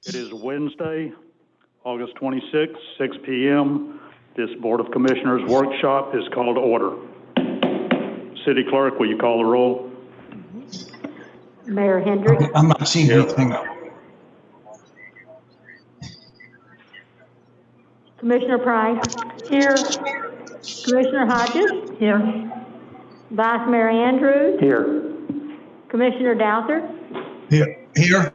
It is Wednesday, August 26th, 6 p.m. This Board of Commissioners workshop is called to order. City Clerk, will you call the roll? Mayor Hendricks. I'm not seeing anything. Commissioner Price. Here. Commissioner Hodges. Here. Vice Mayor Andrews. Here. Commissioner Douther. Here.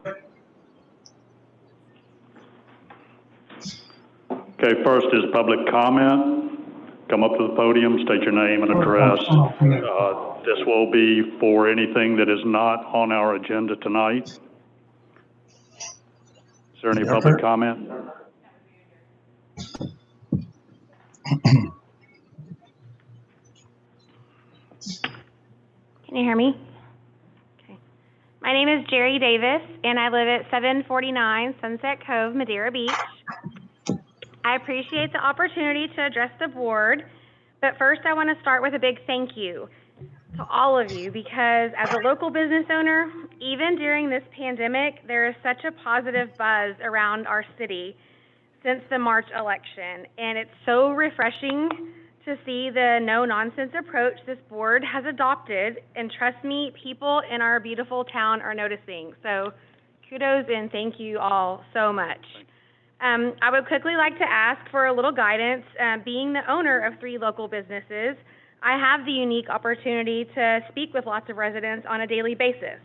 Okay, first is public comment. Come up to the podium, state your name and address. This will be for anything that is not on our agenda tonight. Is there any public comment? Can you hear me? Okay. My name is Jerry Davis, and I live at 749 Sunset Cove, Madeira Beach. I appreciate the opportunity to address the board, but first I want to start with a big thank you to all of you, because as a local business owner, even during this pandemic, there is such a positive buzz around our city since the March election, and it's so refreshing to see the no-nonsense approach this board has adopted, and trust me, people in our beautiful town are noticing. So kudos and thank you all so much. I would quickly like to ask for a little guidance. Being the owner of 3 local businesses, I have the unique opportunity to speak with lots of residents on a daily basis.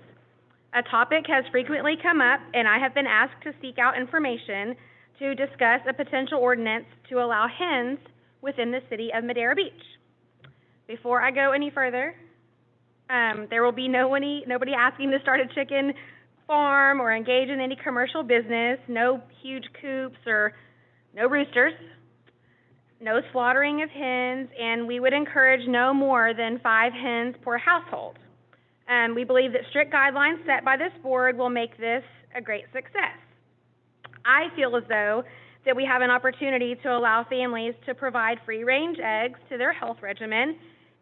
A topic has frequently come up, and I have been asked to seek out information to discuss a potential ordinance to allow hens within the city of Madeira Beach. Before I go any further, there will be nobody asking to start a chicken farm or engage in any commercial business, no huge coops or no roosters, no slaughtering of hens, and we would encourage no more than 5 hens per household. We believe that strict guidelines set by this board will make this a great success. I feel as though that we have an opportunity to allow families to provide free-range eggs to their health regimen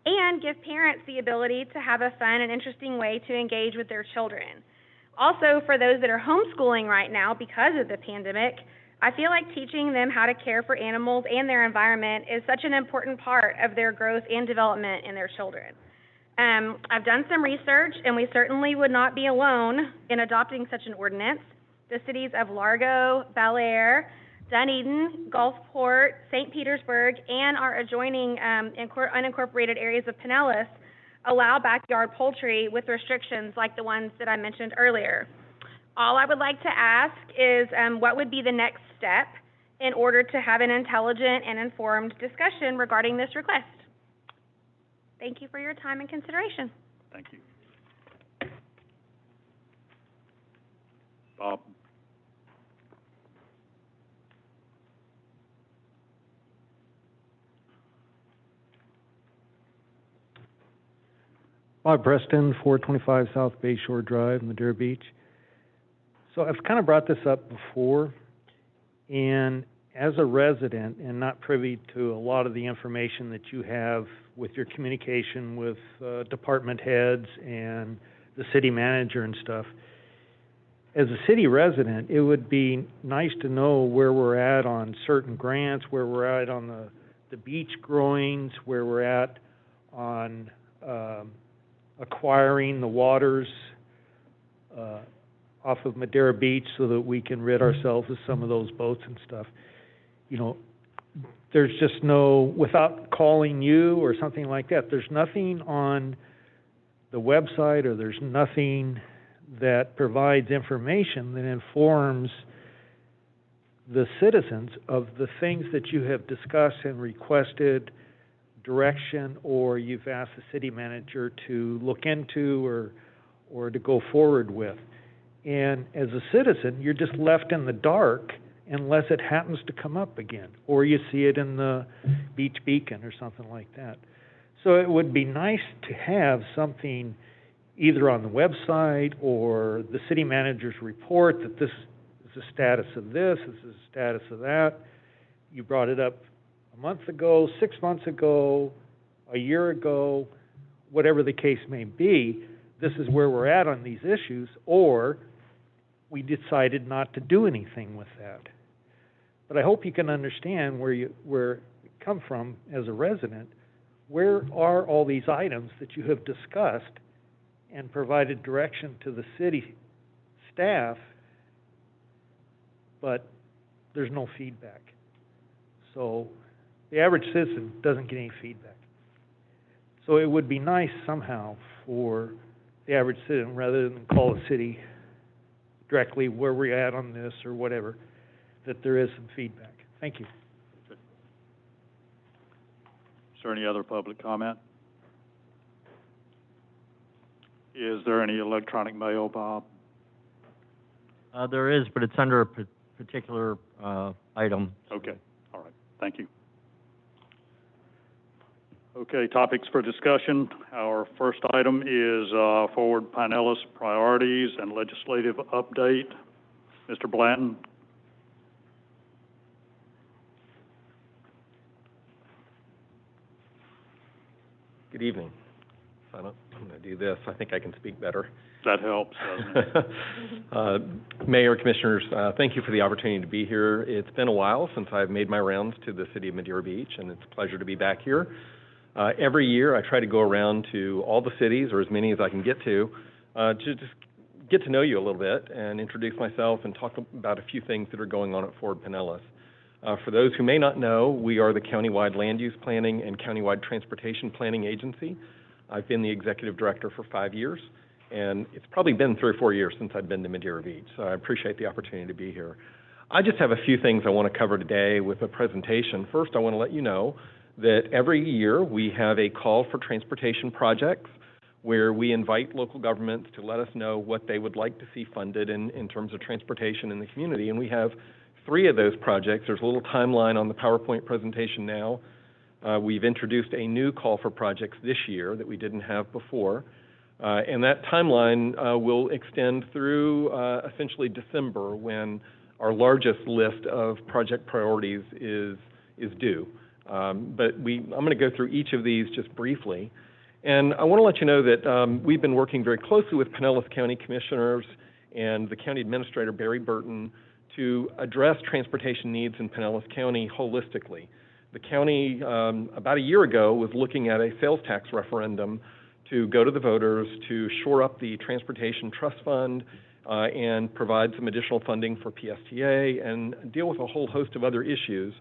and give parents the ability to have a fun and interesting way to engage with their children. Also, for those that are homeschooling right now because of the pandemic, I feel like teaching them how to care for animals and their environment is such an important part of their growth and development in their children. I've done some research, and we certainly would not be alone in adopting such an ordinance. The cities of Largo, Bel Air, Dunedin, Gulfport, St. Petersburg, and our adjoining unincorporated areas of Pinellas allow backyard poultry with restrictions like the ones that I mentioned earlier. All I would like to ask is what would be the next step in order to have an intelligent and informed discussion regarding this request. Thank you for your time and consideration. Thank you. Bob. Bob Preston, 425 South Bayshore Drive, Madeira Beach. So I've kind of brought this up before, and as a resident and not privy to a lot of the information that you have with your communication with department heads and the city manager and stuff, as a city resident, it would be nice to know where we're at on certain grants, where we're at on the beach growings, where we're at on acquiring the waters off of Madeira Beach so that we can rid ourselves of some of those boats and stuff. You know, there's just no, without calling you or something like that, there's nothing on the website, or there's nothing that provides information that informs the citizens of the things that you have discussed and requested direction, or you've asked the city manager to look into or to go forward with. And as a citizen, you're just left in the dark unless it happens to come up again, or you see it in the Beach Beacon or something like that. So it would be nice to have something either on the website or the city manager's report that this is the status of this is the status of that. You brought it up a month ago, 6 months ago, a year ago, whatever the case may be. This is where we're at on these issues, or we decided not to do anything with that. But I hope you can understand where you come from as a resident. Where are all these items that you have discussed and provided direction to the city staff, but there's no feedback? So the average citizen doesn't get any feedback. So it would be nice somehow for the average citizen, rather than call the city directly where we're at on this or whatever, that there is some feedback. Thank you. Is there any other public comment? Is there any electronic mail, Bob? There is, but it's under a particular item. Okay, all right, thank you. Okay, topics for discussion. Our first item is forward Pinellas priorities and legislative update. Mr. Blanton. Good evening. I'm going to do this. I think I can speak better. That helps, doesn't it? Mayor, Commissioners, thank you for the opportunity to be here. It's been a while since I've made my rounds to the city of Madeira Beach, and it's a pleasure to be back here. Every year I try to go around to all the cities, or as many as I can get to just get to know you a little bit and introduce myself and talk about a few things that are going on at Forward Pinellas. For those who may not know, we are the countywide land use planning and countywide transportation planning agency. I've been the executive director for 5 years, and it's probably been 3 or 4 years since I've been to Madeira Beach, so I appreciate the opportunity to be here. I just have a few things I want to cover today with a presentation. First, I want to let you know that every year we have a call for transportation projects where we invite local governments to let us know what they would like to see funded in terms of transportation in the community, and we have 3 of those projects. There's a little timeline on the PowerPoint presentation now. We've introduced a new call for projects this year that we didn't have before, and that timeline will extend through essentially December, when our largest list of project priorities is due. But I'm going to go through each of these just briefly. And I want to let you know that we've been working very closely with Pinellas County Commissioners and the County Administrator, Barry Burton, to address transportation needs in Pinellas County holistically. The county, about a year ago, was looking at a sales tax referendum to go to the voters to shore up the Transportation Trust Fund and provide some additional funding for PSTA and deal with a whole host of other issues.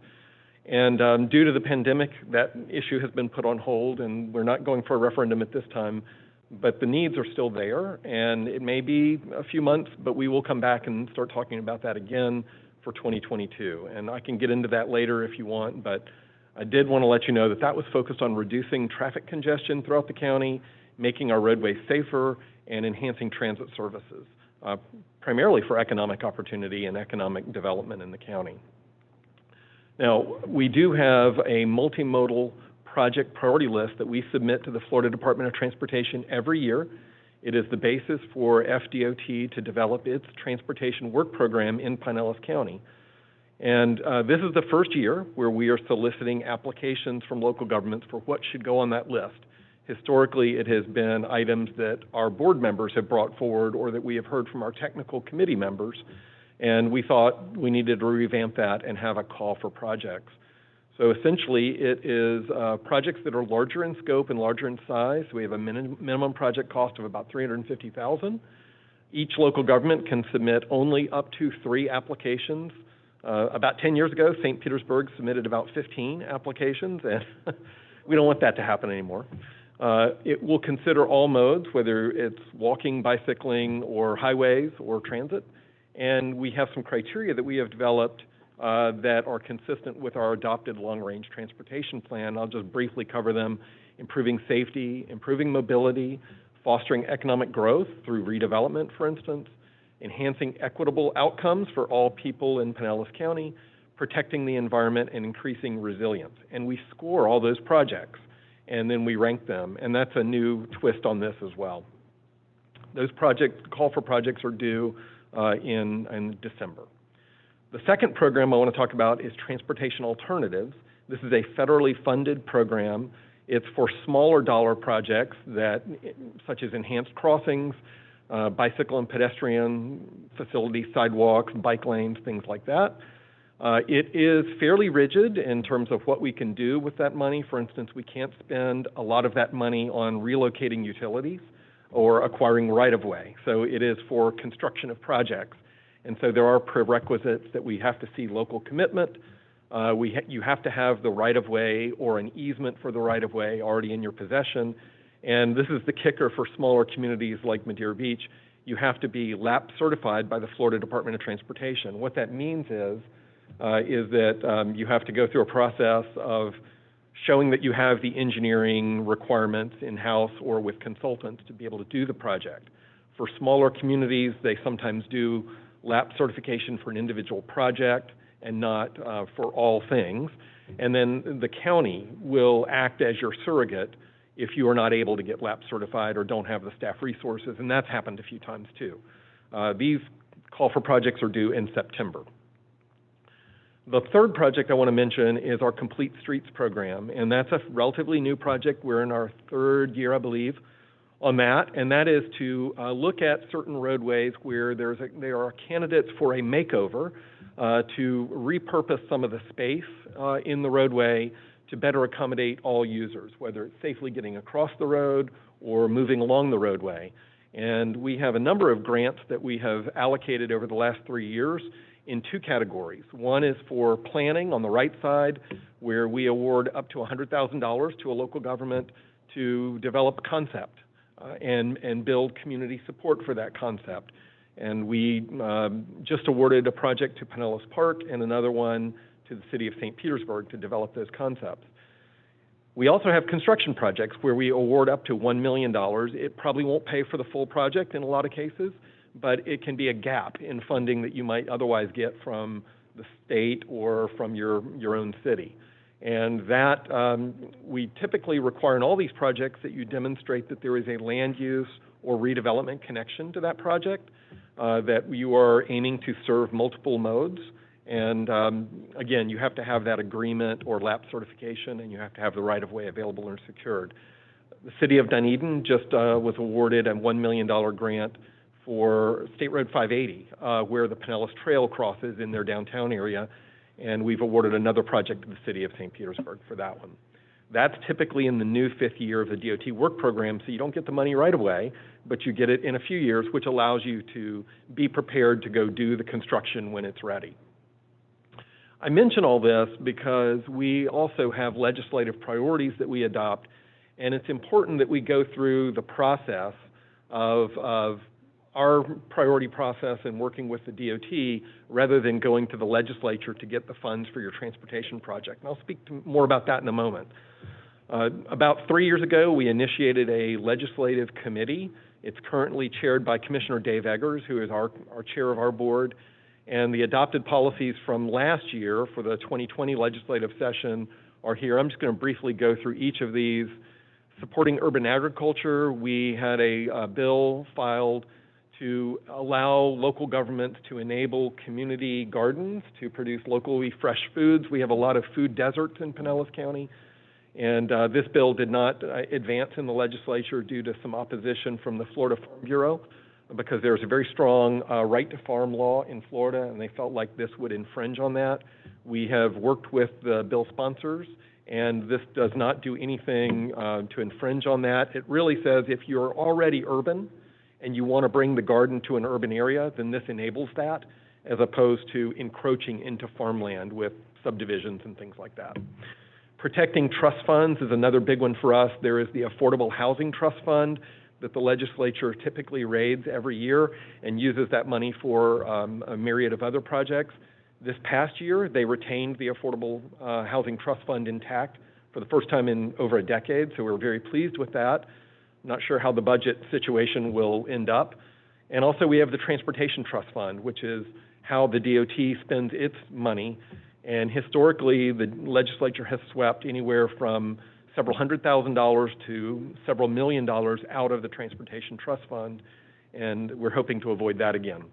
And due to the pandemic, that issue has been put on hold, and we're not going for a referendum at this time, but the needs are still there, and it may be a few months, but we will come back and start talking about that again for 2022. And I can get into that later if you want, but I did want to let you know that that was focused on reducing traffic congestion throughout the county, making our roadways safer, and enhancing transit services, primarily for economic opportunity and economic development in the county. Now, we do have a multimodal project priority list that we submit to the Florida Department of Transportation every year. It is the basis for FDOT to develop its transportation work program in Pinellas County. And this is the first year where we are soliciting applications from local governments for what should go on that list. Historically, it has been items that our board members have brought forward or that we have heard from our technical committee members, and we thought we needed to revamp that and have a call for projects. So essentially, it is projects that are larger in scope and larger in size. We have a minimum project cost of about $350,000. Each local government can submit only up to 3 applications. About 10 years ago, St. Petersburg submitted about 15 applications, and we don't want that to happen anymore. It will consider all modes, whether it's walking, bicycling, or highways, or transit. And we have some criteria that we have developed that are consistent with our adopted long-range transportation plan. I'll just briefly cover them: improving safety, improving mobility, fostering economic growth through redevelopment, for instance, enhancing equitable outcomes for all people in Pinellas County, protecting the environment, and increasing resilience. And we score all those projects, and then we rank them, and that's a new twist on this as well. Those projects, call for projects, are due in December. The second program I want to talk about is Transportation Alternatives. This is a federally funded program. It's for smaller dollar projects that, such as enhanced crossings, bicycle and pedestrian facilities, sidewalks, bike lanes, things like that. It is fairly rigid in terms of what we can do with that money. For instance, we can't spend a lot of that money on relocating utilities or acquiring right-of-way. So it is for construction of projects. And so there are prerequisites that we have to see local commitment. You have to have the right-of-way or an easement for the right-of-way already in your possession. And this is the kicker for smaller communities like Madeira Beach. You have to be LAP certified by the Florida Department of Transportation. What that means is that you have to go through a process of showing that you have the engineering requirements in-house or with consultants to be able to do the project. For smaller communities, they sometimes do LAP certification for an individual project and not for all things. And then the county will act as your surrogate if you are not able to get LAP certified or don't have the staff resources, and that's happened a few times too. These call for projects are due in September. The third project I want to mention is our Complete Streets program, and that's a relatively new project. We're in our third year, I believe, on that, and that is to look at certain roadways where there are candidates for a makeover to repurpose some of the space in the roadway to better accommodate all users, whether it's safely getting across the road or moving along the roadway. And we have a number of grants that we have allocated over the last 3 years in two categories. One is for planning on the right side, where we award up to $100,000 to a local government to develop a concept and build community support for that concept. And we just awarded a project to Pinellas Park and another one to the city of St. Petersburg to develop those concepts. We also have construction projects where we award up to $1 million. It probably won't pay for the full project in a lot of cases, but it can be a gap in funding that you might otherwise get from the state or from your own city. And that we typically require in all these projects that you demonstrate that there is a land use or redevelopment connection to that project, that you are aiming to serve multiple modes. And again, you have to have that agreement or LAP certification, and you have to have the right-of-way available and secured. The city of Dunedin just was awarded a $1 million grant for State Road 580, where the Pinellas Trail crosses in their downtown area, and we've awarded another project to the city of St. Petersburg for that one. That's typically in the new 5th year of the DOT work program, so you don't get the money right away, but you get it in a few years, which allows you to be prepared to go do the construction when it's ready. I mention all this because we also have legislative priorities that we adopt, and it's important that we go through the process of our priority process and working with the DOT rather than going to the legislature to get the funds for your transportation project. And I'll speak more about that in a moment. About 3 years ago, we initiated a legislative committee. It's currently chaired by Commissioner Dave Eggers, who is our chair of our board. And the adopted policies from last year for the 2020 legislative session are here. I'm just going to briefly go through each of these. Supporting urban agriculture, we had a bill filed to allow local governments to enable community gardens to produce locally fresh foods. We have a lot of food deserts in Pinellas County, and this bill did not advance in the legislature due to some opposition from the Florida Farm Bureau, because there's a very strong right to farm law in Florida, and they felt like this would infringe on that. We have worked with the bill sponsors, and this does not do anything to infringe on that. It really says if you're already urban and you want to bring the garden to an urban area, then this enables that, as opposed to encroaching into farmland with subdivisions and things like that. Protecting trust funds is another big one for us. There is the Affordable Housing Trust Fund that the legislature typically raids every year and uses that money for a myriad of other projects. This past year, they retained the Affordable Housing Trust Fund intact for the first time in over a decade, so we're very pleased with that. Not sure how the budget situation will end up. And also we have the Transportation Trust Fund, which is how the DOT spends its money. And historically, the legislature has swept anywhere from several $100,000 to several $1 million out of the Transportation Trust Fund, and we're hoping to avoid that again.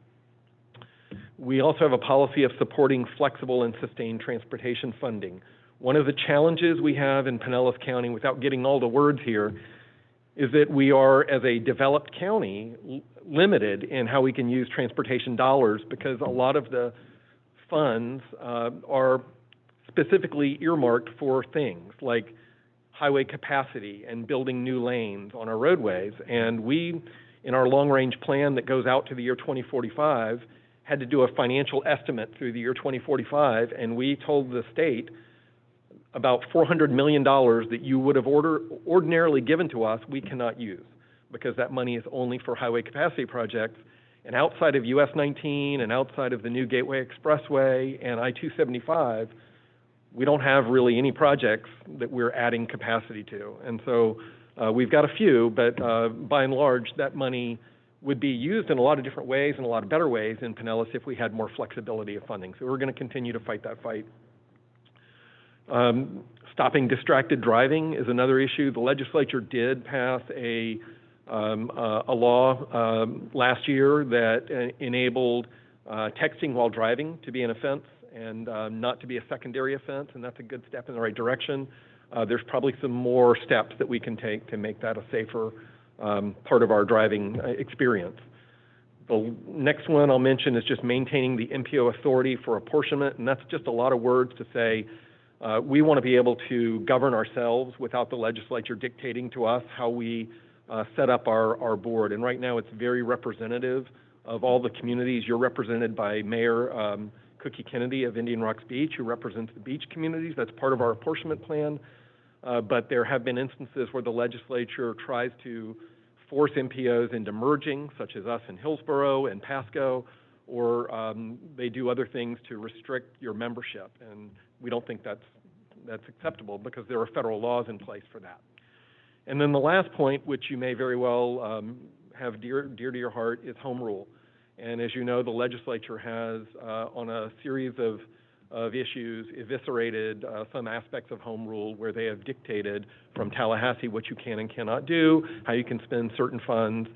We also have a policy of supporting flexible and sustained transportation funding. One of the challenges we have in Pinellas County, without getting all the words here, is that we are, as a developed county, limited in how we can use transportation dollars because a lot of the funds are specifically earmarked for things like highway capacity and building new lanes on our roadways. And we, in our long-range plan that goes out to the year 2045, had to do a financial estimate through the year 2045, and we told the state about $400 million that you would have ordinarily given to us, we cannot use, because that money is only for highway capacity projects. And outside of US 19 and outside of the new Gateway Expressway and I-275, we don't have really any projects that we're adding capacity to. And so we've got a few, but by and large, that money would be used in a lot of different ways and a lot of better ways in Pinellas if we had more flexibility of funding. So we're going to continue to fight that fight. Stopping distracted driving is another issue. The legislature did pass a law last year that enabled texting while driving to be an offense and not to be a secondary offense, and that's a good step in the right direction. There's probably some more steps that we can take to make that a safer part of our driving experience. The next one I'll mention is just maintaining the MPO authority for apportionment, and that's just a lot of words to say we want to be able to govern ourselves without the legislature dictating to us how we set up our board. And right now it's very representative of all the communities. You're represented by Mayor Cookie Kennedy of Indian Rocks Beach, who represents the beach communities. That's part of our apportionment plan. But there have been instances where the legislature tries to force MPOs into merging, such as us in Hillsborough and Pasco, or they do other things to restrict your membership. And we don't think that's acceptable because there are federal laws in place for that. And then the last point, which you may very well have dear to your heart, is home rule. And as you know, the legislature has, on a series of issues, eviscerated some aspects of home rule where they have dictated from Tallahassee what you can and cannot do, how you can spend certain funds.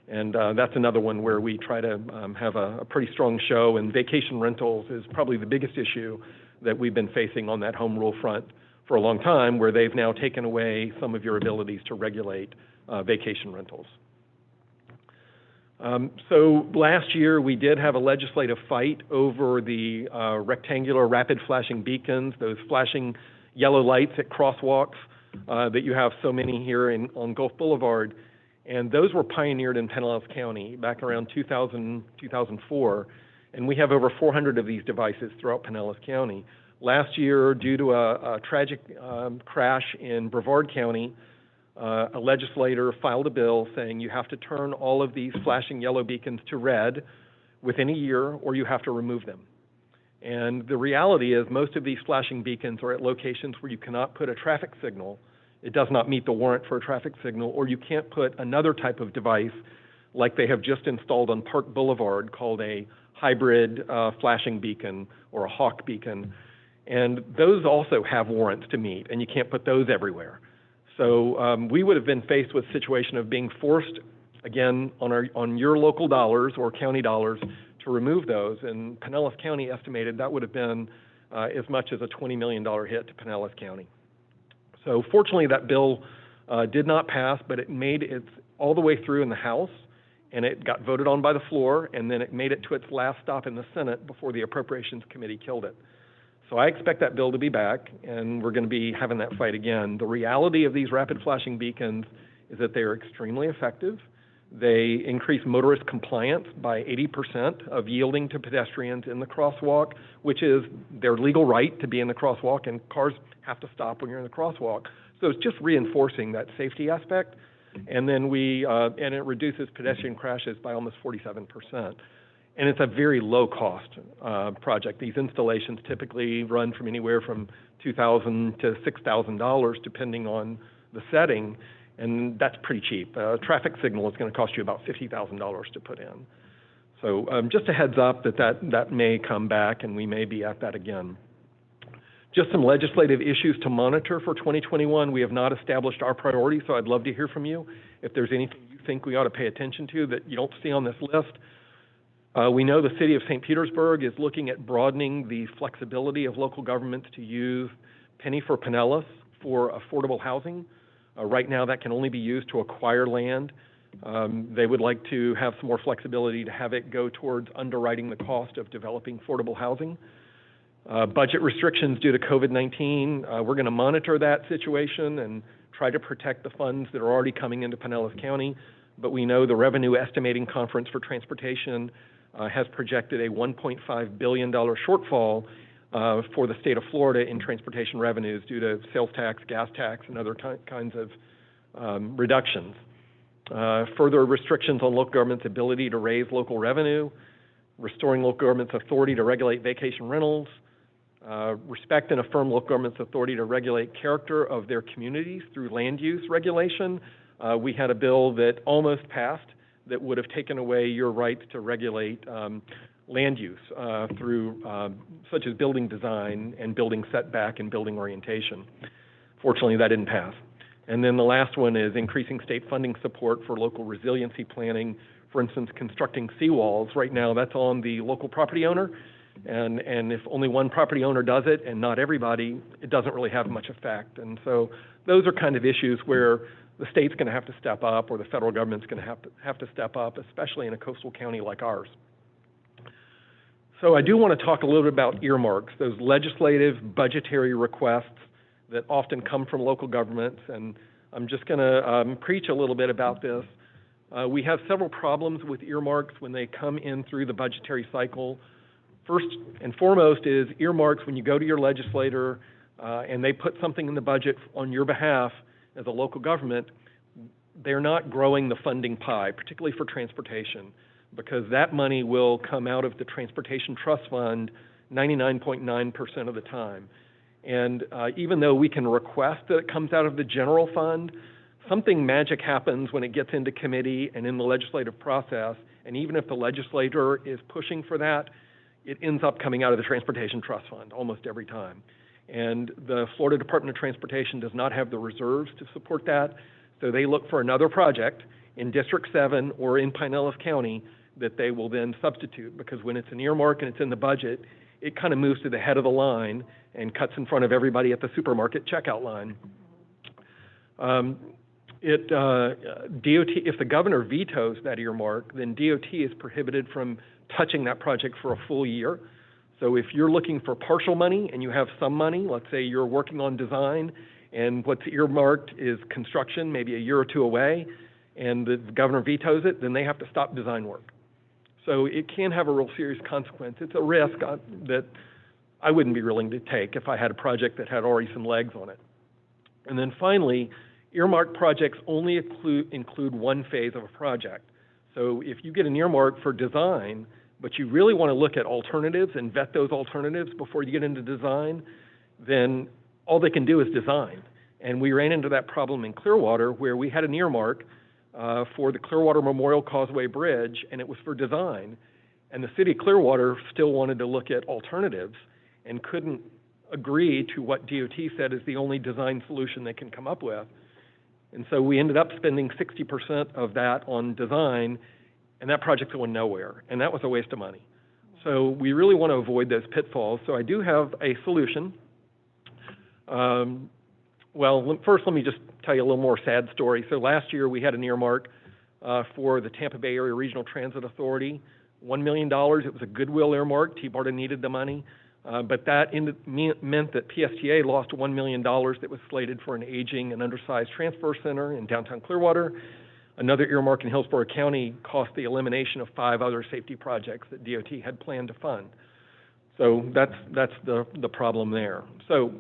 And that's another one where we try to have a pretty strong show, and vacation rentals is probably the biggest issue that we've been facing on that home rule front for a long time, where they've now taken away some of your abilities to regulate vacation rentals. So last year we did have a legislative fight over the rectangular rapid flashing beacons, those flashing yellow lights at crosswalks that you have so many here on Gulf Boulevard. And those were pioneered in Pinellas County back around 2000, 2004. And we have over 400 of these devices throughout Pinellas County. Last year, due to a tragic crash in Brevard County, a legislator filed a bill saying you have to turn all of these flashing yellow beacons to red within a year, or you have to remove them. And the reality is most of these flashing beacons are at locations where you cannot put a traffic signal. It does not meet the warrant for a traffic signal, or you can't put another type of device like they have just installed on Park Boulevard called a hybrid flashing beacon or a hawk beacon. And those also have warrants to meet, and you can't put those everywhere. So we would have been faced with a situation of being forced, again, on your local dollars or county dollars to remove those. And Pinellas County estimated that would have been as much as a $20 million hit to Pinellas County. So fortunately, that bill did not pass, but it made it all the way through in the House, and it got voted on by the floor, and then it made it to its last stop in the Senate before the Appropriations Committee killed it. So I expect that bill to be back, and we're going to be having that fight again. The reality of these rapid flashing beacons is that they are extremely effective. They increase motorist compliance by 80% of yielding to pedestrians in the crosswalk, which is their legal right to be in the crosswalk, and cars have to stop when you're in the crosswalk. So it's just reinforcing that safety aspect. And then and it reduces pedestrian crashes by almost 47%. And it's a very low-cost project. These installations typically run from anywhere from $2,000 to $6,000, depending on the setting, and that's pretty cheap. A traffic signal is going to cost you about $50,000 to put in. So just a heads up that may come back, and we may be at that again. Just some legislative issues to monitor for 2021. We have not established our priorities, so I'd love to hear from you. If there's anything you think we ought to pay attention to that you don't see on this list. We know the city of St. Petersburg is looking at broadening the flexibility of local governments to use Penny for Pinellas for affordable housing. Right now, that can only be used to acquire land. They would like to have some more flexibility to have it go towards underwriting the cost of developing affordable housing. Budget restrictions due to COVID-19, we're going to monitor that situation and try to protect the funds that are already coming into Pinellas County. But we know the Revenue Estimating Conference for Transportation has projected a $1.5 billion shortfall for the state of Florida in transportation revenues due to sales tax, gas tax, and other kinds of reductions. Further restrictions on local government's ability to raise local revenue, restoring local government's authority to regulate vacation rentals, respect and affirm local government's authority to regulate character of their communities through land use regulation. We had a bill that almost passed that would have taken away your rights to regulate land use through such as building design and building setback and building orientation. Fortunately, that didn't pass. And then the last one is increasing state funding support for local resiliency planning. For instance, constructing seawalls. Right now, that's on the local property owner. And if only one property owner does it and not everybody, it doesn't really have much effect. And so those are kind of issues where the state's going to have to step up or the federal government's going to have to step up, especially in a coastal county like ours. So I do want to talk a little bit about earmarks, those legislative budgetary requests that often come from local governments. And I'm just going to preach a little bit about this. We have several problems with earmarks when they come in through the budgetary cycle. First and foremost is earmarks when you go to your legislator and they put something in the budget on your behalf as a local government, they're not growing the funding pie, particularly for transportation, because that money will come out of the Transportation Trust Fund 99.9% of the time. And even though we can request that it comes out of the general fund, something magic happens when it gets into committee and in the legislative process, and even if the legislator is pushing for that, it ends up coming out of the Transportation Trust Fund almost every time. And the Florida Department of Transportation does not have the reserves to support that, so they look for another project in District 7 or in Pinellas County that they will then substitute, because when it's an earmark and it's in the budget, it kind of moves to the head of the line and cuts in front of everybody at the supermarket checkout line. DOT, if the governor vetoes that earmark, then DOT is prohibited from touching that project for a full year. So if you're looking for partial money and you have some money, let's say you're working on design and what's earmarked is construction, maybe a year or two away, and the governor vetoes it, then they have to stop design work. So it can have a real serious consequence. It's a risk that I wouldn't be willing to take if I had a project that had already some legs on it. And then finally, earmark projects only include one phase of a project. So if you get an earmark for design, but you really want to look at alternatives and vet those alternatives before you get into design, then all they can do is design. And we ran into that problem in Clearwater where we had an earmark for the Clearwater Memorial Causeway Bridge, and it was for design. And the city of Clearwater still wanted to look at alternatives and couldn't agree to what DOT said is the only design solution they can come up with. And so we ended up spending 60% of that on design, and that project went nowhere, and that was a waste of money. So we really want to avoid those pitfalls. So I do have a solution. Well, first let me just tell you a little more sad story. So last year we had an earmark for the Tampa Bay Area Regional Transit Authority, $1 million. It was a goodwill earmark. T-BARTA needed the money. But that meant that PSTA lost $1 million that was slated for an aging and undersized transfer center in downtown Clearwater. Another earmark in Hillsborough County cost the elimination of 5 other safety projects that DOT had planned to fund. So that's the problem there. So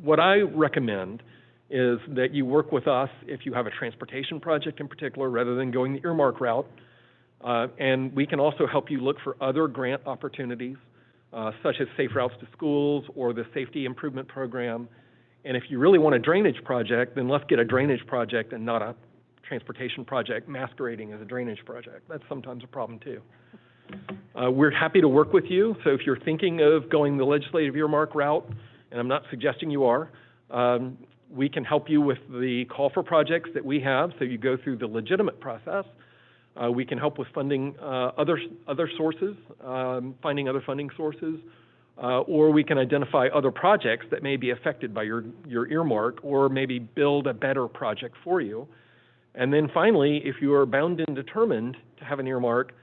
what I recommend is that you work with us if you have a transportation project in particular, rather than going the earmark route. And we can also help you look for other grant opportunities, such as Safe Routes to Schools or the Safety Improvement Program. And if you really want a drainage project, then let's get a drainage project and not a transportation project masquerading as a drainage project. That's sometimes a problem too. We're happy to work with you. So if you're thinking of going the legislative earmark route, and I'm not suggesting you are, we can help you with the call for projects that we have, so you go through the legitimate process. We can help with funding other sources, finding other funding sources. or we can identify other projects that may be affected by your earmark, or maybe build a better project for you. And then finally, if you are bound and determined to have an earmark,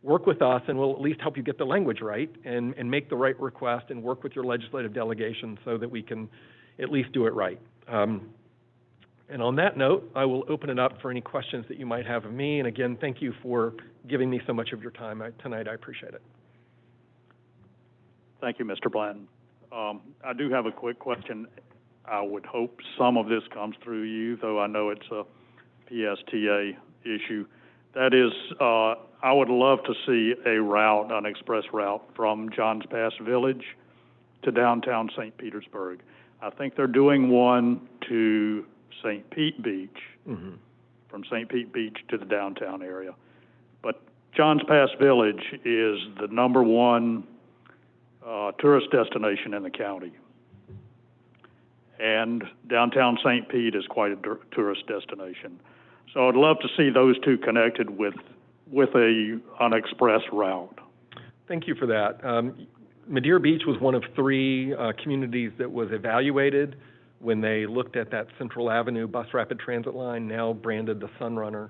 work with us and we'll at least help you get the language right and make the right request and work with your legislative delegation so that we can at least do it right. And on that note, I will open it up for any questions that you might have of me. And again, thank you for giving me so much of your time tonight. I appreciate it. Thank you, Mr. Blanton. I do have a quick question. I would hope some of this comes through you, though I know it's a PSTA issue. That is, I would love to see a route, an express route from Johns Pass Village to downtown St. Petersburg. I think they're doing one to St. Pete Beach, from St. Pete Beach to the downtown area. But Johns Pass Village is the #1 tourist destination in the county. And downtown St. Pete is quite a tourist destination. So I'd love to see those two connected with an express route. Thank you for that. Madeira Beach was one of 3 communities that was evaluated when they looked at that Central Avenue bus rapid transit line, now branded the Sunrunner.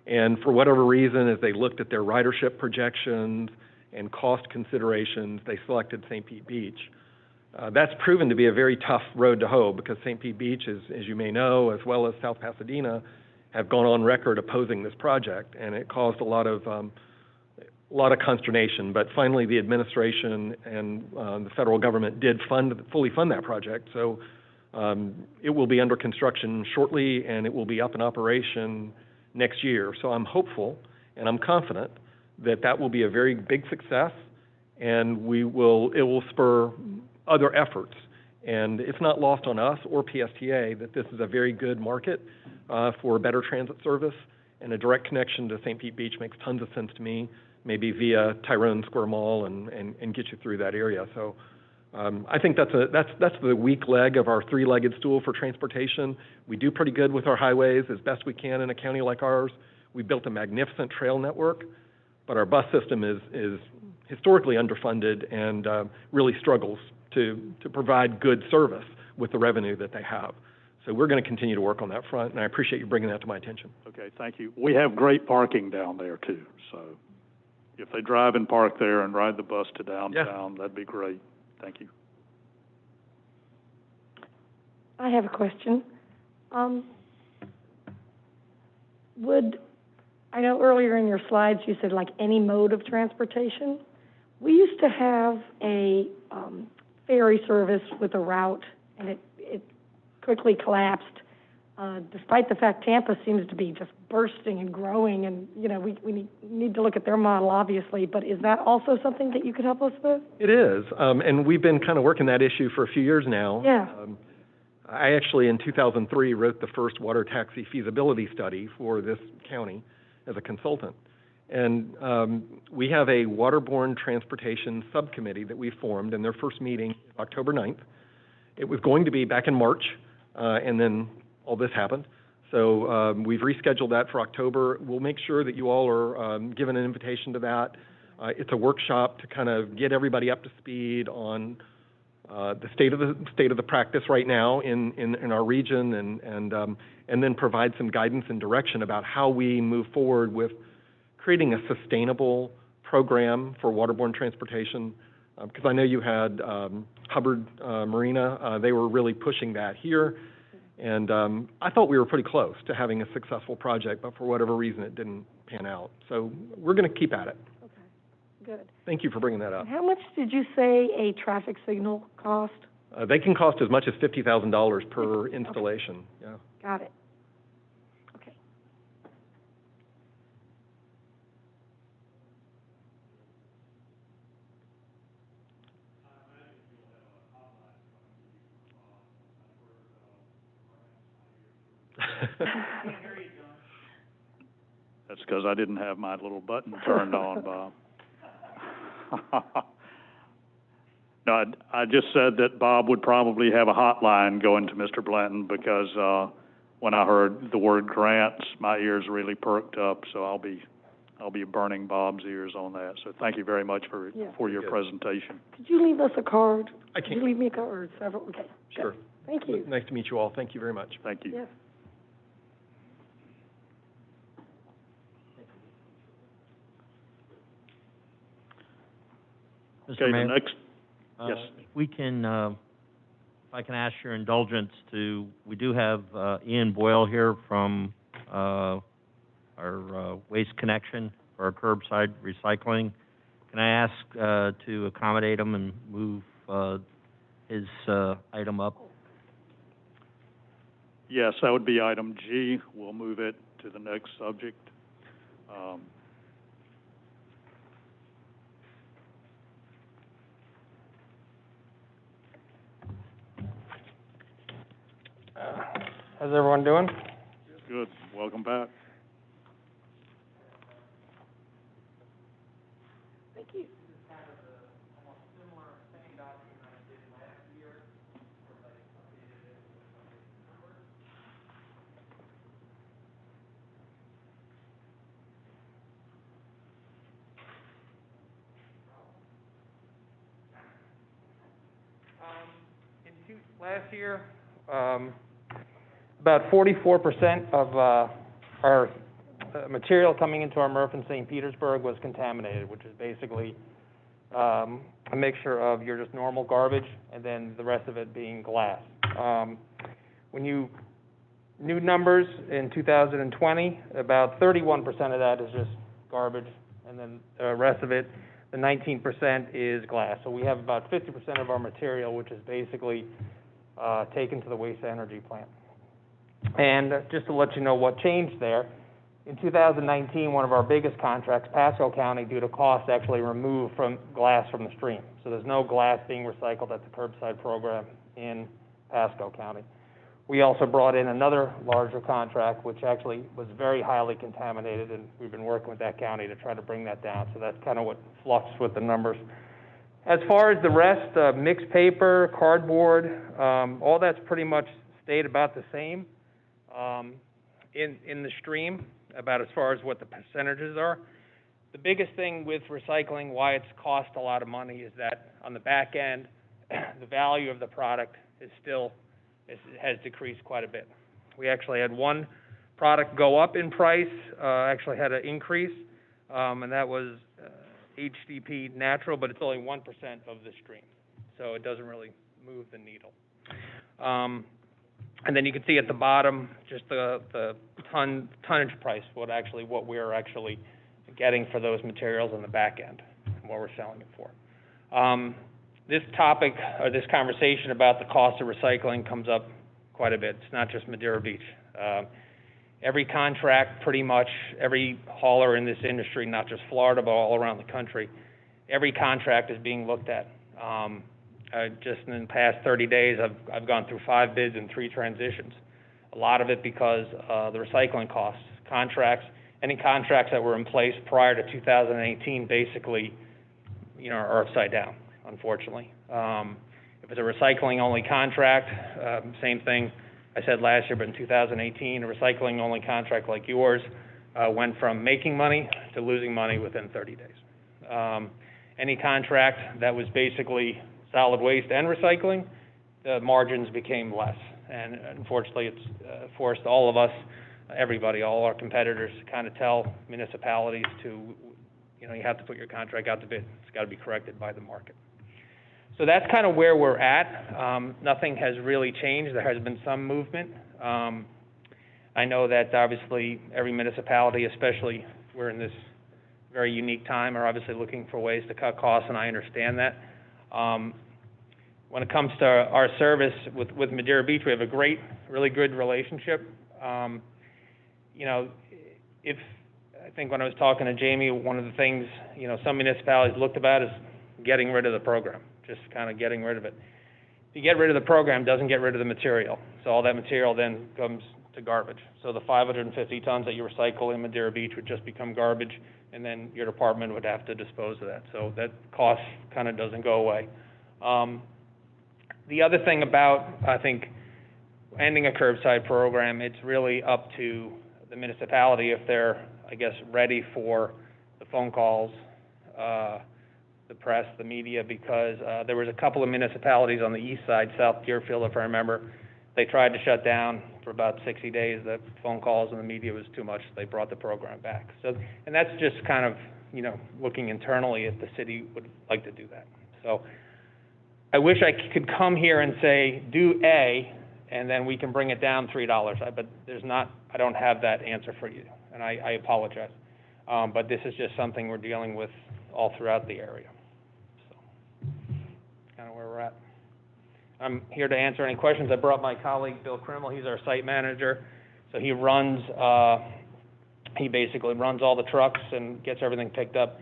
And for whatever reason, as they looked at their ridership projections and cost considerations, they selected St. Pete Beach. That's proven to be a very tough road to hoe because St. Pete Beach, as you may know, as well as South Pasadena, have gone on record opposing this project, and it caused a lot of consternation. But finally, the administration and the federal government did fully fund that project. So it will be under construction shortly, and it will be up in operation next year. So I'm hopeful and I'm confident that that will be a very big success, and it will spur other efforts. And it's not lost on us or PSTA that this is a very good market for better transit service, and a direct connection to St. Pete Beach makes tons of sense to me, maybe via Tyrone Square Mall and get you through that area. So I think that's the weak leg of our 3-legged stool for transportation. We do pretty good with our highways as best we can in a county like ours. We built a magnificent trail network, but our bus system is historically underfunded and really struggles to provide good service with the revenue that they have. So we're going to continue to work on that front, and I appreciate you bringing that to my attention. Okay, thank you. We have great parking down there, too. So if they drive and park there and ride the bus to downtown, that'd be great. Thank you. I have a question. I know earlier in your slides you said like any mode of transportation. We used to have a ferry service with a route, and it quickly collapsed, despite the fact Tampa seems to be just bursting and growing, and, you know, we need to look at their model, obviously, but is that also something that you could help us with? It is, and we've been kind of working that issue for a few years now. Yeah. I actually, in 2003, wrote the first water taxi feasibility study for this county as a consultant. And we have a waterborne transportation subcommittee that we formed, and their first meeting is October 9th. It was going to be back in March, and then all this happened. So we've rescheduled that for October. We'll make sure that you all are given an invitation to that. It's a workshop to kind of get everybody up to speed on the state of the practice right now in our region, and then provide some guidance and direction about how we move forward with creating a sustainable program for waterborne transportation. Because I know you had Hubbard Marina, they were really pushing that here, and I thought we were pretty close to having a successful project, but for whatever reason it didn't pan out. So we're going to keep at it. Okay, good. Thank you for bringing that up. How much did you say a traffic signal cost? They can cost as much as $50,000 per installation. Okay. Yeah. Got it. Okay. That's because I didn't have my little button turned on, Bob. No, I just said that Bob would probably have a hotline going to Mr. Blanton because when I heard the word grants, my ears really perked up. So I'll be I'll be burning Bob's ears on that. So thank you very much for your Good. presentation. Could you leave us a card? I Could you can, leave me a card or several? Okay. sure. Thank you. Nice to meet you all. Thank you very much. Thank you. Yes. Okay, Mr. the Mayor, next, yes. we can, if I can ask your indulgence to, we do have Ian Boyle here from our Waste Connection for our curbside recycling. Can I ask to accommodate him and move his item up? Yes, that would be item G. We'll move it to the next subject. How's everyone doing? Good. Welcome back. Thank you. Last year, about 44% of our material coming into our MRF in St. Petersburg was contaminated, which is basically a mixture of your just normal garbage and then the rest of it being glass. New numbers in 2020, about 31% of that is just garbage, and then the rest of it, the 19% is glass. So we have about 50% of our material, which is basically taken to the waste energy plant. And just to let you know what changed there, in 2019, one of our biggest contracts, Pasco County, due to cost, actually removed glass from the stream. So there's no glass being recycled at the curbside program in Pasco County. We also brought in another larger contract, which actually was very highly contaminated, and we've been working with that county to try to bring that down. So that's kind of what fluxed with the numbers. As far as the rest, mixed paper, cardboard, all that's pretty much stayed about the same in the stream, about as far as what the percentages are. The biggest thing with recycling, why it's cost a lot of money, is that on the back end, the value of the product has decreased quite a bit. We actually had one product go up in price, actually had an increase, and that was HDP natural, but it's only 1% of the stream, so it doesn't really move the needle. And then you can see at the bottom just the tonnage price, what we're actually getting for those materials on the back end, and what we're selling it for. This topic, or this conversation about the cost of recycling comes up quite a bit. It's not just Madeira Beach. Every contract, pretty much, every hauler in this industry, not just Florida, but all around the country, every contract is being looked at. Just in the past 30 days, I've gone through 5 bids and 3 transitions. A lot of it because the recycling costs, any contracts that were in place prior to 2018 basically, are upside down, unfortunately. If it's a recycling-only contract, same thing I said last year, but in 2018, a recycling-only contract like yours went from making money to losing money within 30 days. Any contract that was basically solid waste and recycling, the margins became less. And unfortunately, it's forced all of us, everybody, all our competitors, to kind of tell municipalities to, you have to put your contract out to bid. It's got to be corrected by the market. So that's kind of where we're at. Nothing has really changed. There has been some movement. I know that obviously every municipality, especially we're in this very unique time, are obviously looking for ways to cut costs, and I understand that. When it comes to our service with Madeira Beach, we have a really good relationship. I think when I was talking to Jamie, one of the things, some municipalities looked about is getting rid of the program, just kind of getting rid of it. If you get rid of the program, it doesn't get rid of the material. So all that material then comes to garbage. So the 550 tons that you recycle in Madeira Beach would just become garbage, and then your department would have to dispose of that. So that cost kind of doesn't go away. The other thing about, I think, ending a curbside program, it's really up to the municipality if they're, ready for phone calls, the press, the media, because there was a couple of municipalities on the east side, South Deerfield, if I remember. They tried to shut down for about 60 days. The phone calls and the media was too much. They brought the program back. So, and that's just kind of, you know, looking internally if the city would like to do that. So I wish I could come here and say, do A, and then we can bring it down $3. But there's not, I don't have that answer for you, and I apologize. But this is just something we're dealing with all throughout the area. So, kind of where we're at. I'm here to answer any questions. I brought my colleague, Bill Krimmel. He's our site manager. So he runs, he basically runs all the trucks and gets everything picked up.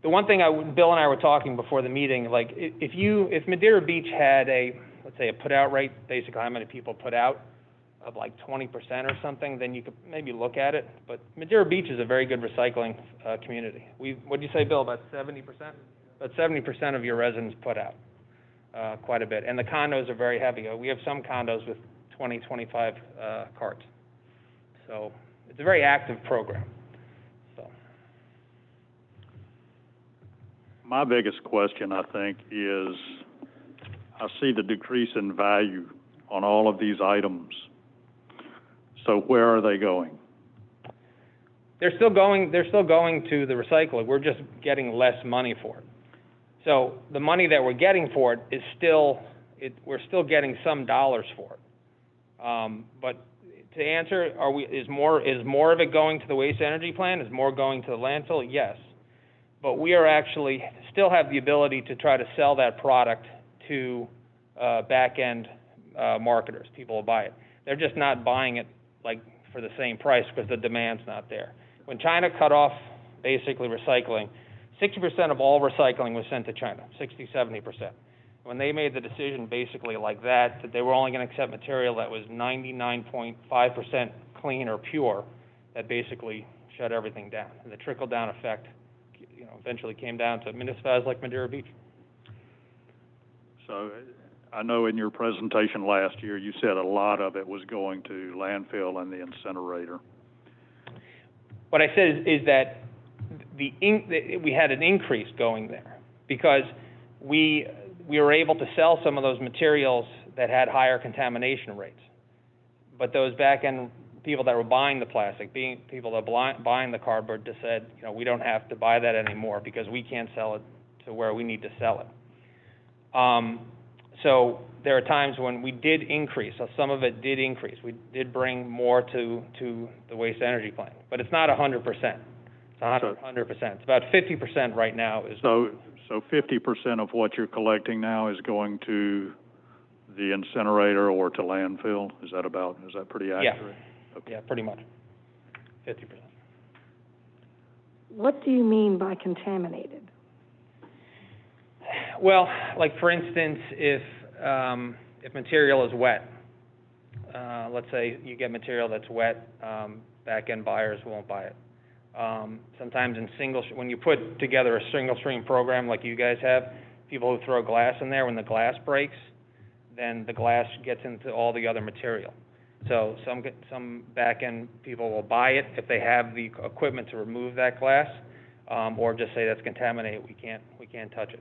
The one thing Bill and I were talking before the meeting, like if Madeira Beach had let's say a put out rate, basically how many people put out, of like 20% or something, then you could maybe look at it. But Madeira Beach is a very good recycling community. What do you say, Bill, about 70%? About 70% of your residents put out. Quite a bit. And the condos are very heavy. We have some condos with 20, 25 carts. So it's a very active program. So. My biggest question, I think, is I see the decrease in value on all of these items. So where are they going? They're still going to the recycler. We're just getting less money for it. So the money that we're getting for it is we're still getting some dollars for it. But to answer, is more of it going to the waste energy plant? Is more going to the landfill? Yes. But we are actually still have the ability to try to sell that product to back-end marketers. People will buy it. They're just not buying it like for the same price because the demand's not there. When China cut off basically recycling, 60% of all recycling was sent to China, 60, 70%. When they made the decision basically like that they were only going to accept material that was 99.5% clean or pure, that basically shut everything down. And the trickle-down effect, you know, eventually came down to municipalities like Madeira Beach. So I know in your presentation last year you said a lot of it was going to landfill and the incinerator. What I said is that we had an increase going there because we were able to sell some of those materials that had higher contamination rates. But those back-end people that were buying the plastic, people that were buying the cardboard, just said, you know, we don't have to buy that anymore because we can't sell it to where we need to sell it. So there are times when we did increase. So some of it did increase. We did bring more to the waste energy plant, but it's not 100%. It's 100%. It's about 50% right now. So 50% of what you're collecting now is going to the incinerator or to landfill? Is that pretty accurate? Yeah. Okay. Yeah, pretty much. 50%. What do you mean by contaminated? Well, like for instance, if material is wet, let's say you get material that's wet, back-end buyers won't buy it. Sometimes when you put together a single stream program like you guys have, people who throw glass in there, when the glass breaks, then the glass gets into all the other material. So some back-end people will buy it if they have the equipment to remove that glass, or just say that's contaminated, we can't touch it.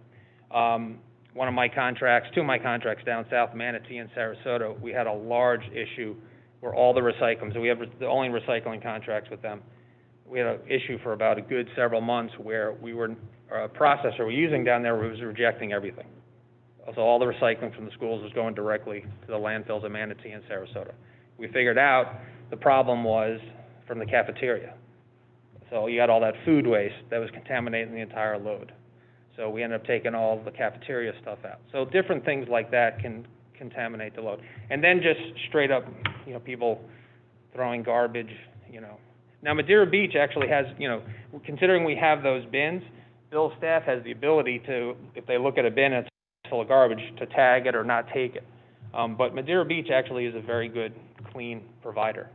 Two of my contracts down south, Manatee and Sarasota, we had a large issue where all the recycling, so we have the only recycling contracts with them. We had an issue for about a good several months where a processor we're using down there was rejecting everything. So all the recycling from the schools was going directly to the landfills of Manatee and Sarasota. We figured out the problem was from the cafeteria. So you had all that food waste that was contaminating the entire load. So we ended up taking all the cafeteria stuff out. So different things like that can contaminate the load. And then just straight up, people throwing garbage, Now Madeira Beach actually has, considering we have those bins, Bill's staff has the ability to, if they look at a bin and it's full of garbage, to tag it or not take it. But Madeira Beach actually is a very good, clean provider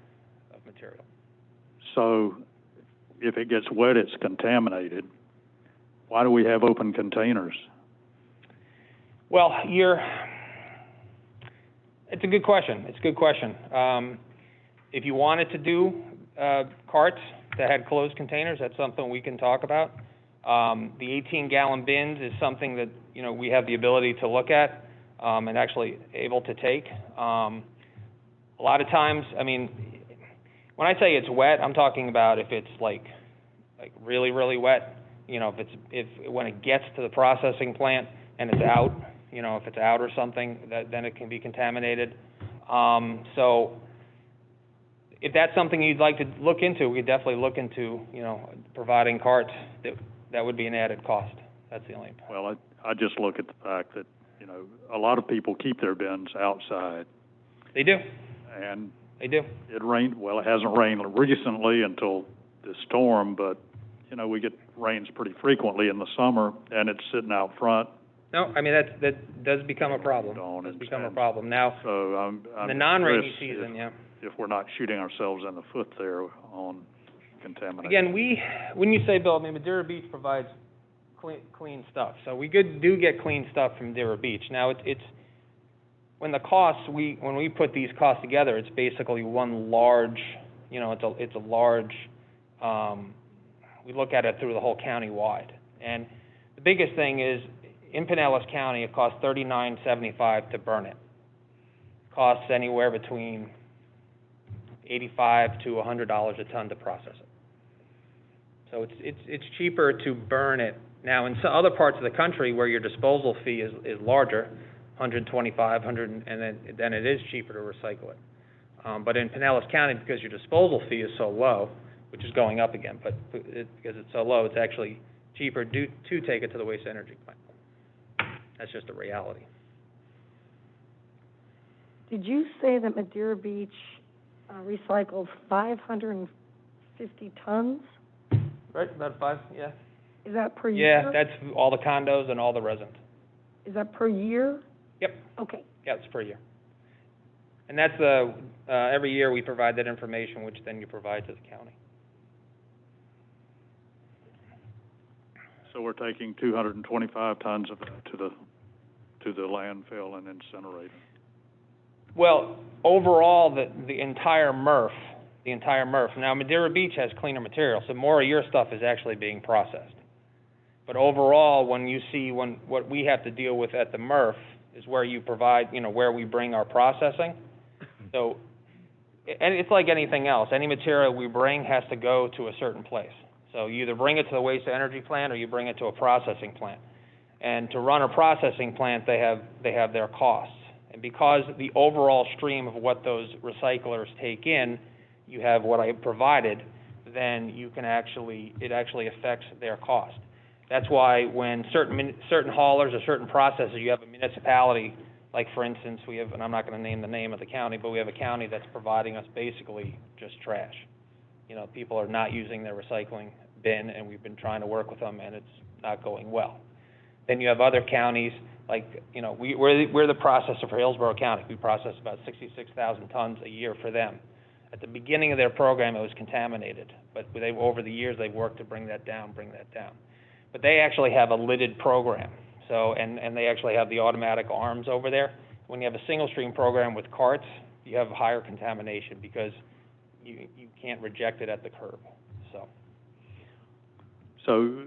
of material. So if it gets wet, it's contaminated. Why do we have open containers? Well, it's a good question. If you wanted to do carts, that had closed containers, that's something we can talk about. The 18-gallon bins is something that, you know, we have the ability to look at, and actually able to take. A lot of times, I mean, when I say it's wet, I'm talking about if it's like really, really wet, you know, when it gets to the processing plant and it's out, you know, if it's out or something, then it can be contaminated. So if that's something you'd like to look into, we could definitely look into, you know, providing carts. That would be an added cost. That's the only point. Well, I just look at the fact that, you know, a lot of people keep their bins outside. They do. And They do. it rained, well, it hasn't rained recently until this storm, but, you know, we get rains pretty frequently in the summer, and it's sitting out front. No, I mean, that does become a problem. Dawn Does and become a sand. problem. Now, So I'm the non-rainy curious season, yeah. if we're not shooting ourselves in the foot there on contamination. Again, when you say, Bill, I mean, Madeira Beach provides clean stuff. So we do get clean stuff from Madeira Beach. Now, it's when we put these costs together, it's basically one large, you know, it's a large, we look at it through the whole county wide. And the biggest thing is, in Pinellas County, it costs $39.75 to burn it. It costs anywhere between $85 to $100 a ton to process it. So it's cheaper to burn it. Now, in some other parts of the country where your disposal fee is larger, $125, and then it is cheaper to recycle it. But in Pinellas County, because your disposal fee is so low, which is going up again, but because it's so low, it's actually cheaper to take it to the waste energy plant. That's just a reality. Did you say that Madeira Beach recycles 550 tons? Right, about 5, yeah. Is that per year? Yeah, that's all the condos and all the residents. Is that per year? Yep. Okay. Yeah, it's per year. And that's every year we provide that information, which then you provide to the county. So we're taking 225 tons of that to the landfill and incinerator. Well, overall, the entire MRF. Now, Madeira Beach has cleaner material, so more of your stuff is actually being processed. But overall, when you see what we have to deal with at the MRF is where you provide, you know, where we bring our processing. So, and it's like anything else. Any material we bring has to go to a certain place. So you either bring it to the waste energy plant or you bring it to a processing plant. And to run a processing plant, they have their costs. And because the overall stream of what those recyclers take in, you have what I provided, then you can it actually affects their cost. That's why when certain haulers or certain processors, you have a municipality, like for instance, we have, and I'm not going to name the name of the county, but we have a county that's providing us basically just trash. You know, people are not using their recycling bin, and we've been trying to work with them, and it's not going well. Then you have other counties, like, you know, we're the processor for Hillsborough County. We process about 66,000 tons a year for them. At the beginning of their program, it was contaminated, but over the years, they've worked to bring that down. But they actually have a lidded program, so, and they actually have the automatic arms over there. When you have a single stream program with carts, you have higher contamination because you can't reject it at the curb, So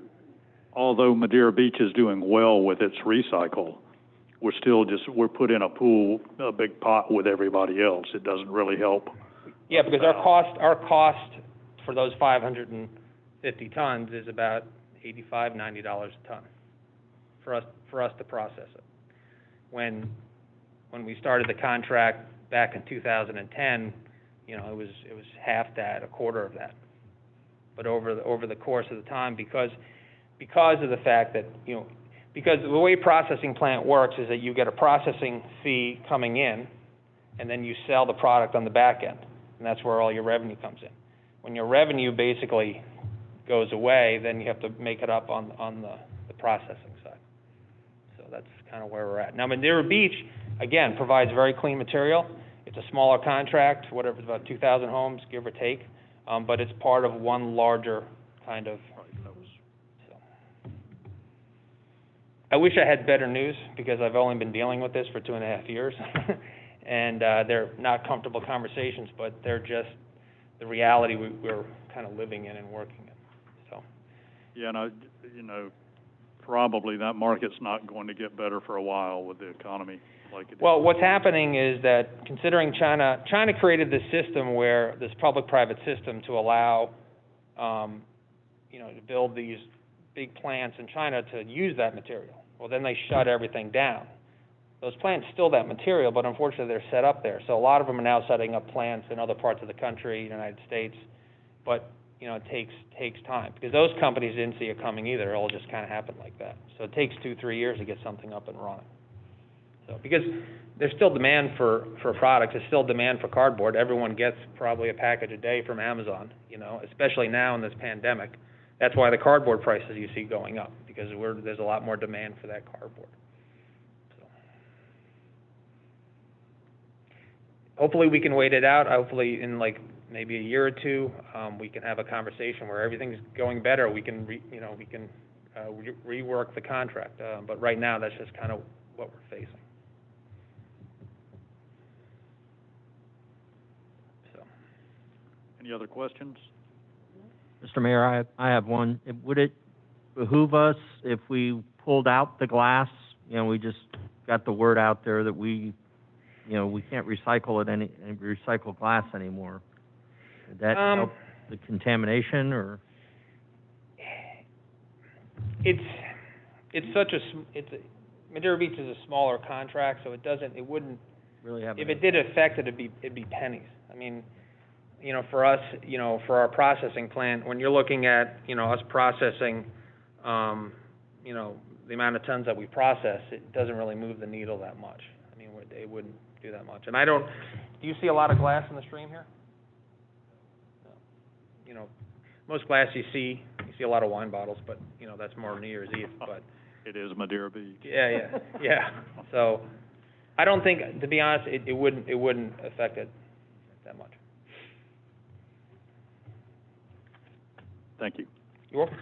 although Madeira Beach is doing well with its recycle, we're put in a pool, a big pot with everybody else. It doesn't really help. Yeah, because our cost for those 550 tons is about $85, $90 a ton for us to process it. When we started the contract back in 2010, you know, it was half that, a quarter of that. But over the course of the time, because of the fact that, you know, because the way processing plant works is that you get a processing fee coming in, and then you sell the product on the back end, and that's where all your revenue comes in. When your revenue basically goes away, then you have to make it up on the processing side. So that's kind of where we're at. Now, Madeira Beach, again, provides very clean material. It's a smaller contract, whatever, about 2,000 homes, give or take, but it's part of one larger kind of. So. I wish I had better news because I've only been dealing with this for 2.5 years, and they're not comfortable conversations, but they're just the reality we're kind of living in and working in, so. Yeah, and probably that market's not going to get better for a while with the economy like it is. Well, what's happening is that considering China created this system where, this public-private system to allow, to build these big plants in China to use that material. Well, then they shut everything down. Those plants still that material, but unfortunately they're set up there. So a lot of them are now setting up plants in other parts of the country, United States, but, it takes time, because those companies didn't see it coming either. It'll just kind of happen like that. So it takes 2-3 years to get something up and running. So, because there's still demand for products, there's still demand for cardboard. Everyone gets probably a package a day from Amazon, especially now in this pandemic. That's why the cardboard prices you see going up, because there's a lot more demand for that cardboard. So, hopefully we can wait it out. Hopefully in maybe a year or two, we can have a conversation where everything's going better. We can rework the contract. But right now, that's just kind of what we're facing. So. Any other questions? Mr. Mayor, I have one. Would it behoove us if we pulled out the glass? We just got the word out there that we can't recycle recycle glass anymore. Would that help the contamination, or? Madeira Beach is a smaller contract, so it wouldn't Really have. If it did affect it, it'd be pennies. I mean, for us, for our processing plant, when you're looking at, us processing, the amount of tons that we process, it doesn't really move the needle that much. I mean, it wouldn't do that much. And do you see a lot of glass in the stream here? No. Most glass you see a lot of wine bottles, but, that's more New Year's Eve, but. It is Madeira Beach. Yeah. So, I don't think, to be honest, it wouldn't affect it that much. Thank you. You're welcome.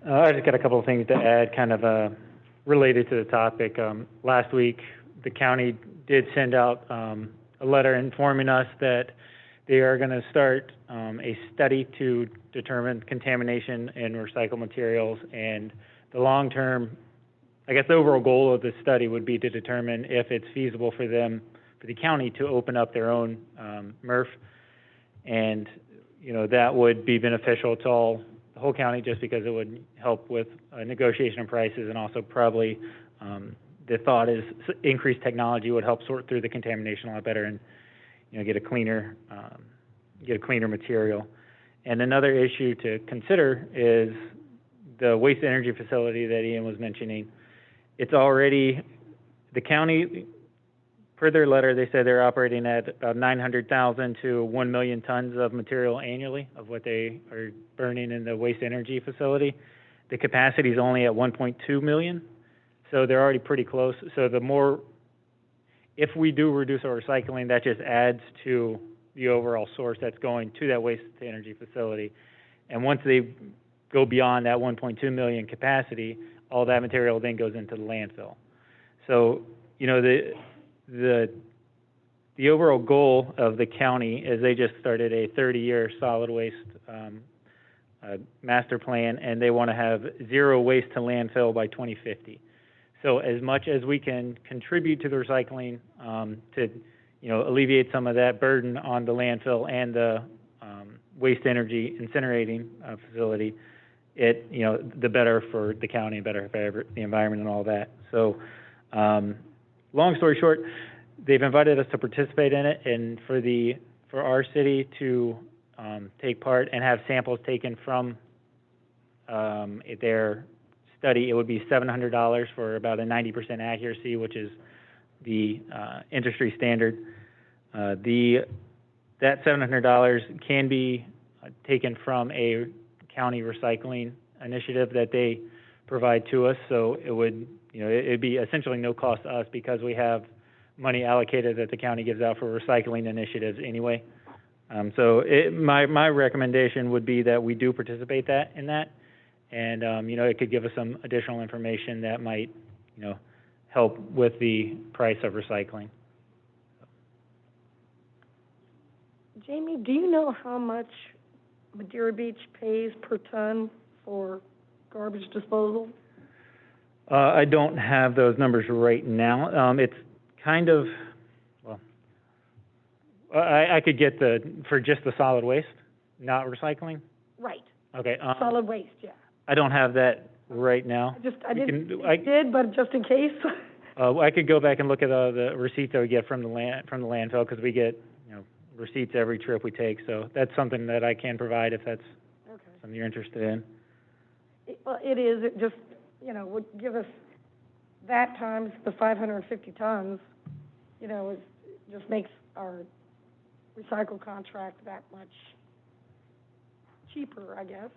I just got a couple of things to add, kind of related to the topic. Last week, the county did send out a letter informing us that they are going to start a study to determine contamination in recycled materials, and the long-term, the overall goal of this study would be to determine if it's feasible for the county to open up their own MRF, and that would be beneficial to the whole county, just because it would help with negotiation of prices, and also probably the thought is increased technology would help sort through the contamination a lot better and get a cleaner material. And another issue to consider is the waste energy facility that Ian was mentioning. It's already, the county, per their letter, they said they're operating at about 900,000 to 1 million tons of material annually of what they are burning in the waste energy facility. The capacity is only at 1.2 million, so they're already pretty close. So if we do reduce our recycling, that just adds to the overall source that's going to that waste to energy facility. And once they go beyond that 1.2 million capacity, all that material then goes into the landfill. So, the overall goal of the county is they just started a 30-year solid waste master plan, and they want to have zero waste to landfill by 2050. So as much as we can contribute to the recycling to alleviate some of that burden on the landfill and the waste energy incinerating facility, the better for the county, better for the environment and all that. So long story short, they've invited us to participate in it, and for our city to take part and have samples taken from their study, it would be $700 for about a 90% accuracy, which is the industry standard. That $700 can be taken from a county recycling initiative that they provide to us, so it'd be essentially no cost to us, because we have money allocated that the county gives out for recycling initiatives anyway. So my recommendation would be that we do participate in that, and it could give us some additional information that might help with the price of recycling. Jamie, do you know how much Madeira Beach pays per ton for garbage disposal? I don't have those numbers right now. It's kind of, well, I could get for just the solid waste, not recycling? Right, Okay, solid waste, yeah. I don't have that right now. I We did, can- but just in case. I could go back and look at the receipts that we get from the landfill, because we get, receipts every trip we take, so that's something that I can provide if that's Okay. something you're interested in. Well, it is, it just, would give us that times the 550 tons, it just makes our recycle contract that much cheaper, I guess.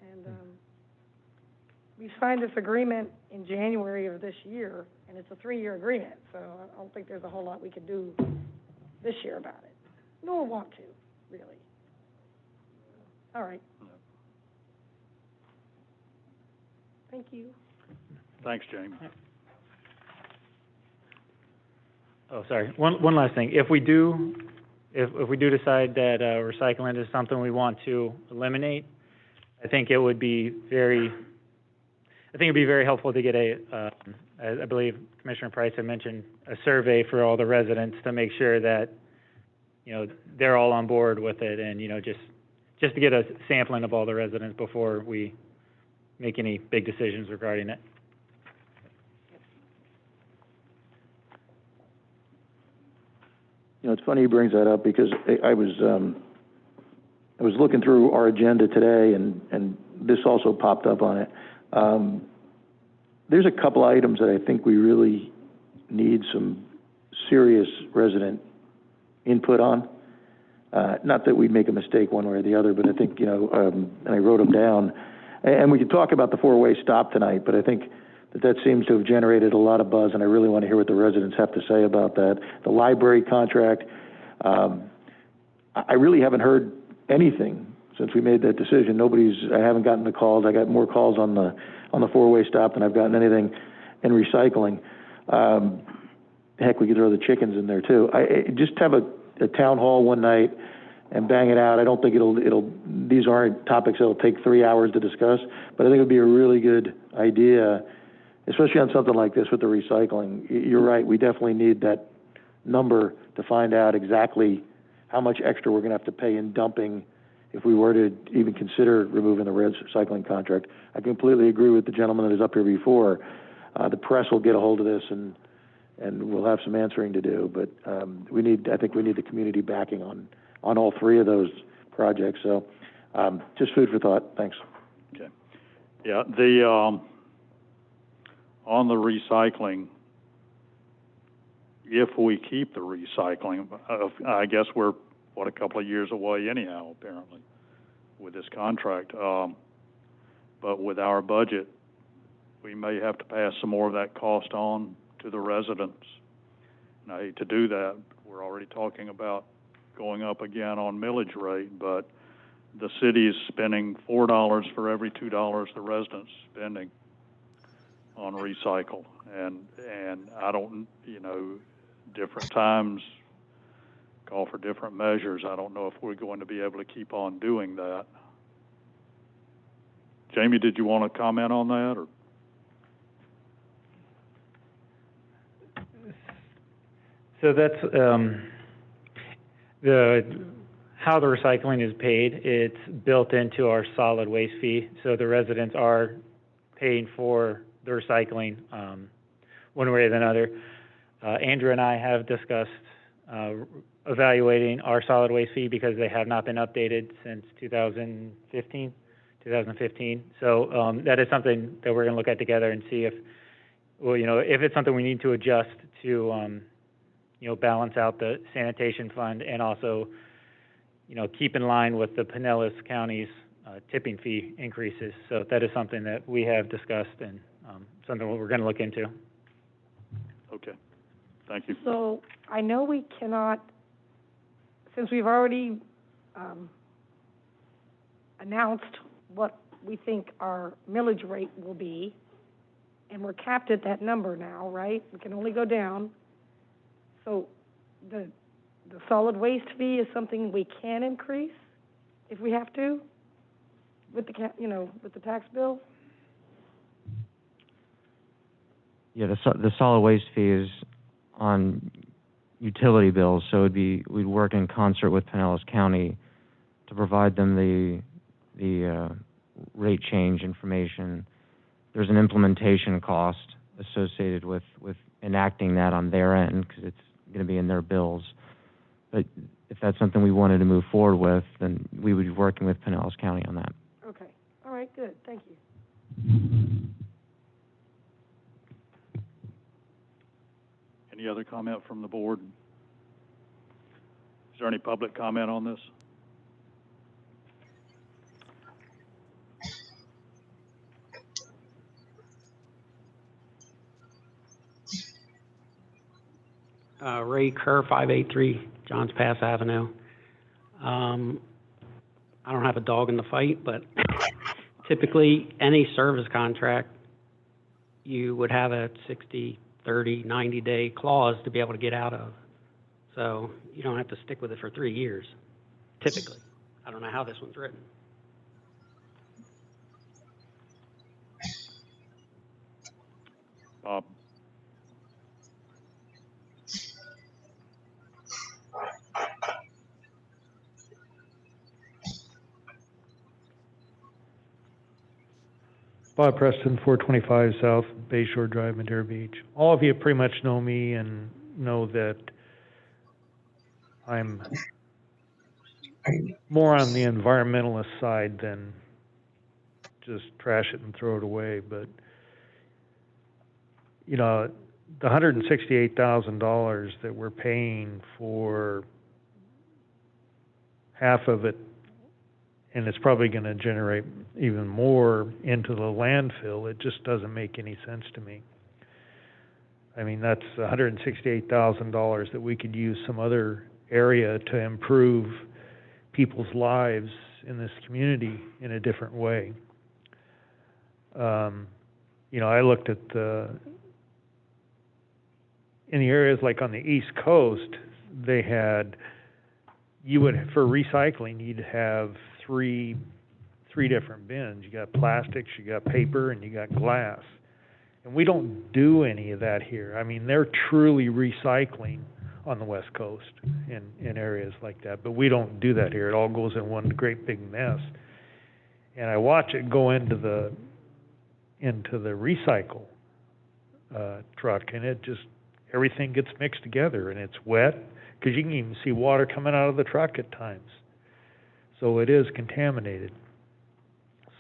And, we signed this agreement in January of this year, and it's a 3-year agreement, so I don't think there's a whole lot we could do this year about it, nor want to, really. All right. Thank you. Thanks, Jamie. Oh, sorry, one last thing. If we do decide that, recycling is something we want to eliminate, I think it'd be very helpful to get I believe Commissioner Price had mentioned, a survey for all the residents to make sure that, they're all on board with it, and, just to get a sampling of all the residents before we make any big decisions regarding it. It's funny he brings that up, because I was looking through our agenda today, and this also popped up on it. There's a couple items that I think we really need some serious resident input on. Not that we'd make a mistake one way or the other, but I think, and I wrote them down. And we could talk about the 4-way stop tonight, but I think that seems to have generated a lot of buzz, and I really want to hear what the residents have to say about that. The library contract, I really haven't heard anything since we made that decision. I haven't gotten the calls. I got more calls on the 4-way stop than I've gotten anything in recycling. Heck, we could throw the chickens in there too. Just have a town hall one night and bang it out. I don't think these aren't topics that'll take 3 hours to discuss, but I think it would be a really good idea, especially on something like this with the recycling. You're right, we definitely need that number to find out exactly how much extra we're going to have to pay in dumping if we were to even consider removing the recycling contract. I completely agree with the gentleman that was up here before. The press will get a hold of this, and we'll have some answering to do. But I think we need the community backing on all 3 of those projects. So just food for thought. Thanks. Okay. Yeah, on the recycling, if we keep the recycling, I guess we're, a couple of years away anyhow, apparently, with this contract. But with our budget, we may have to pass some more of that cost on to the residents. And I hate to do that. We're already talking about going up again on millage rate, but the city is spending $4 for every $2 the residents spending on recycle. And I don't, different times call for different measures. I don't know if we're going to be able to keep on doing that. Jamie, did you want to comment on that, or? So that's how the recycling is paid. It's built into our solid waste fee, so the residents are paying for the recycling one way or another. Andrew and I have discussed evaluating our solid waste fee because they have not been updated since 2015. So that is something that we're going to look at together and see if it's something we need to adjust to, balance out the sanitation fund and also, keep in line with the Pinellas County's tipping fee increases. So that is something that we have discussed and something we're going to look into. Okay. Thank you. So I know we cannot, since we've already announced what we think our millage rate will be, and we're capped at that number now, right? We can only go down. So the solid waste fee is something we can increase if we have to with the with the tax bill? Yeah, the solid waste fee is on utility bills, so we'd work in concert with Pinellas County to provide them the rate change information. There's an implementation cost associated with enacting that on their end, because it's going to be in their bills. But if that's something we wanted to move forward with, then we would be working with Pinellas County on that. Okay, all right, good, thank you. Any other comment from the board? Is there any public comment on this? Ray Kerr, 583 Johns Pass Avenue. I don't have a dog in the fight, but typically any service contract, you would have a 60, 30, 90-day clause to be able to get out of. So you don't have to stick with it for 3 years, typically. I don't know how this one's written. Bob? Bob Preston, 425 South Bayshore Drive, Madeira Beach. All of you pretty much know me and know that I'm more on the environmentalist side than just trash it and throw it away. But, you know, the $168,000 that we're paying for half of it, and it's probably going to generate even more into the landfill, it just doesn't make any sense to me. I mean, that's $168,000 that we could use some other area to improve people's lives in this community in a different way. You know, I looked at in the areas like on the East Coast, they had, for recycling, you'd have three different bins. You got plastics, you got paper, and you got glass. And we don't do any of that here. I mean, they're truly recycling on the West Coast in areas like that, but we don't do that here. It all goes in one great big mess. And I watch it go into the recycle truck, and it just, everything gets mixed together, and it's wet, because you can even see water coming out of the truck at times. So it is contaminated.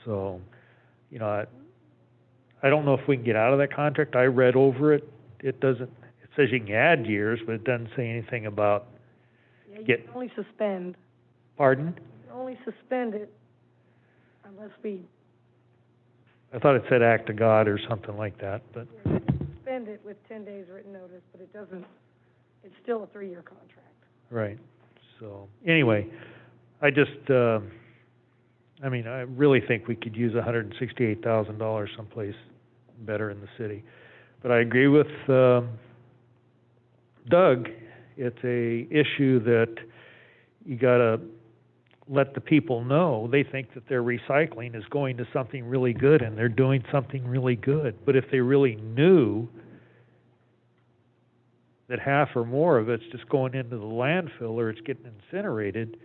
So, you know, I don't know if we can get out of that contract. I read over it. It says you can add years, but it doesn't say anything about Yeah, you can only suspend. Pardon? You can only suspend it unless we I thought it said act of God or something like that, but. suspend it with 10 days written notice, but it doesn't, it's still a 3-year contract. Right. So, anyway, I just, I mean, I really think we could use $168,000 someplace better in the city. But I agree with Doug. It's a issue that you gotta let the people know. They think that their recycling is going to something really good, and they're doing something really good. But if they really knew that half or more of it's just going into the landfill or it's getting incinerated,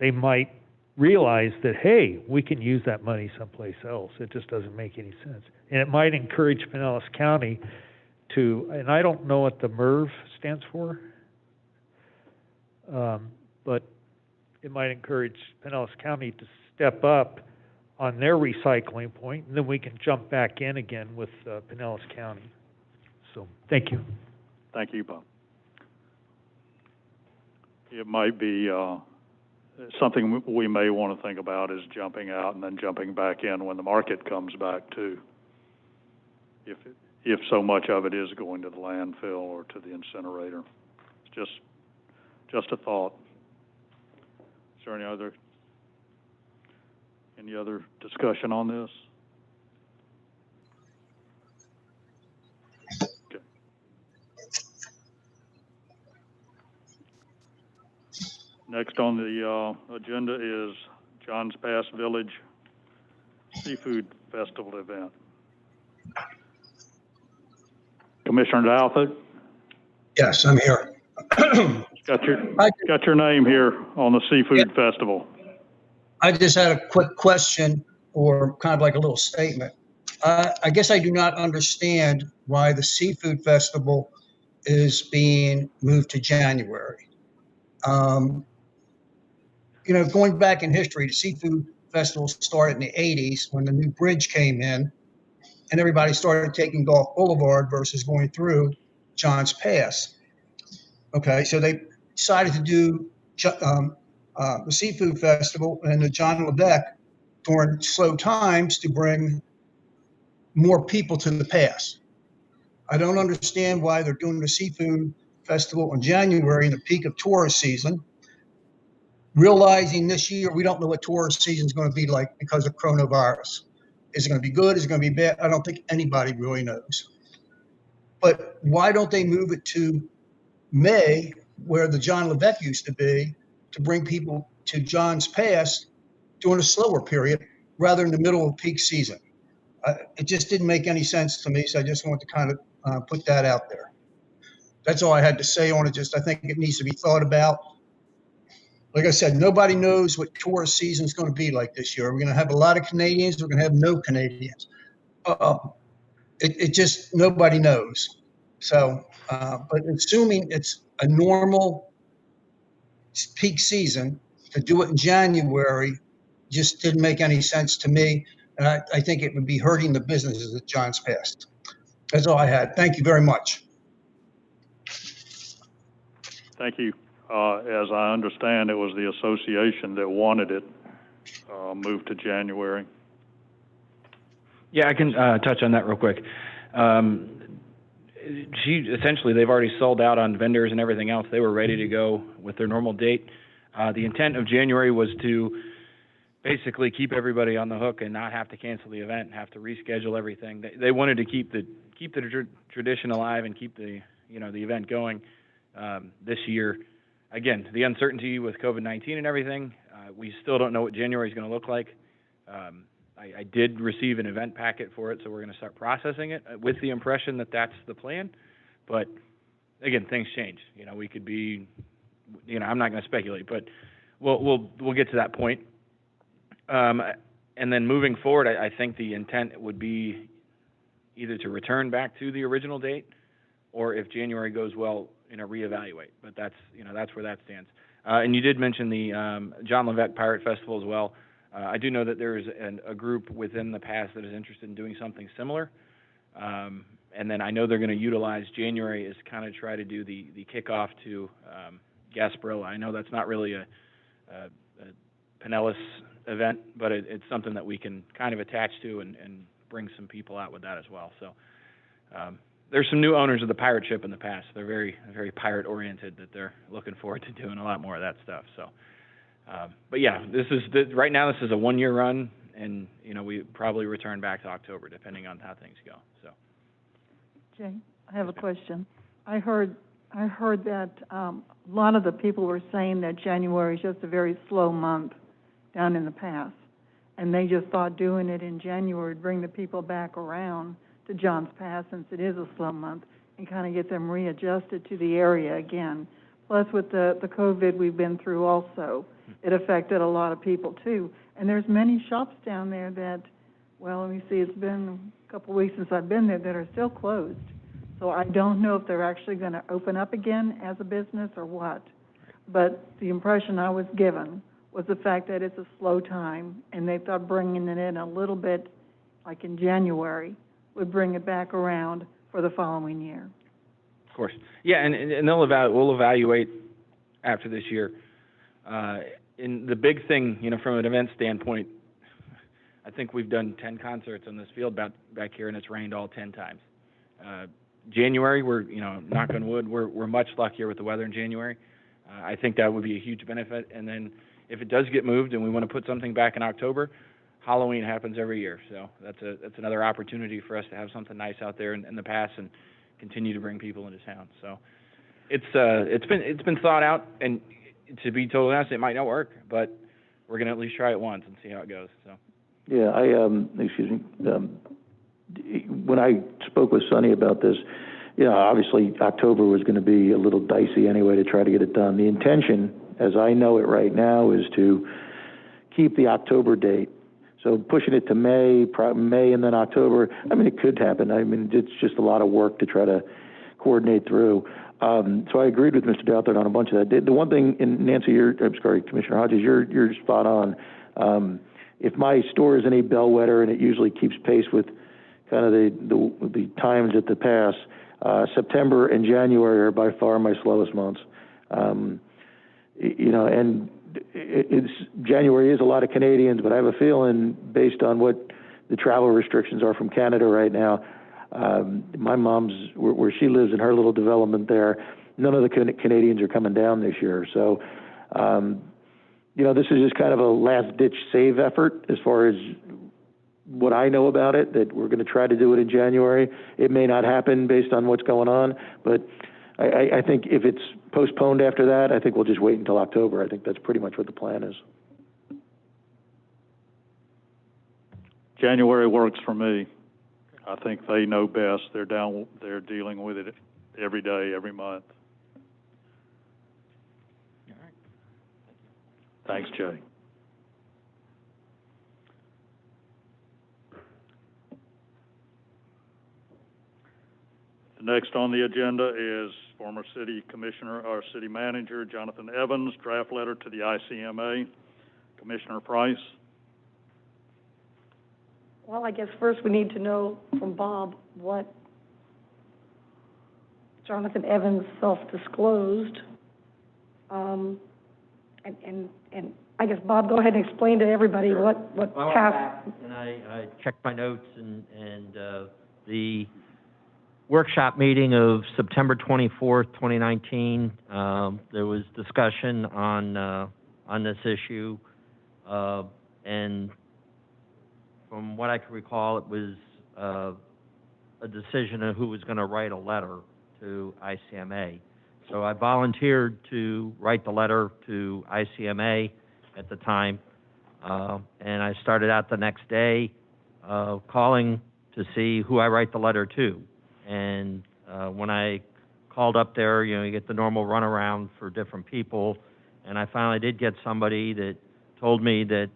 they might realize that, hey, we can use that money someplace else. It just doesn't make any sense. And it might encourage Pinellas County to, and I don't know what the MERV stands for, but it might encourage Pinellas County to step up on their recycling point, and then we can jump back in again with Pinellas County. So, thank you. Thank you, Bob. It might be something we may want to think about is jumping out and then jumping back in when the market comes back too. If so much of it is going to the landfill or to the incinerator. It's just a thought. Is there any other discussion on this? Next on the agenda is Johns Pass Village Seafood Festival event. Commissioner Douthit, Yes, I'm here. got your name here on the Seafood Festival. I just had a quick question, or kind of like a little statement. I guess I do not understand why the Seafood Festival is being moved to January. You know, going back in history, the Seafood Festival started in the 80s when the new bridge came in and everybody started taking Gulf Boulevard versus going through Johns Pass. Okay, so they decided to do the Seafood Festival and the John Levesque during slow times to bring more people to the pass. I don't understand why they're doing the Seafood Festival in January in the peak of tourist season, realizing this year we don't know what tourist season is going to be like because of coronavirus. Is it going to be good? Is it going to be bad? I don't think anybody really knows. But why don't they move it to May, where the John Levesque used to be, to bring people to John's Pass during a slower period rather than the middle of peak season? It just didn't make any sense to me, so I just wanted to kind of put that out there. That's all I had to say on it. Just I think it needs to be thought about. Like I said, nobody knows what tourist season is going to be like this year. We're going to have a lot of Canadians. We're going to have no Canadians. It just, nobody knows. So, but assuming it's a normal peak season, to do it in January just didn't make any sense to me. And I think it would be hurting the businesses at John's Pass. That's all I had. Thank you very much. Thank you. As I understand, it was the association that wanted it moved to January. Yeah, I can touch on that real quick. Essentially, they've already sold out on vendors and everything else. They were ready to go with their normal date. The intent of January was to basically keep everybody on the hook and not have to cancel the event and have to reschedule everything. They wanted to keep the tradition alive and keep the event going this year. Again, the uncertainty with COVID-19 and everything, we still don't know what January is going to look like. I did receive an event packet for it, so we're going to start processing it with the impression that that's the plan. But again, things change. We could be, I'm not going to speculate, but we'll get to that point. And then moving forward, I think the intent would be either to return back to the original date, or if January goes well, reevaluate. But that's where that stands. And you did mention the John Levesque Pirate Festival as well. I do know that there's a group within the pass that is interested in doing something similar. And then I know they're going to utilize January as kind of try to do the kickoff to Gasparilla. I know that's not really a Pinellas event, but it's something that we can kind of attach to and bring some people out with that as well. So there's some new owners of the pirate ship in the past. They're very, very pirate oriented, that they're looking forward to doing a lot more of that stuff. So, but yeah, right now this is a 1-year run, and we probably return back to October depending on how things go. So, Jay, I have a question. I heard that a lot of the people were saying that January is just a very slow month down in the pass, and they just thought doing it in January would bring the people back around to John's Pass, since it is a slow month, and kind of get them readjusted to the area again. Plus, with the COVID we've been through also, it affected a lot of people too. And there's many shops down there that, well, let me see, it's been a couple weeks since I've been there, that are still closed. So I don't know if they're actually going to open up again as a business or what. But the impression I was given was the fact that it's a slow time, and they thought bringing it in a little bit, like in January, would bring it back around for the following year. of course, yeah, and we'll evaluate after this year. And the big thing, from an event standpoint, I think we've done 10 concerts on this field back here, and it's rained all 10 times. January, we're, knock on wood, we're much luckier with the weather in January. I think that would be a huge benefit. And then if it does get moved and we want to put something back in October, Halloween happens every year. So that's another opportunity for us to have something nice out there in the pass and continue to bring people into town. So it's been thought out, and to be totally honest, it might not work, but we're gonna at least try it once and see how it goes, so. Yeah, when I spoke with Sonny about this, obviously October was gonna be a little dicey anyway to try to get it done. The intention, as I know it right now, is to keep the October date. So pushing it to May and then October, I mean, it could happen. I mean, it's just a lot of work to try to coordinate through. So I agreed with Mr. Douthert on a bunch of that. The one thing, and Nancy, Commissioner Hodges, you're spot on. If my store is any bellwether, and it usually keeps pace with kind of the times at the pass, September and January are by far my slowest months. And January is a lot of Canadians, but I have a feeling, based on what the travel restrictions are from Canada right now, my mom's, where she lives in her little development there, none of the Canadians are coming down this year. So, this is just kind of a last-ditch save effort as far as what I know about it, that we're going to try to do it in January. It may not happen based on what's going on, but I think if it's postponed after that, I think we'll just wait until October. I think that's pretty much what the plan is. January works for me. I think they know best. They're dealing with it every day, every month. All right. Thanks, Jay. The next on the agenda is former city commissioner or city manager Jonathan Evans, draft letter to the ICMA. Commissioner Price. Well, I guess first we need to know from Bob what Jonathan Evans self-disclosed. And I guess, Bob, go ahead and explain to everybody what past. And I checked my notes, and the workshop meeting of September 24th, 2019, there was discussion on this issue, and from what I can recall, it was a decision of who was going to write a letter to ICMA. So I volunteered to write the letter to ICMA at the time, and I started out the next day calling to see who I write the letter to. And when I called up there, you get the normal runaround for different people, and I finally did get somebody that told me that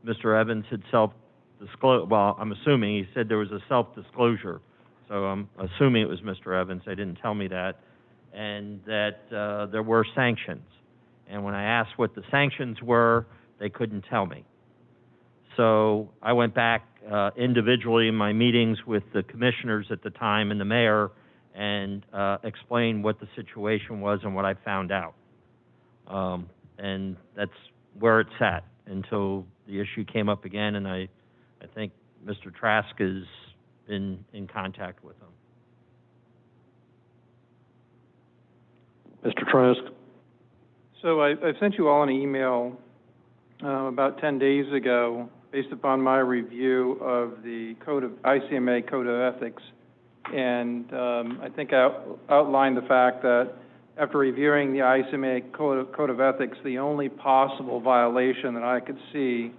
Mr. Evans had self-disclosed. Well, I'm assuming he said there was a self-disclosure, so I'm assuming it was Mr. Evans. They didn't tell me that, and that there were sanctions. And when I asked what the sanctions were, they couldn't tell me. So I went back individually in my meetings with the commissioners at the time and the mayor and explained what the situation was and what I found out. And that's where it's at until the issue came up again, and I think Mr. Trask has been in contact with them. Mr. Trask. So I sent you all an email about 10 days ago based upon my review of the ICMA Code of Ethics, and I think I outlined the fact that after reviewing the ICMA Code of Ethics, the only possible violation that I could see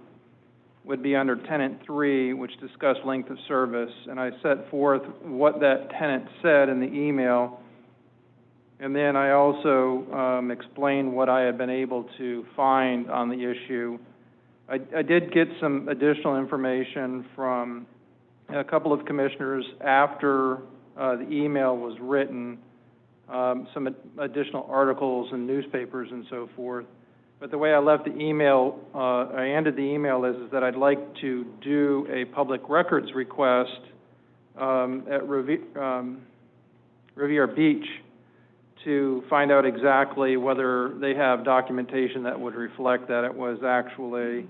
would be under Tenant 3, which discussed length of service, and I set forth what that tenant said in the email, and then I also explained what I had been able to find on the issue. I did get some additional information from a couple of commissioners after the email was written, some additional articles in newspapers and so forth. But the way I left the email, I ended the email is that I'd like to do a public records request at Riviera Beach to find out exactly whether they have documentation that would reflect that it was actually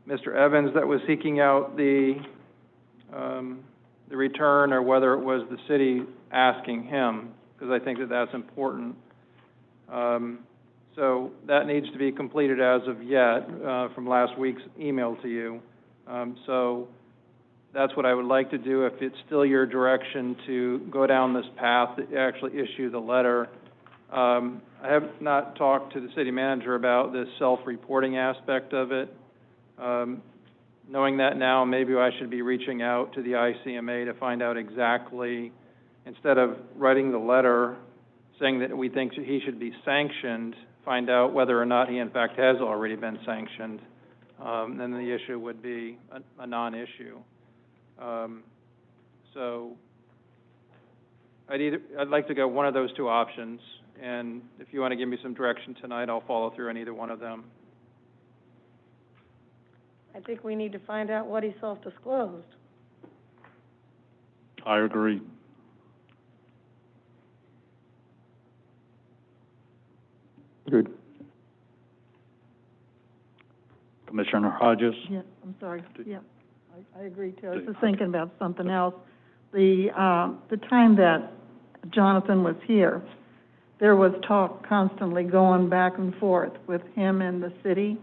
Mr. Evans that was seeking out the return, or whether it was the city asking him, because I think that that's important. So that needs to be completed as of yet from last week's email to you. So that's what I would like to do. If it's still your direction to go down this path, to actually issue the letter, I have not talked to the city manager about this self-reporting aspect of it. Knowing that now, maybe I should be reaching out to the ICMA to find out exactly, instead of writing the letter saying that we think he should be sanctioned, find out whether or not he in fact has already been sanctioned. Then the issue would be a non-issue. So I'd like to go one of those two options, and if you want to give me some direction tonight, I'll follow through on either one of them. I think we need to find out what he self-disclosed. I agree. Good. Commissioner Hodges? Yeah, I'm sorry. Yeah, I agree too. I was just thinking about something else. The time that Jonathan was here, there was talk constantly going back and forth with him and the city,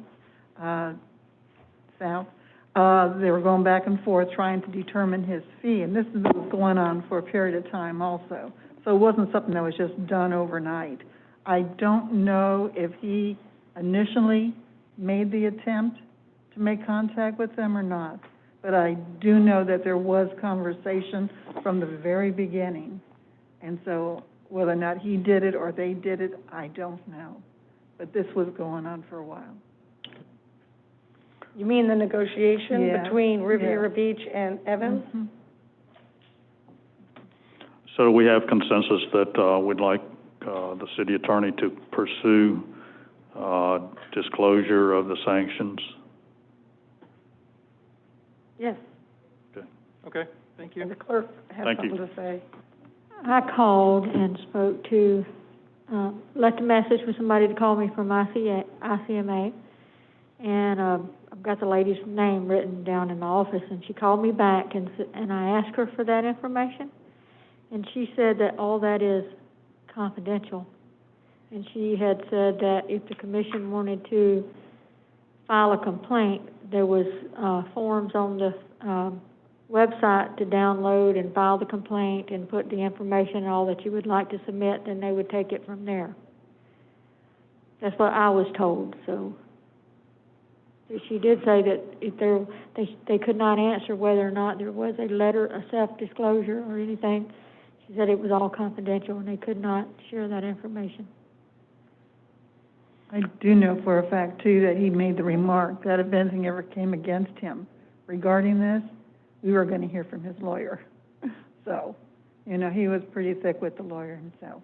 South. They were going back and forth trying to determine his fee, and this has been going on for a period of time also. So it wasn't something that was just done overnight. I don't know if he initially made the attempt to make contact with them or not, but I do know that there was conversation from the very beginning. And so whether or not he did it or they did it, I don't know. But this was going on for a while. You mean the negotiation Yeah. between Riviera Yeah. Beach and Evans? Mm-hmm. So we have consensus that we'd like the city attorney to pursue disclosure of the sanctions. Yes. Okay, thank you. And the clerk has Thank you. something to say. I called and spoke to, left a message for somebody to call me from ICMA, and I've got the lady's name written down in my office, and she called me back, and I asked her for that information, and she said that all that is confidential, and she had said that if the commission wanted to file a complaint, there was forms on the website to download and file the complaint and put the information and all that you would like to submit, then they would take it from there. That's what I was told. So she did say that if they could not answer whether or not there was a letter, a self-disclosure or anything. She said it was all confidential and they could not share that information. I do know for a fact, too, that he made the remark that if anything ever came against him regarding this, we were going to hear from his lawyer. So, you know, he was pretty thick with the lawyer himself.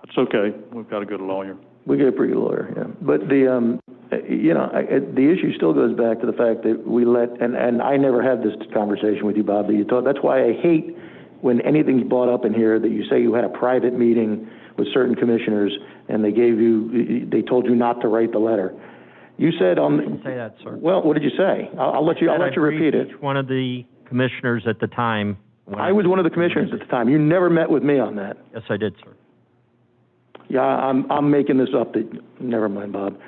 That's okay. We've got a good lawyer. We get a pretty good lawyer, yeah. But the, the issue still goes back to the fact that we and I never had this conversation with you, Bob, that you thought, that's why I hate when anything's brought up in here that you say you had a private meeting with certain commissioners and they told you not to write the letter. You said I didn't say that, sir. Well, what did you say? I'll let you repeat it. Each one of the commissioners at the time. I was one of the commissioners at the time. You never met with me on that. Yes, I did, sir. Yeah, I'm making this up. Never mind, Bob.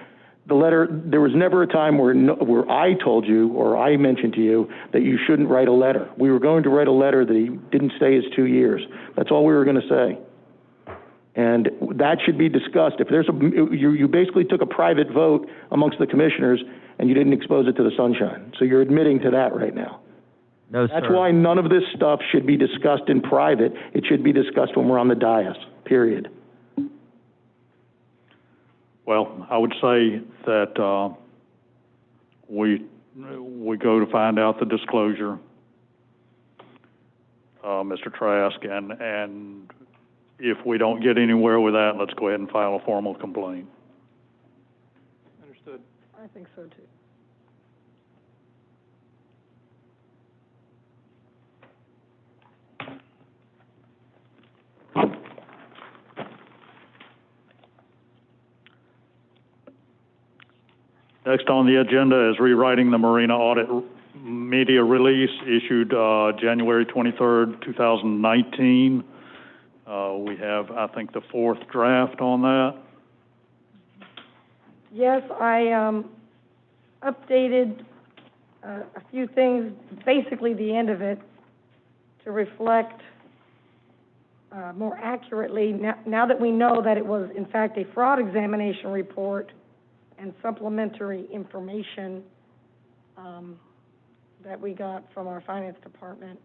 The letter, there was never a time where I told you or I mentioned to you that you shouldn't write a letter. We were going to write a letter that he didn't stay his 2 years. That's all we were going to say. And that should be discussed. If there's you basically took a private vote amongst the commissioners and you didn't expose it to the sunshine. So you're admitting to that right now. No, That's sir. why none of this stuff should be discussed in private. It should be discussed when we're on the dais, period. Well, I would say that we go to find out the disclosure, Mr. Trask, and if we don't get anywhere with that, let's go ahead and file a formal complaint. Understood. I think so, too. Next on the agenda is rewriting the Marina Audit Media Release issued January 23rd, 2019. We have, I think, the fourth draft on that. Yes, I updated a few things, basically the end of it, to reflect more accurately, now that we know that it was in fact a fraud examination report and supplementary information that we got from our finance department,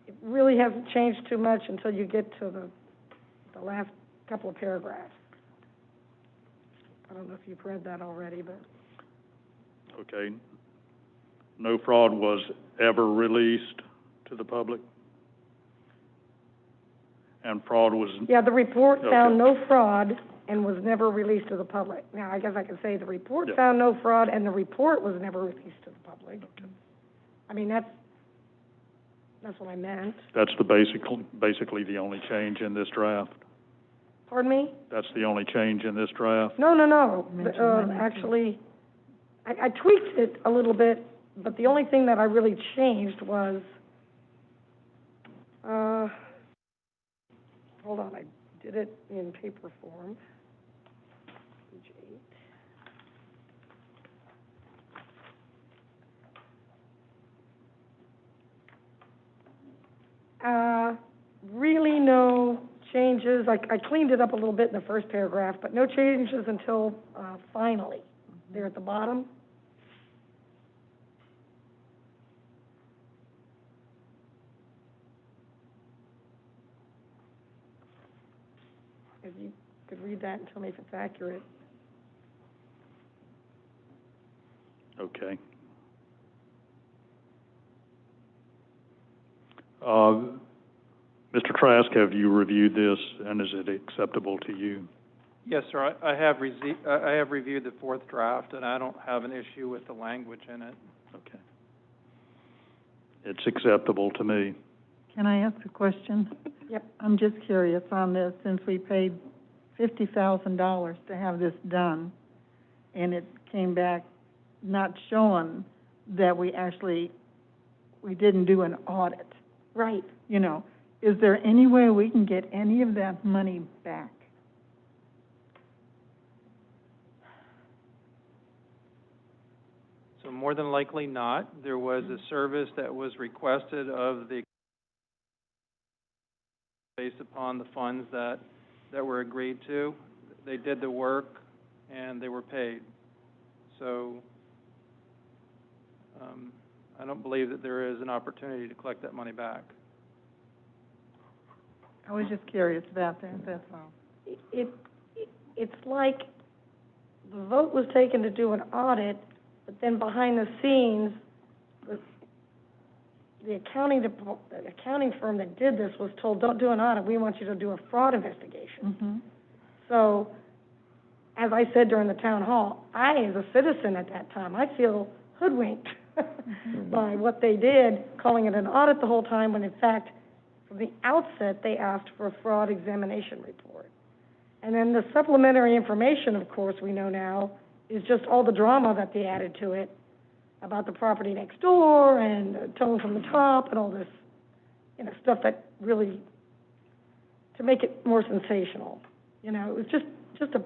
it really hasn't changed too much until you get to the last couple of paragraphs. I don't know if you've read that already, but. Okay. No fraud was ever released to the public? And fraud was... Yeah, the report Okay. found no fraud and was never released to the public. Now, I guess I could say the report Yeah. found no fraud and the report was never released to the public. Okay. I mean, that's what I meant. That's basically the only change in this draft? Pardon me? That's the only change in this draft? No. Actually, I tweaked it a little bit, but the only thing that I really changed was, hold on, I did it in paper form. Page 8. Really no changes. I cleaned it up a little bit in the first paragraph, but no changes until finally, there at the bottom. If you could read that and tell me if it's accurate. Okay. Mr. Trask, have you reviewed this, and is it acceptable to you? Yes, sir. I have reviewed the fourth draft, and I don't have an issue with the language in it. Okay. It's acceptable to me. Can I ask a question? Yep. I'm just curious on this, since we paid $50,000 to have this done, and it came back not showing that we didn't do an audit. Right. You know, is there any way we can get any of that money back? So more than likely not. There was a service that was requested of the, based upon the funds that were agreed to. They did the work and they were paid. So I don't believe that there is an opportunity to collect that money back. I was just curious about that, that's all. It's like the vote was taken to do an audit, but then behind the scenes, the accounting firm that did this was told, don't do an audit, we want you to do a fraud investigation. Mm-hmm. So, as I said during the town hall, I, as a citizen at that time, I feel hoodwinked by what they did, calling it an audit the whole time, when in fact, from the outset, they asked for a fraud examination report. And then the supplementary information, of course, we know now, is just all the drama that they added to it about the property next door and tone from the top and all this, stuff that really, to make it more sensational. It was just a,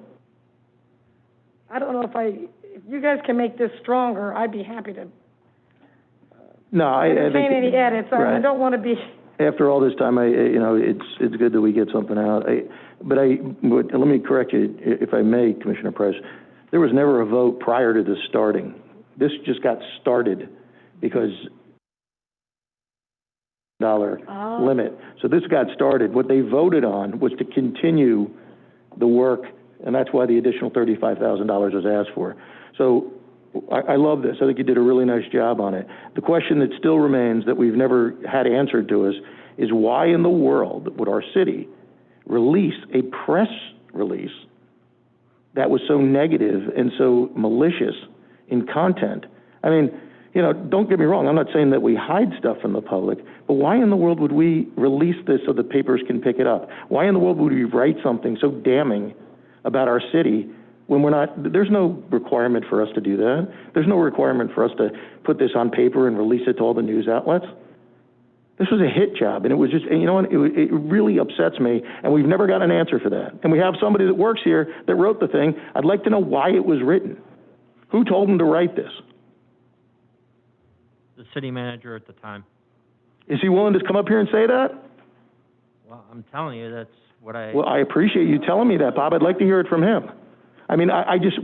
I don't know if you guys can make this stronger, I'd be happy to entertain any edits. Right. I don't want to be. After all this time, it's good that we get something out. But let me correct you, if I may, Commissioner Price. There was never a vote prior to this starting. This just got started because $1 limit. So this got started. What they voted on was to continue the work, and that's why the additional $35,000 was asked for. So I love this. I think you did a really nice job on it. The question that still remains that we've never had answered to us is why in the world would our city release a press release that was so negative and so malicious in content? I mean, don't get me wrong, I'm not saying that we hide stuff from the public, but why in the world would we release this so the papers can pick it up? Why in the world would we write something so damning about our city when there's no requirement for us to do that. There's no requirement for us to put this on paper and release it to all the news outlets. This was a hit job, and it was just, and you know what, it really upsets me, and we've never got an answer for that. And we have somebody that works here that wrote the thing. I'd like to know why it was written. Who told him to write this? The city manager at the time. Is he willing to come up here and say that? Well, I'm telling you, that's what Well, I appreciate you telling me that, Bob. I'd like to hear it from him. I mean,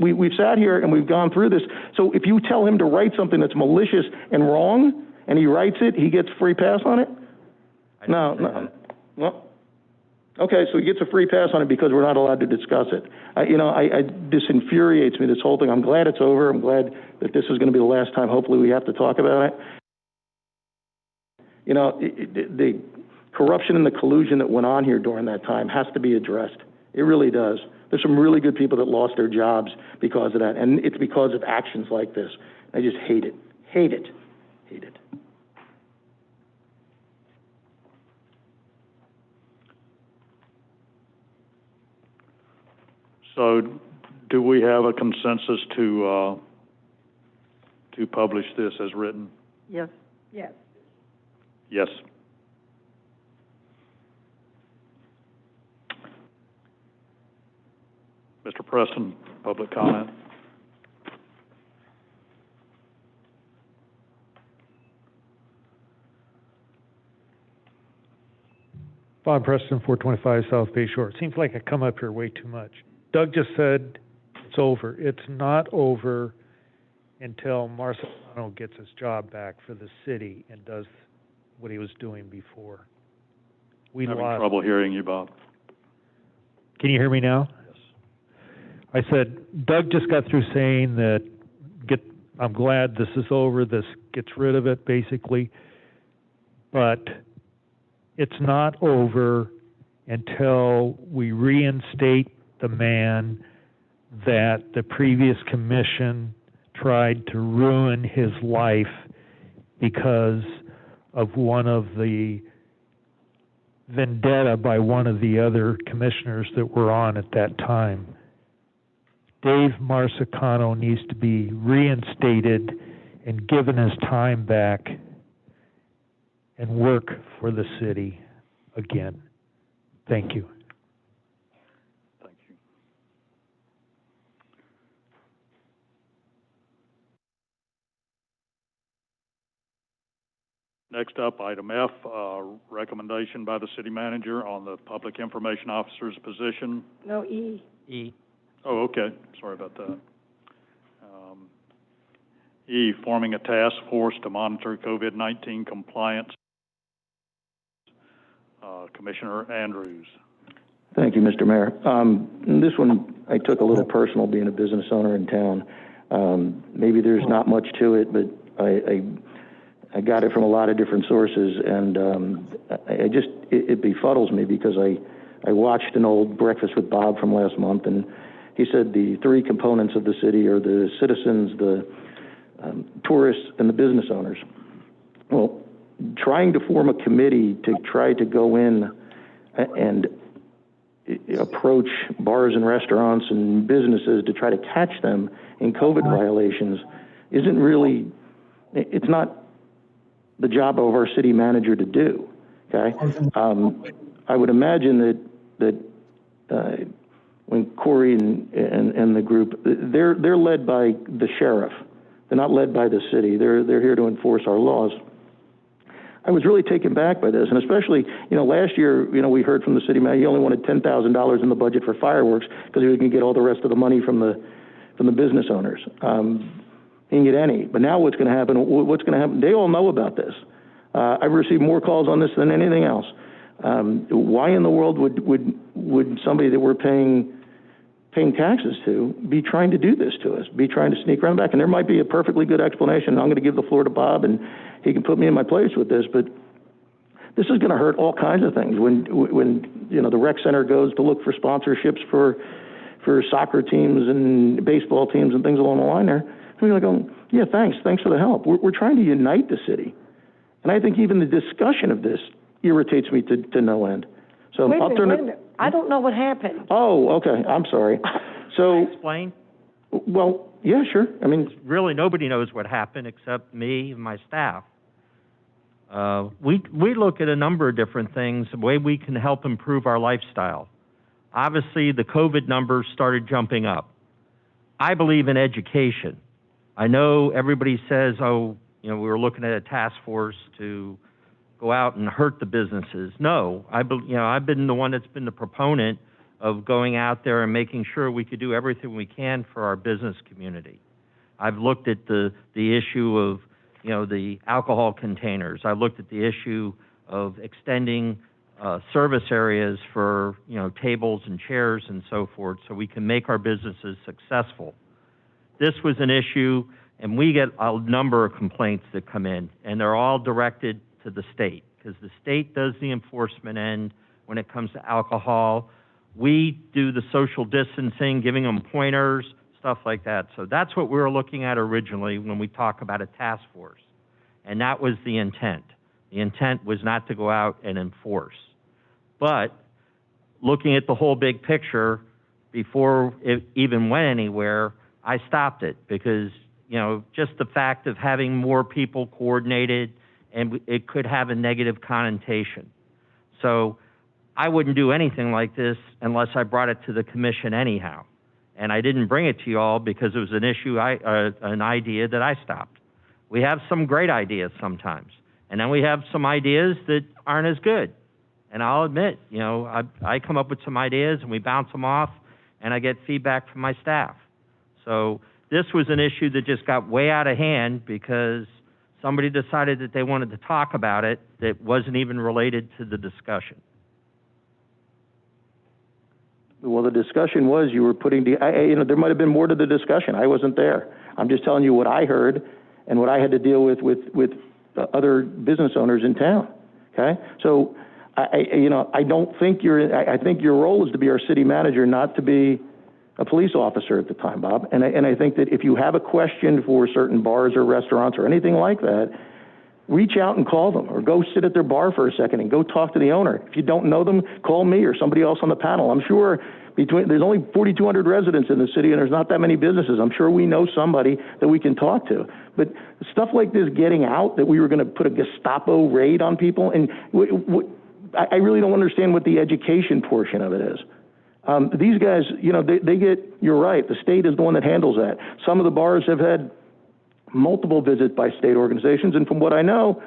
we've sat here and we've gone through this. So if you tell him to write something that's malicious and wrong, and he writes it, he gets free pass on it? No. Okay, so he gets a free pass on it because we're not allowed to discuss it. This infuriates me, this whole thing. I'm glad it's over. I'm glad that this is going to be the last time. Hopefully we have to talk about it. The corruption and the collusion that went on here during that time has to be addressed. It really does. There's some really good people that lost their jobs because of that, and it's because of actions like this. I just hate it. Hate it. Hate it. So do we have a consensus to publish this as written? Yes. Yes. Yes. Mr. Preston, public comment. Bob Preston, 425 South Bay Shore. It seems like I come up here way too much. Doug just said it's over. It's not over until Marciano gets his job back for the city and does what he was doing before. I'm having trouble hearing you, Bob. Can you hear me now? Yes. I said, Doug just got through saying that I'm glad this is over, this gets rid of it, basically. But it's not over until we reinstate the man that the previous commission tried to ruin his life because of one of the vendetta by one of the other commissioners that were on at that time. Dave Marciano needs to be reinstated and given his time back and work for the city again. Thank you. Thank you. Next up, item F, recommendation by the city manager on the public information officer's position. No, E. E. Oh, okay. Sorry about that. E, forming a task force to monitor COVID-19 compliance. Commissioner Andrews. Thank you, Mr. Mayor. This one I took a little personal, being a business owner in town. Maybe there's not much to it, but I got it from a lot of different sources, and it befuddles me because I watched an old Breakfast with Bob from last month, and he said the three components of the city are the citizens, the tourists, and the business owners. Well, trying to form a committee to try to go in and approach bars and restaurants and businesses to try to catch them in COVID violations isn't really, it's not the job of our city manager to do, okay? I would imagine that when Corey and the group, they're led by the sheriff. They're not led by the city. They're here to enforce our laws. I was really taken back by this, and especially, last year, we heard from the city manager, he only wanted $10,000 in the budget for fireworks because he can get all the rest of the money from the business owners. He didn't get any. But now what's going to happen? They all know about this. I've received more calls on this than anything else. Why in the world would somebody that we're paying taxes to be trying to do this to us, be trying to sneak around back? And there might be a perfectly good explanation. I'm going to give the floor to Bob, and he can put me in my place with this, but this is going to hurt all kinds of things. When the rec center goes to look for sponsorships for soccer teams and baseball teams and things along the line there, we're like, oh, yeah, thanks for the help. We're trying to unite the city. And I think even the discussion of this irritates me to no end. So Wait I'll turn a minute. I don't know what happened. Oh, okay. I'm sorry. So, Explain? Well, yeah, sure. I mean, really, nobody knows what happened except me and my staff. We look at a number of different things, the way we can help improve our lifestyle. Obviously, the COVID numbers started jumping up. I believe in education. I know everybody says, we were looking at a task force to go out and hurt the businesses. No, I've been the one that's been the proponent of going out there and making sure we could do everything we can for our business community. I've looked at the issue of, the alcohol containers. I looked at the issue of extending service areas for, tables and chairs and so forth, so we can make our businesses successful. This was an issue, and we get a number of complaints that come in, and they're all directed to the state, because the state does the enforcement end when it comes to alcohol. We do the social distancing, giving them pointers, stuff like that. So that's what we were looking at originally when we talk about a task force, and that was the intent. The intent was not to go out and enforce. But looking at the whole big picture, before it even went anywhere, I stopped it because, just the fact of having more people coordinated, and it could have a negative connotation. So I wouldn't do anything like this unless I brought it to the commission anyhow. And I didn't bring it to you all because it was an issue, an idea that I stopped. We have some great ideas sometimes, and then we have some ideas that aren't as good. And I'll admit, I come up with some ideas and we bounce them off, and I get feedback from my staff. So this was an issue that just got way out of hand because somebody decided that they wanted to talk about it that wasn't even related to the discussion. Well, the discussion was you were putting there might have been more to the discussion. I wasn't there. I'm just telling you what I heard and what I had to deal with other business owners in town. Okay, so I don't think I think your role is to be our city manager, not to be a police officer at the time, Bob. And I think that if you have a question for certain bars or restaurants or anything like that, reach out and call them, or go sit at their bar for a second and go talk to the owner. If you don't know them, call me or somebody else on the panel. I'm sure there's only 4,200 residents in the city and there's not that many businesses. I'm sure we know somebody that we can talk to. But stuff like this getting out, that we were going to put a Gestapo raid on people, and I really don't understand what the education portion of it is. These guys, they get, you're right, the state is the one that handles that. Some of the bars have had multiple visits by state organizations, and from what I know,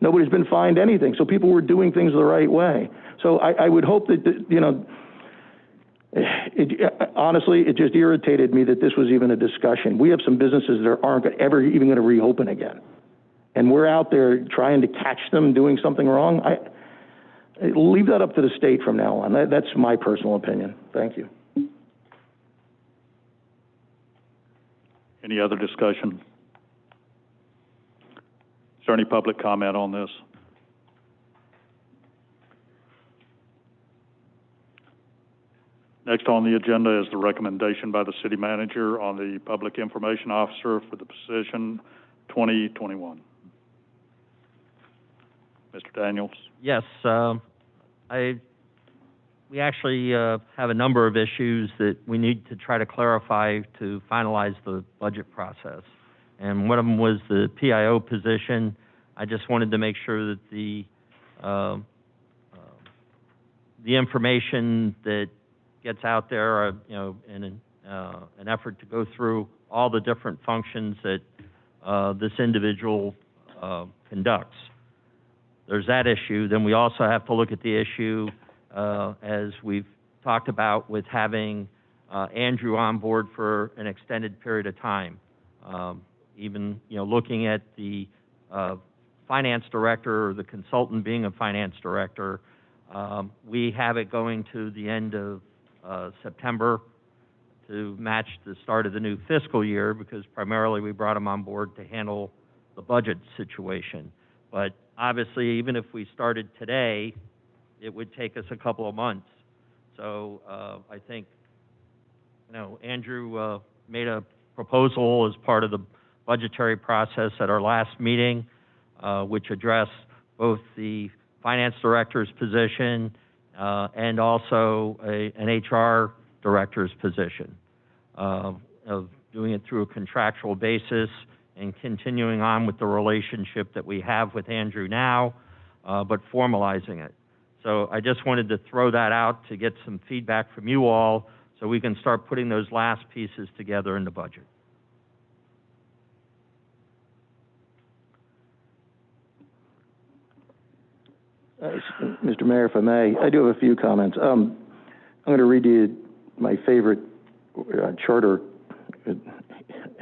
nobody's been fined anything. So people were doing things the right way. So I would hope that, honestly, it just irritated me that this was even a discussion. We have some businesses that aren't ever even going to reopen again. And we're out there trying to catch them doing something wrong. Leave that up to the state from now on. That's my personal opinion. Thank you. Any other discussion? Is there any public comment on this? Next on the agenda is the recommendation by the city manager on the public information officer for the position 2021. Mr. Daniels? Yes, we actually have a number of issues that we need to try to clarify to finalize the budget process. And one of them was the PIO position. I just wanted to make sure that the information that gets out there, in an effort to go through all the different functions that this individual conducts. There's that issue. Then we also have to look at the issue, as we've talked about, with having Andrew on board for an extended period of time. Even, looking at the finance director or the consultant being a finance director, we have it going to the end of September to match the start of the new fiscal year, because primarily we brought him on board to handle the budget situation. But obviously, even if we started today, it would take us a couple of months. So I think, Andrew made a proposal as part of the budgetary process at our last meeting, which addressed both the finance director's position and also an HR director's position, of doing it through a contractual basis and continuing on with the relationship that we have with Andrew now, but formalizing it. So I just wanted to throw that out to get some feedback from you all so we can start putting those last pieces together in the budget. Mr. Mayor, if I may, I do have a few comments. I'm going to read you my favorite charter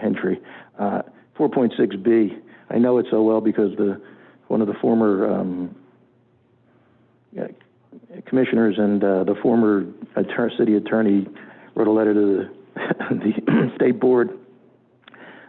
entry, 4.6B. I know it so well because one of the former commissioners and the former city attorney wrote a letter to the state board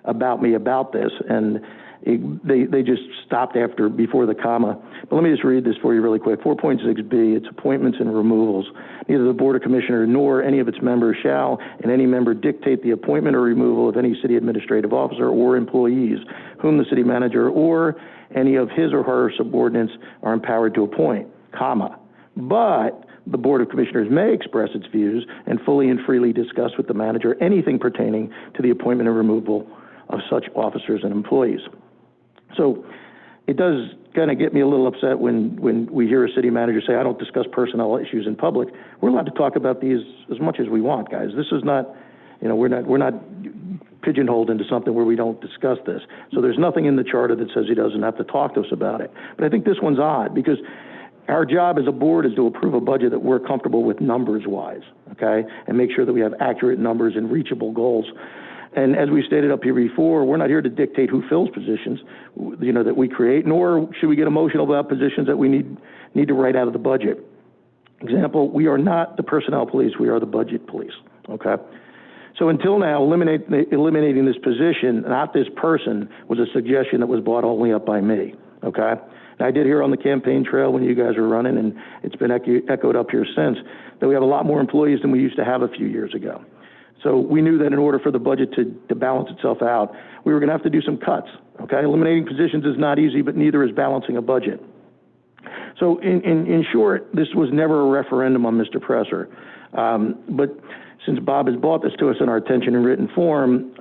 about me about this, and they just stopped before the comma. But let me just read this for you really quick. 4.6B, it's appointments and removals. Neither the Board of Commissioners nor any of its members shall, in any member, dictate the appointment or removal of any city administrative officer or employees whom the city manager or any of his or her subordinates are empowered to appoint, comma. But the Board of Commissioners may express its views and fully and freely discuss with the manager anything pertaining to the appointment or removal of such officers and employees. So it does kind of get me a little upset when we hear a city manager say, I don't discuss personnel issues in public. We're allowed to talk about these as much as we want, guys. This is not, we're not pigeonholed into something where we don't discuss this. So there's nothing in the charter that says he doesn't have to talk to us about it. But I think this one's odd because our job as a board is to approve a budget that we're comfortable with numbers-wise, okay, and make sure that we have accurate numbers and reachable goals. And as we stated up here before, we're not here to dictate who fills positions, that we create, nor should we get emotional about positions that we need to write out of the budget. Example, we are not the personnel police, we are the budget police, okay? So until now, eliminating this position, not this person, was a suggestion that was brought only up by me, okay? And I did hear on the campaign trail when you guys were running, and it's been echoed up here since, that we have a lot more employees than we used to have a few years ago. So we knew that in order for the budget to balance itself out, we were going to have to do some cuts, okay? Eliminating positions is not easy, but neither is balancing a budget. So in short, this was never a referendum on Mr. Presser. But since Bob has brought this to us in our attention in written form,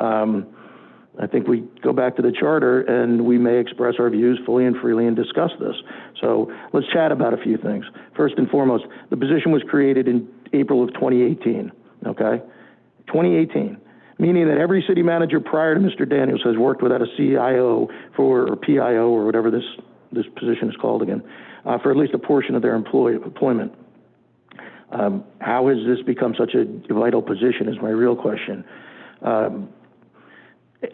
I think we go back to the charter and we may express our views fully and freely and discuss this. So let's chat about a few things. First and foremost, the position was created in April of 2018, okay? 2018, meaning that every city manager prior to Mr. Daniels has worked without a CIO or PIO or whatever this position is called again, for at least a portion of their employment. How has this become such a vital position is my real question.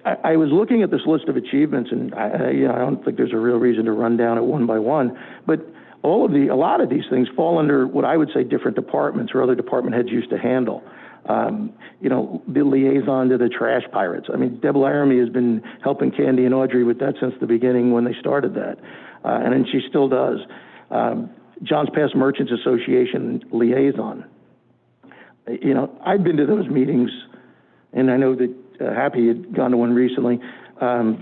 I was looking at this list of achievements, and I don't think there's a real reason to run down it one by one, but a lot of these things fall under what I would say different departments or other department heads used to handle. The liaison to the trash pirates. I mean, Deb Laramie has been helping Candy and Audrey with that since the beginning when they started that, and then she still does. Johns Pass Merchants Association liaison. I've been to those meetings, and I know that Happy had gone to one recently. I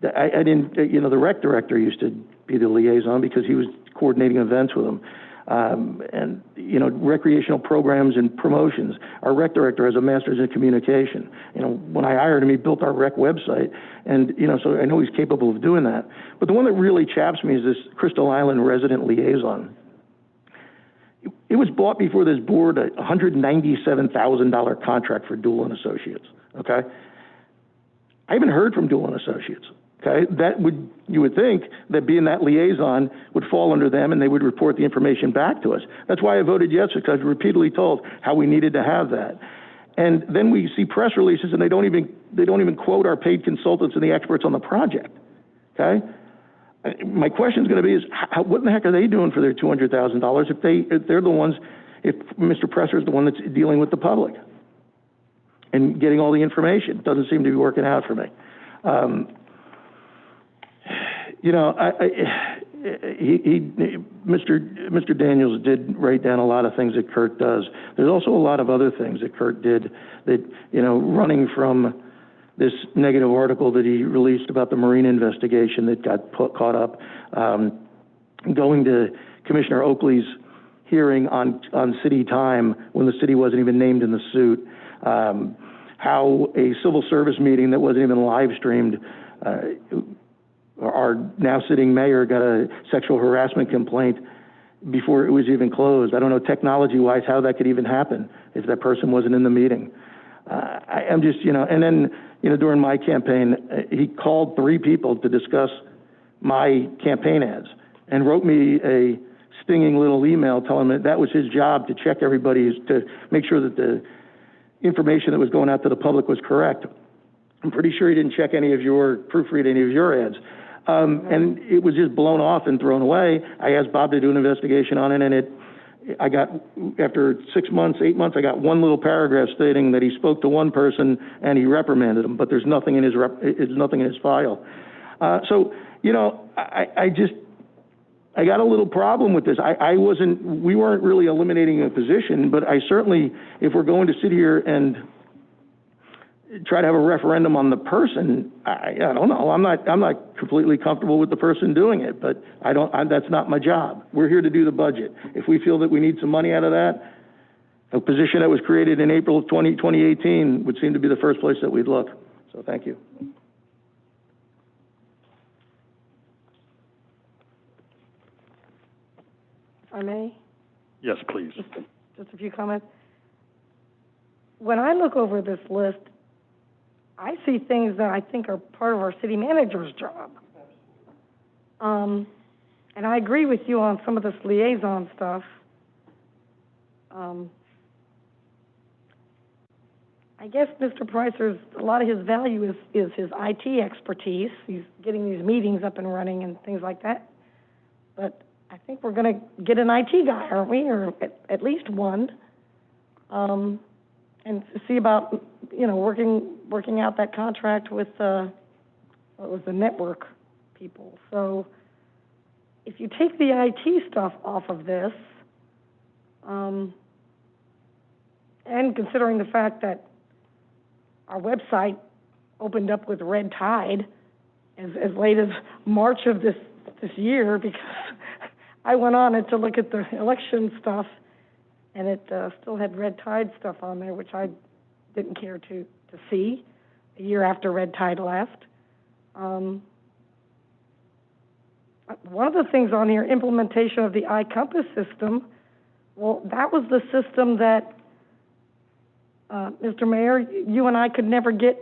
didn't, the rec director used to be the liaison because he was coordinating events with them. And recreational programs and promotions. Our rec director has a master's in communication. When I hired him, he built our rec website, and so I know he's capable of doing that. But the one that really chaps me is this Crystal Island resident liaison. It was bought before this board a $197,000 contract for Doolin Associates. Okay, I haven't heard from Doolin Associates. Okay, you would think that being that liaison would fall under them and they would report the information back to us. That's why I voted yes, because I was repeatedly told how we needed to have that. And then we see press releases and they don't even quote our paid consultants and the experts on the project. Okay, my question is going to be what in the heck are they doing for their $200,000 if they're the ones, if Mr. Presser is the one that's dealing with the public and getting all the information? It doesn't seem to be working out for me. Mr. Daniels did write down a lot of things that Kurt does. There's also a lot of other things that Kurt did that, running from this negative article that he released about the Marine investigation that got caught up, going to Commissioner Oakley's hearing on city time when the city wasn't even named in the suit, how a civil service meeting that wasn't even live streamed, our now sitting mayor got a sexual harassment complaint before it was even closed. I don't know technology-wise how that could even happen if that person wasn't in the meeting. I'm just, and then, during my campaign, he called 3 people to discuss my campaign ads. and wrote me a stinging little email telling me that was his job to check to make sure that the information that was going out to the public was correct. I'm pretty sure he didn't proofread any of your ads. And it was just blown off and thrown away. I asked Bob to do an investigation on it, and after 6 months, 8 months, I got one little paragraph stating that he spoke to one person and he reprimanded him, but there's nothing in his file. So, you know, I got a little problem with this. We weren't really eliminating a position, but I certainly, if we're going to sit here and try to have a referendum on the person, I don't know. I'm not completely comfortable with the person doing it, but that's not my job. We're here to do the budget. If we feel that we need some money out of that, a position that was created in April of 2018 would seem to be the first place that we'd look. So thank you. If I may? Yes, please. Just a few comments. When I look over this list, I see things that I think are part of our city manager's job. And I agree with you on some of this liaison stuff. I guess Mr. Pricer's, a lot of his value is his IT expertise. He's getting these meetings up and running and things like that. But I think we're going to get an IT guy, aren't we, or at least one, and see about, you know, working out that contract with the network people. So if you take the IT stuff off of this, and considering the fact that our website opened up with red tide as late as March of this year, because I went on it to look at the election stuff, and it still had red tide stuff on there, which I didn't care to see a year after red tide left. One of the things on here, implementation of the iCompass system, well, that was the system that, Mr. Mayor, you and I could never get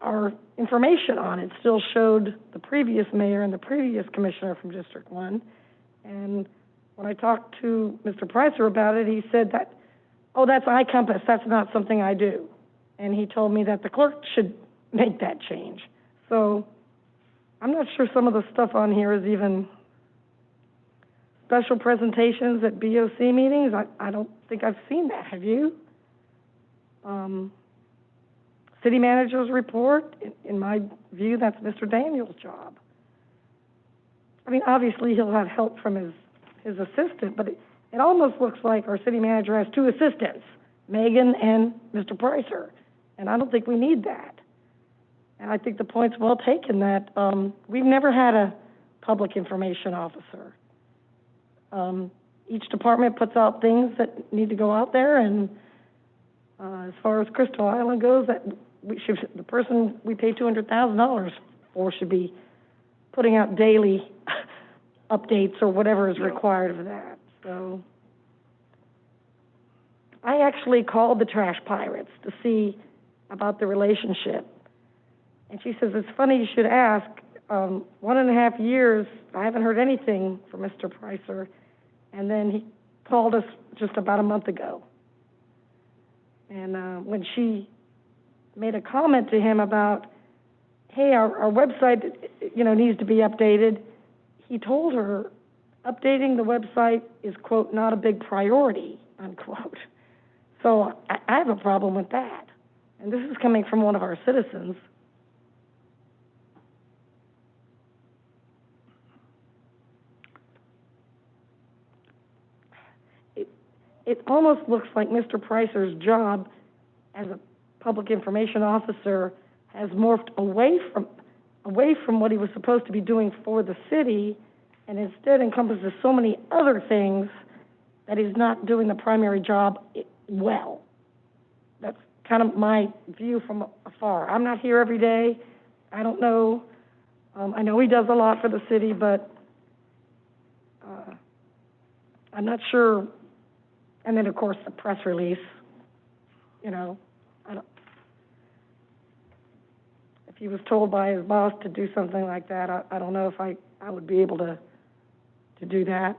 our information on. It still showed the previous mayor and the previous commissioner from District 1. And when I talked to Mr. Pricer about it, he said that, oh, that's iCompass, that's not something I do. And he told me that the clerk should make that change. So I'm not sure some of the stuff on here is even special presentations at BOC meetings. I don't think I've seen that. Have you? City manager's report, in my view, that's Mr. Daniel's job. I mean, obviously he'll have help from his assistant, but it almost looks like our city manager has two assistants, Megan and Mr. Pricer, and I don't think we need that. And I think the point's well taken that we've never had a public information officer. Each department puts out things that need to go out there, and as far as Crystal Island goes, that the person we pay $200,000 for should be putting out daily updates or whatever is required of that. So I actually called the Trash Pirates to see about the relationship. And she says, it's funny you should ask. 1.5 years, I haven't heard anything from Mr. Pricer. And then he called us just about a month ago. And when she made a comment to him about, hey, our website, you know, needs to be updated, he told her updating the website is, quote, not a big priority, unquote. So I have a problem with that. And this is coming from one of our citizens. It almost looks like Mr. Pricer's job as a public information officer has morphed away from what he was supposed to be doing for the city, and instead encompasses so many other things that he's not doing the primary job well. That's kind of my view from afar. I'm not here every day. I don't know. I know he does a lot for the city, but I'm not sure. And then, of course, the press release, you know, if he was told by his boss to do something like that, I don't know if I would be able to to do that.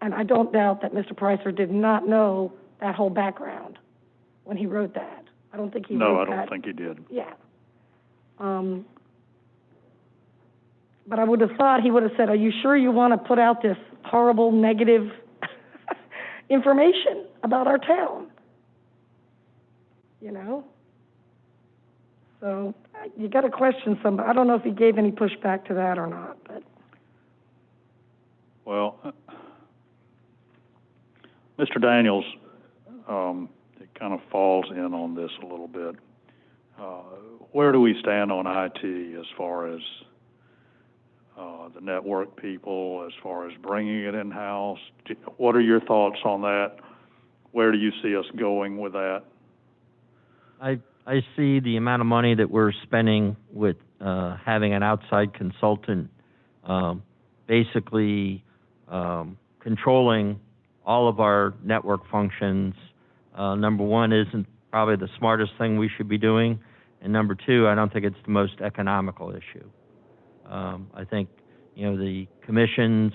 And I don't doubt that Mr. Pricer did not know that whole background when he wrote that. I don't think he No, wrote I that. don't think he did. Yeah. But I would have thought he would have said, are you sure you want to put out this horrible, negative information about our town? You know? So you got to question somebody. I don't know if he gave any pushback to that or not, but. Well, Mr. Daniels, it kind of falls in on this a little bit. Where do we stand on IT as far as the network people, as far as bringing it in-house? What are your thoughts on that? Where do you see us going with that? I see the amount of money that we're spending with having an outside consultant basically controlling all of our network functions. Number one, isn't probably the smartest thing we should be doing, and number two, I don't think it's the most economical issue. I think, the commission's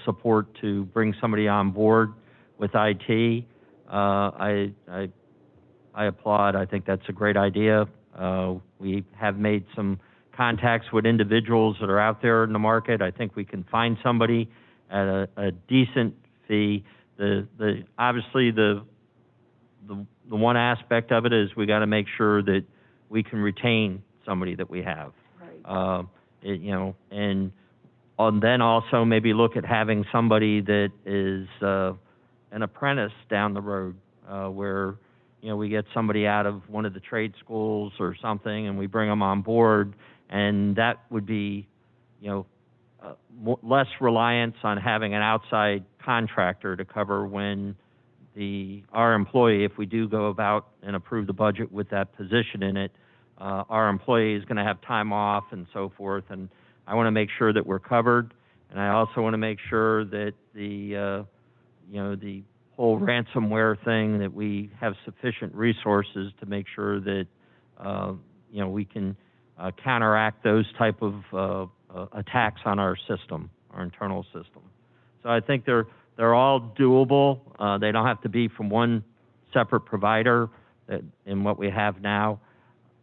support to bring somebody on board with IT, I applaud. I think that's a great idea. We have made some contacts with individuals that are out there in the market. I think we can find somebody at a decent fee. Obviously the one aspect of it is we got to make sure that we can retain somebody that we have. Right. And then also maybe look at having somebody that is an apprentice down the road, where we get somebody out of one of the trade schools or something, and we bring them on board, and that would be, less reliance on having an outside contractor to cover when our employee, if we do go about and approve the budget with that position in it, our employee is going to have time off and so forth, and I want to make sure that we're covered, and I also want to make sure that the whole ransomware thing, that we have sufficient resources to make sure that we can counteract those type of attacks on our system, our internal system. So I think they're all doable. They don't have to be from one separate provider in what we have now.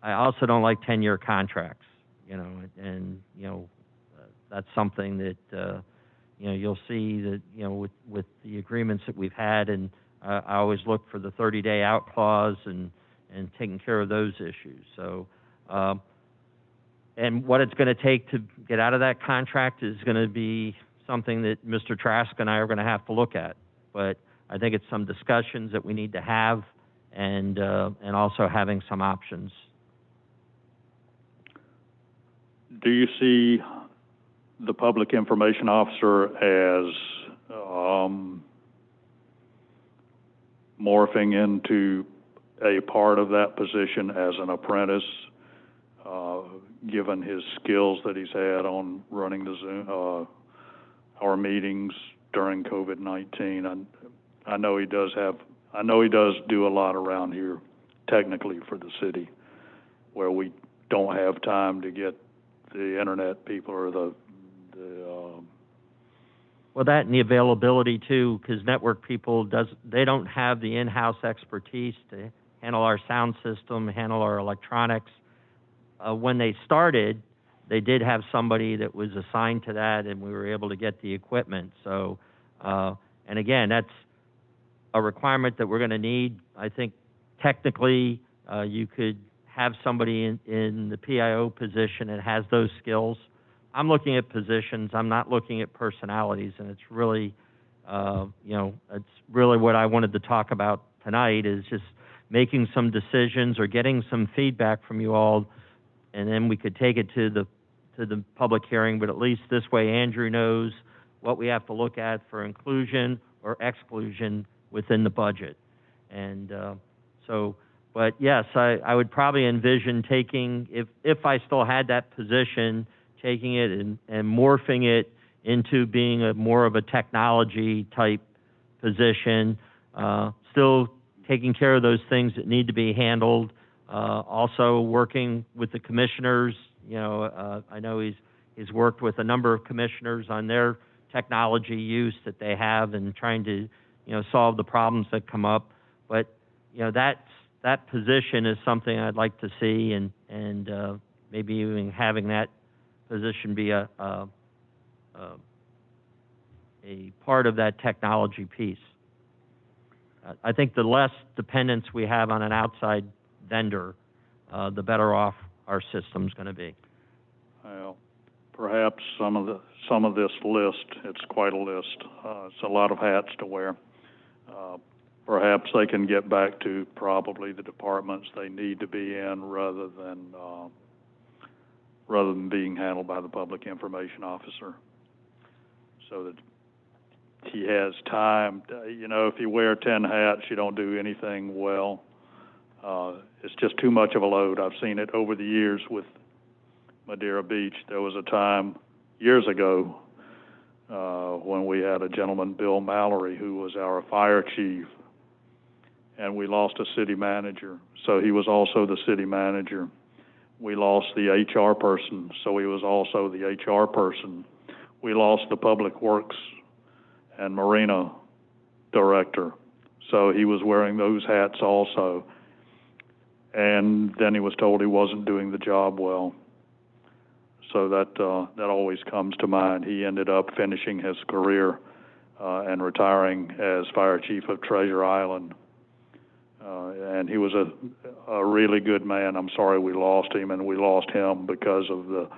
I also don't like 10-year contracts, and that's something that you'll see that with the agreements that we've had, and I always look for the 30-day out clause and taking care of those issues. So, and what it's going to take to get out of that contract is going to be something that Mr. Trask and I are going to have to look at. But I think it's some discussions that we need to have, and also having some options. Do you see the public information officer as morphing into a part of that position as an apprentice, given his skills that he's had on running the Zoom, our meetings during COVID-19? I know he does do a lot around here technically for the city, where we don't have time to get the internet people or well, that and the availability too, because network people they don't have the in-house expertise to handle our sound system, handle our electronics. When they started, they did have somebody that was assigned to that, and we were able to get the equipment. So, and again, that's a requirement that we're going to need. I think technically you could have somebody in the PIO position that has those skills. I'm looking at positions. I'm not looking at personalities, and it's really, it's really what I wanted to talk about tonight, is just making some decisions or getting some feedback from you all, and then we could take it to the public hearing. But at least this way, Andrew knows what we have to look at for inclusion or exclusion within the budget. And but yes, I would probably envision taking, if I still had that position, taking it and morphing it into being more of a technology type position, still taking care of those things that need to be handled, also working with the commissioners. I know he's worked with a number of commissioners on their technology use that they have and trying to, solve the problems that come up. But, that position is something I'd like to see, and maybe even having that position be a part of that technology piece. I think the less dependence we have on an outside vendor, the better off our system's going to be. Well, perhaps some of this list, it's quite a list. It's a lot of hats to wear. Perhaps they can get back to probably the departments they need to be in rather than being handled by the public information officer, so that he has time. If you wear 10 hats, you don't do anything well. It's just too much of a load. I've seen it over the years with Madeira Beach. There was a time years ago when we had a gentleman, Bill Mallory, who was our fire chief, and we lost a city manager, so he was also the city manager. We lost the HR person, so he was also the HR person. We lost the public works and marina director, so he was wearing those hats also. And then he was told he wasn't doing the job well. So that always comes to mind. He ended up finishing his career and retiring as fire chief of Treasure Island. And he was a really good man. I'm sorry we lost him, and we lost him because of the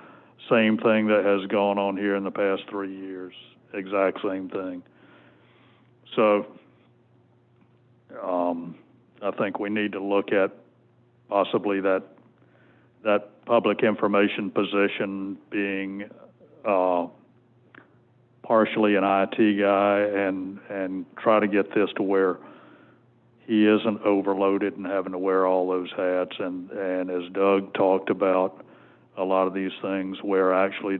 same thing that has gone on here in the past 3 years. Exact same thing. So I think we need to look at possibly that public information position being partially an IT guy, and try to get this to where he isn't overloaded and having to wear all those hats. And as Doug talked about, a lot of these things where actually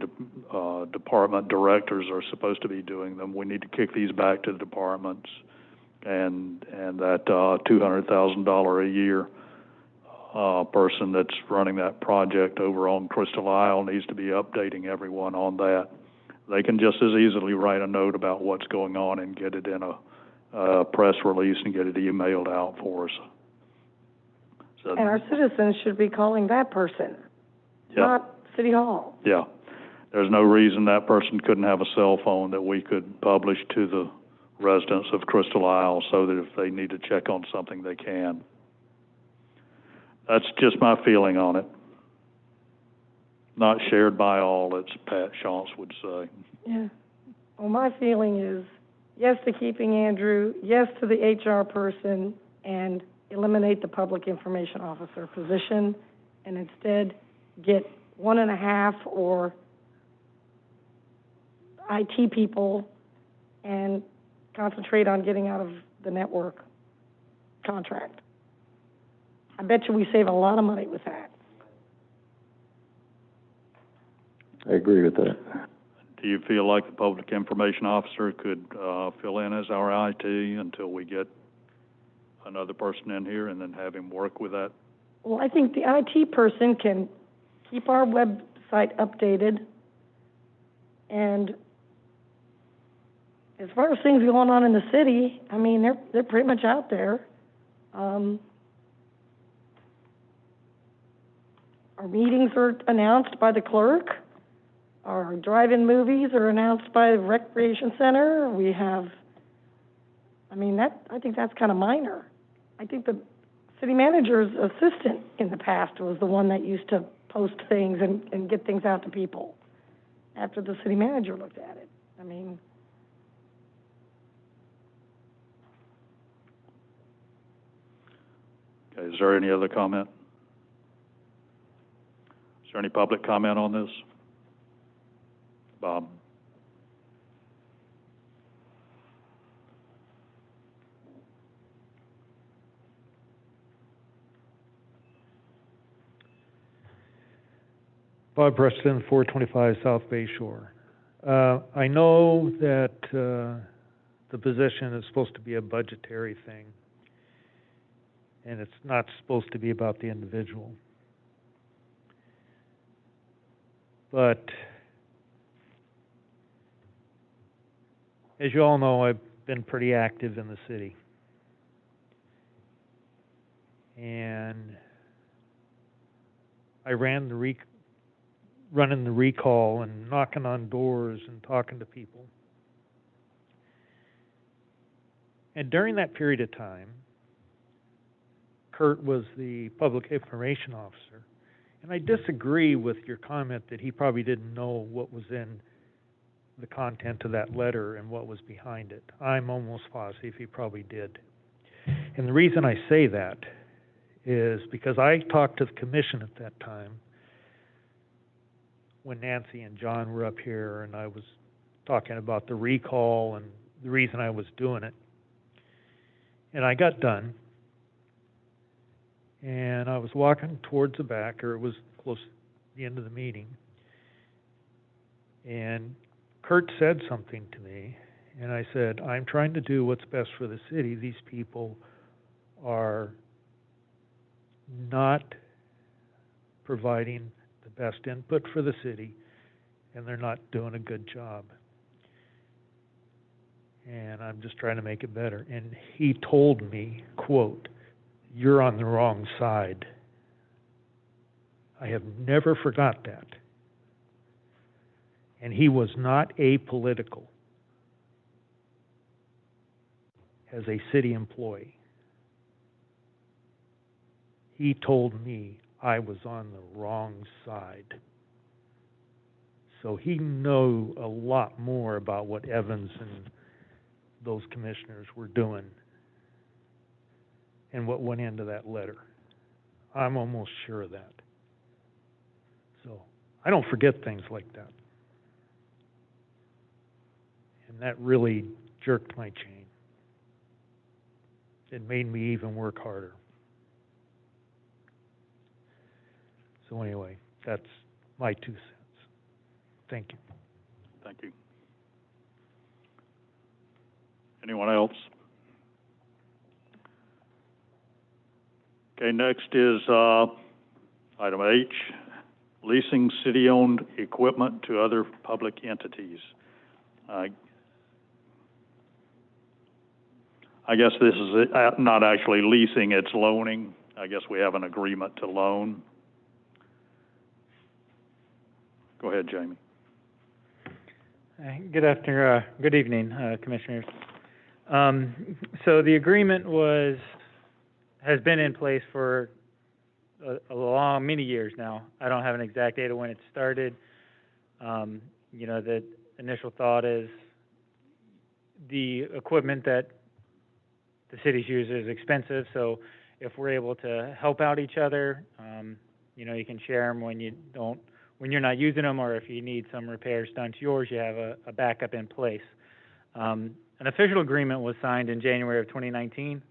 department directors are supposed to be doing them, we need to kick these back to the departments. And that $200,000 a year person that's running that project over on Crystal Isle needs to be updating everyone on that. They can just as easily write a note about what's going on and get it in a press release and get it emailed out for us. So, And our citizens should be calling that person, not City Hall. Yeah. There's no reason that person couldn't have a cell phone that we could publish to the residents of Crystal Isle so that if they need to check on something, they can. That's just my feeling on it. Not shared by all, as Pat Shantz would say. Yeah. Well, my feeling is yes to keeping Andrew, yes to the HR person, and eliminate the public information officer position, and instead get 1.5 or IT people and concentrate on getting out of the network contract. I bet you we save a lot of money with that. I agree with that. Do you feel like the public information officer could fill in as our IT until we get another person in here and then have him work with that? Well, I think the IT person can keep our website updated, and as far as things going on in the city, I mean, they're pretty much out there. Our meetings are announced by the clerk. Our drive-in movies are announced by the recreation center. We have, I think that's kind of minor. I think the city manager's assistant in the past was the one that used to post things and get things out to people after the city manager looked at it. Okay, is there any other comment? Is there any public comment on this? Bob? Bob Preston, 425 South Bay Shore. I know that the position is supposed to be a budgetary thing, and it's not supposed to be about the individual. But as you all know, I've been pretty active in the city. And I running the recall and knocking on doors and talking to people. And during that period of time, Kurt was the public information officer. And I disagree with your comment that he probably didn't know what was in the content of that letter and what was behind it. I'm almost positive he probably did. And the reason I say that is because I talked to the commission at that time when Nancy and John were up here, and I was talking about the recall and the reason I was doing it. And I got done, and I was walking towards the back, or it was close to the end of the meeting, and Kurt said something to me, and I said, I'm trying to do what's best for the city. These people are not providing the best input for the city, and they're not doing a good job. And I'm just trying to make it better. And he told me, quote, "You're on the wrong side." I have never forgot that. And he was not apolitical as a city employee. He told me I was on the wrong side. So he knew a lot more about what Evans and those commissioners were doing and what went into that letter. I'm almost sure of that. So I don't forget things like that. And that really jerked my chain. It made me even work harder. So anyway, that's my 2 cents. Thank you. Thank you. Anyone else? Okay, next is item H, leasing city-owned equipment to other public entities. I guess this is not actually leasing, it's loaning. I guess we have an agreement to loan. Go ahead, Jamie. Good evening, Commissioners. So the agreement has been in place for many years now. I don't have an exact date of when it started. The initial thought is the equipment that the cities use is expensive, so if we're able to help out each other, you can share them when you're not using them, or if you need some repairs done to yours, you have a backup in place. An official agreement was signed in January of 2019.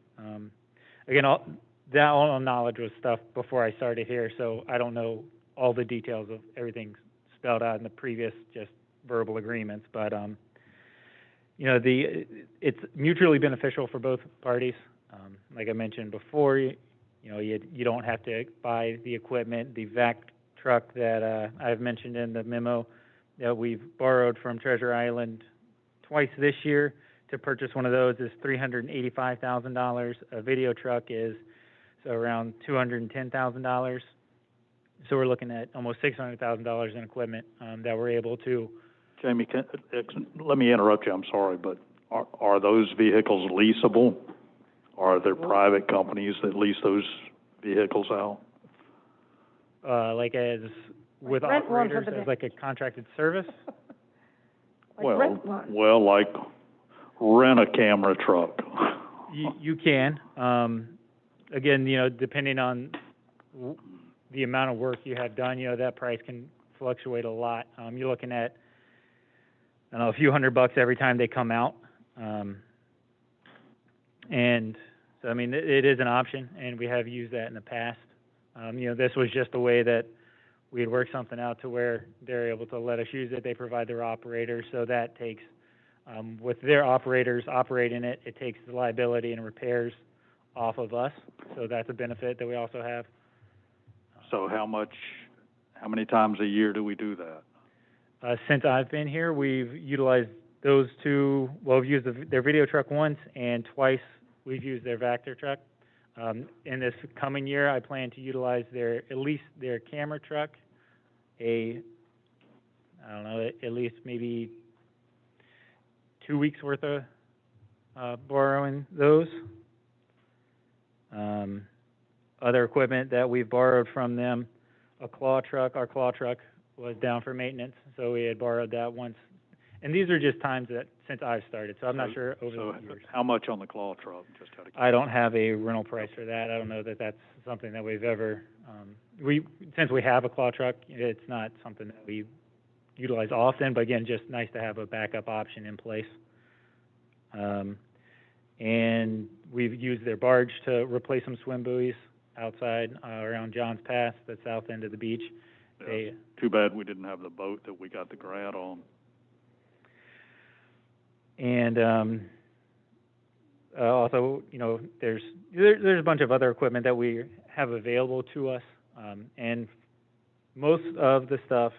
Again, all knowledge was stuff before I started here, so I don't know all the details of everything spelled out in the previous just verbal agreements. But it's mutually beneficial for both parties. Like I mentioned before, you don't have to buy the equipment. The vac truck that I've mentioned in the memo that we've borrowed from Treasure Island twice this year to purchase one of those is $385,000. A video truck is around $210,000. So we're looking at almost $600,000 in equipment that we're able to. Jamie, let me interrupt you, I'm sorry, but are those vehicles leasable? Are there private companies that lease those vehicles out? Like as with operators, as like a contracted service? Well, like rent a camera truck. You can. Again, depending on the amount of work you have done, that price can fluctuate a lot. You're looking at, I don't know, a few $100 every time they come out. And so, I mean, it is an option, and we have used that in the past. This was just a way that we had worked something out to where they're able to let us use it. They provide their operators, so that takes, with their operators operating it, it takes the liability and repairs off of us. So that's a benefit that we also have. So how many times a year do we do that? Since I've been here, we've utilized those two, well, we've used their video truck once, and twice we've used their Vector truck. In this coming year, I plan to utilize at least their camera truck, I don't know, at least maybe 2 weeks worth of borrowing those. Other equipment that we've borrowed from them, our claw truck was down for maintenance, so we had borrowed that once. And these are just times that, since I've started, so I'm not sure over the years. How much on the claw truck, just out of I don't have a rental price for that. I don't know that that's something that we've ever, since we have a claw truck, it's not something that we utilize often, but again, just nice to have a backup option in place. And we've used their barge to replace some swim buoys outside, around Johns Pass, the south end of the beach. Yeah, too bad we didn't have the boat that we got the grant on. And also, there's a bunch of other equipment that we have available to us, and most of the stuff,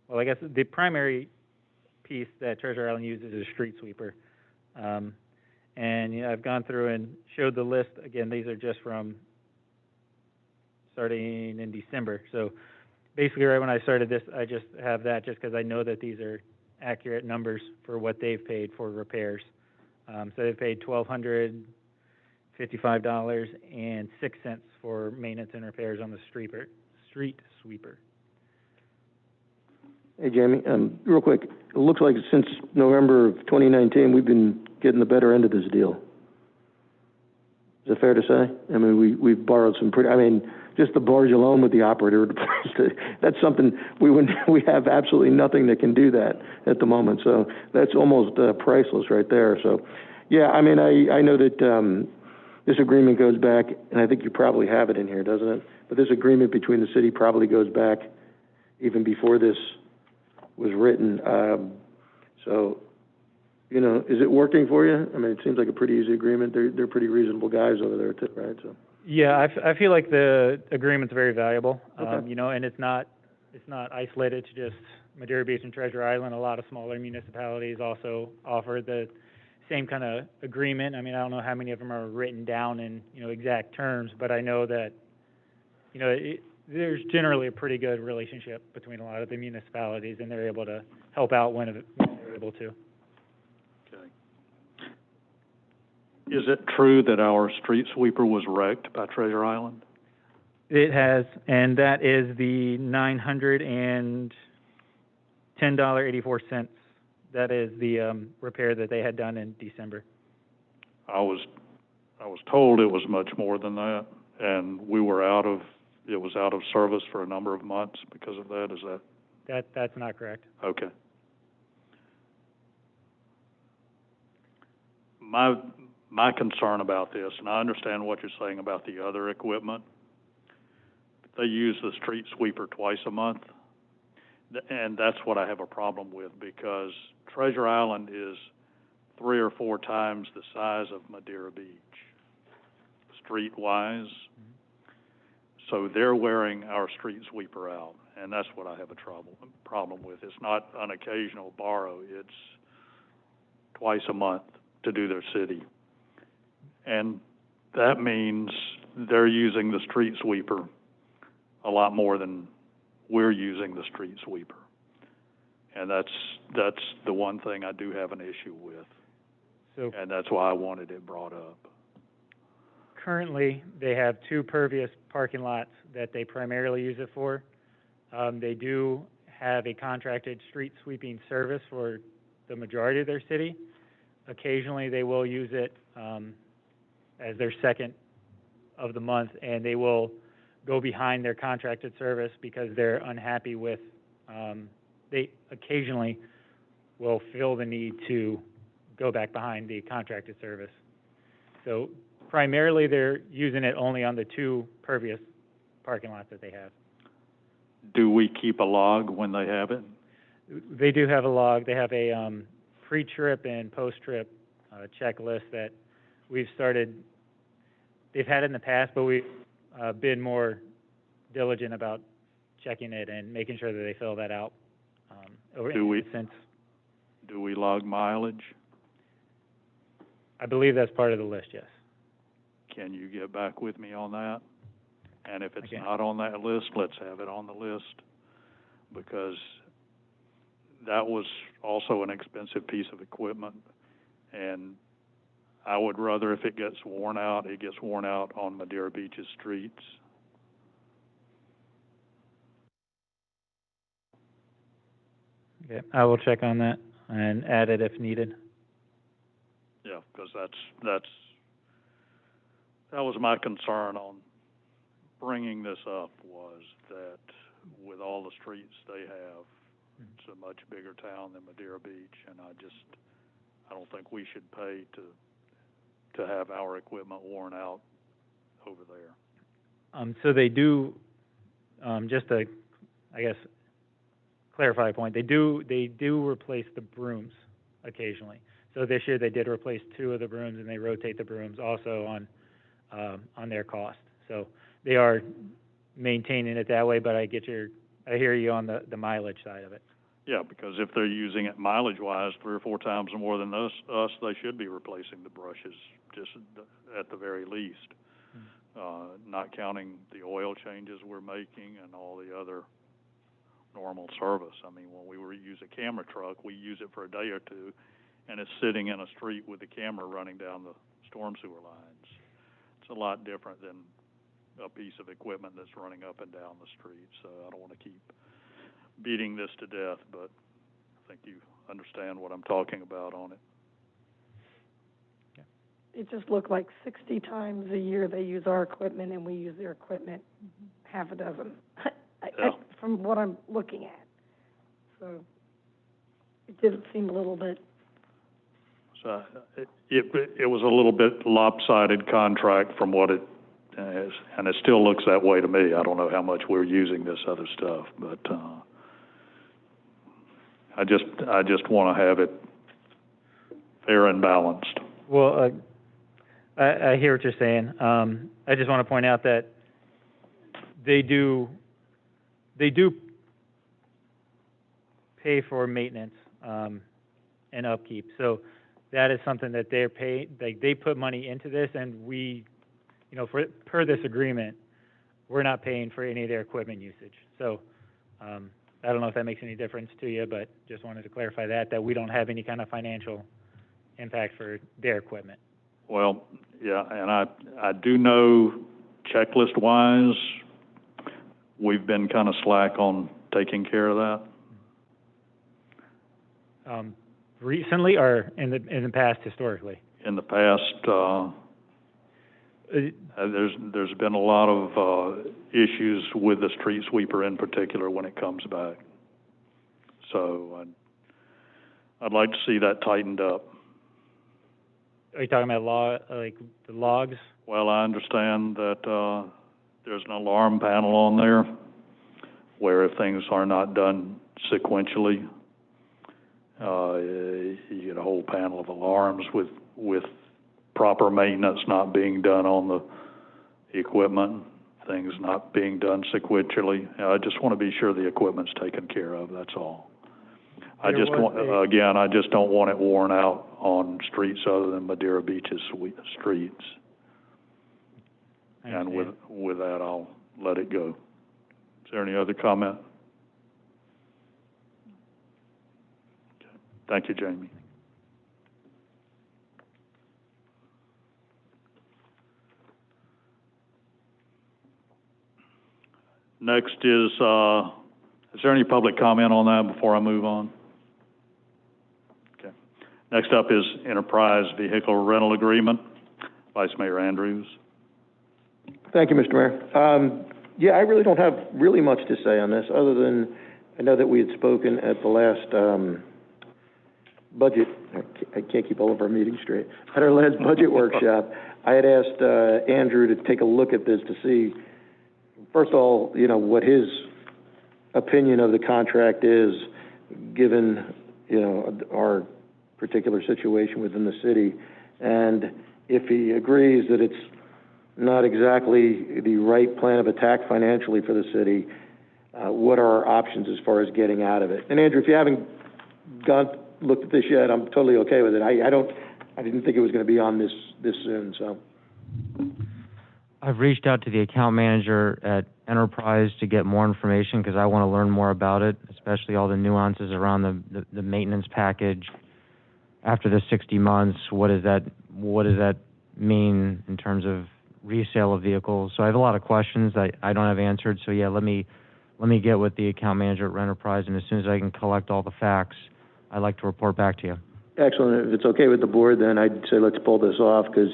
well, I guess the primary piece that Treasure Island uses is a street sweeper. And I've gone through and showed the list. Again, these are just from starting in December. So basically, right when I started this, I just have that just because I know that these are accurate numbers for what they've paid for repairs. So they've paid $1,255.06 for maintenance and repairs on the street sweeper. Hey, Jamie, real quick, it looks like since November of 2019, we've been getting the better end of this deal. Is it fair to say? I mean, we've borrowed some just the barge alone with the operator, that's something, we have absolutely nothing that can do that at the moment. So that's almost priceless right there. So, yeah, I mean, I know that this agreement goes back, and I think you probably have it in here, doesn't it? But this agreement between the city probably goes back even before this was written. So, is it working for you? I mean, it seems like a pretty easy agreement. They're pretty reasonable guys over there too, right? So. Yeah, I feel like the agreement's very valuable. Okay. And it's not isolated to just Madeira Beach and Treasure Island. A lot of smaller municipalities also offer the same kind of agreement. I mean, I don't know how many of them are written down in, exact terms, but I know that, there's generally a pretty good relationship between a lot of the municipalities, and they're able to help out when they're able to. Okay. Is it true that our street sweeper was wrecked by Treasure Island? It has, and that is the $910.84. That is the repair that they had done in December. I was told it was much more than that, and it was out of service for a number of months because of that. Is that? That's not correct. Okay. My concern about this, and I understand what you're saying about the other equipment, they use the street sweeper twice a month, and that's what I have a problem with, because Treasure Island is 3 or 4 times the size of Madeira Beach, street-wise. So they're wearing our street sweeper out, and that's what I have a problem with. It's not an occasional borrow. It's twice a month to do their city. And that means they're using the street sweeper a lot more than we're using the street sweeper. And that's the one thing I do have an issue with. And that's why I wanted it brought up. Currently, they have 2 pervious parking lots that they primarily use it for. They do have a contracted street sweeping service for the majority of their city. Occasionally, they will use it as their second of the month, and they will go behind their contracted service because they're unhappy with, they occasionally will feel the need to go back behind the contracted service. So primarily, they're using it only on the 2 pervious parking lots that they have. Do we keep a log when they have it? They do have a log. They have a pre-trip and post-trip checklist that we've started. They've had it in the past, but we've been more diligent about checking it and making sure that they fill that out. Do we log mileage? I believe that's part of the list, yes. Can you get back with me on that? And if it's Okay. not on that list, let's have it on the list, because that was also an expensive piece of equipment, and I would rather, if it gets worn out, it gets worn out on Madeira Beach's streets. Okay, I will check on that and add it if needed. Yeah, because that was my concern on bringing this up, was that with all the streets they have, it's a much bigger town than Madeira Beach, and I don't think we should pay to have our equipment worn out over there. So they do, just to, I guess, clarify a point, they do replace the brooms occasionally. So this year they did replace 2 of the brooms, and they rotate the brooms also on their cost. So they are maintaining it that way, but I hear you on the mileage side of it. Yeah, because if they're using it mileage-wise 3 or 4 times more than us, they should be replacing the brushes, just at the very least. Not counting the oil changes we're making and all the other normal service. I mean, when we use a camera truck, we use it for a day or two, and it's sitting in a street with the camera running down the storm sewer lines. It's a lot different than a piece of equipment that's running up and down the street. So I don't want to keep beating this to death, but I think you understand what I'm talking about on it. It just looked like 60 times a year they use our equipment and we use their equipment half a dozen, from what I'm looking at. So it did seem a little bit. So it was a little bit lopsided contract from what it is, and it still looks that way to me. I don't know how much we're using this other stuff, but I just want to have it fair and balanced. Well, I hear what you're saying. I just want to point out that they do pay for maintenance and upkeep. So that is something that they're paid. Like, they put money into this, and we, per this agreement, we're not paying for any of their equipment usage. So I don't know if that makes any difference to you, but just wanted to clarify that we don't have any kind of financial impact for their equipment. Well, yeah, and I do know checklist-wise, we've been kind of slack on taking care of that. Recently, or in the past, historically? In the past, there's been a lot of issues with the street sweeper in particular when it comes back. So I'd like to see that tightened up. Are you talking about like the logs? Well, I understand that there's an alarm panel on there where if things are not done sequentially, you get a whole panel of alarms with proper maintenance not being done on the equipment, things not being done sequentially. I just want to be sure the equipment's taken care of, that's all. I just don't want it worn out on streets other than Madeira Beach's streets. And with that, I'll let it go. Is there any other comment? Okay. Thank you, Jamie. Next is there any public comment on that before I move on? Okay. Next up is Enterprise Vehicle Rental Agreement. Vice Mayor Andrews. Thank you, Mr. Mayor. Yeah, I really don't have really much to say on this, other than I know that we had spoken at the last budget. I can't keep all of our meetings straight. At our last budget workshop, I had asked Andrew to take a look at this to see, first of all, what his opinion of the contract is, given our particular situation within the city, and if he agrees that it's not exactly the right plan of attack financially for the city, what are our options as far as getting out of it? And Andrew, if you haven't looked at this yet. I'm totally okay with it. I didn't think it was gonna be on this soon, so. I've reached out to the account manager at Enterprise to get more information because I want to learn more about it, especially all the nuances around the maintenance package. After the 60 months, what does that mean in terms of resale of vehicles? So I have a lot of questions I don't have answered. So yeah, let me get with the account manager at Enterprise, and as soon as I can collect all the facts, I'd like to report back to you. Excellent. If it's okay with the board, then I'd say let's pull this off, because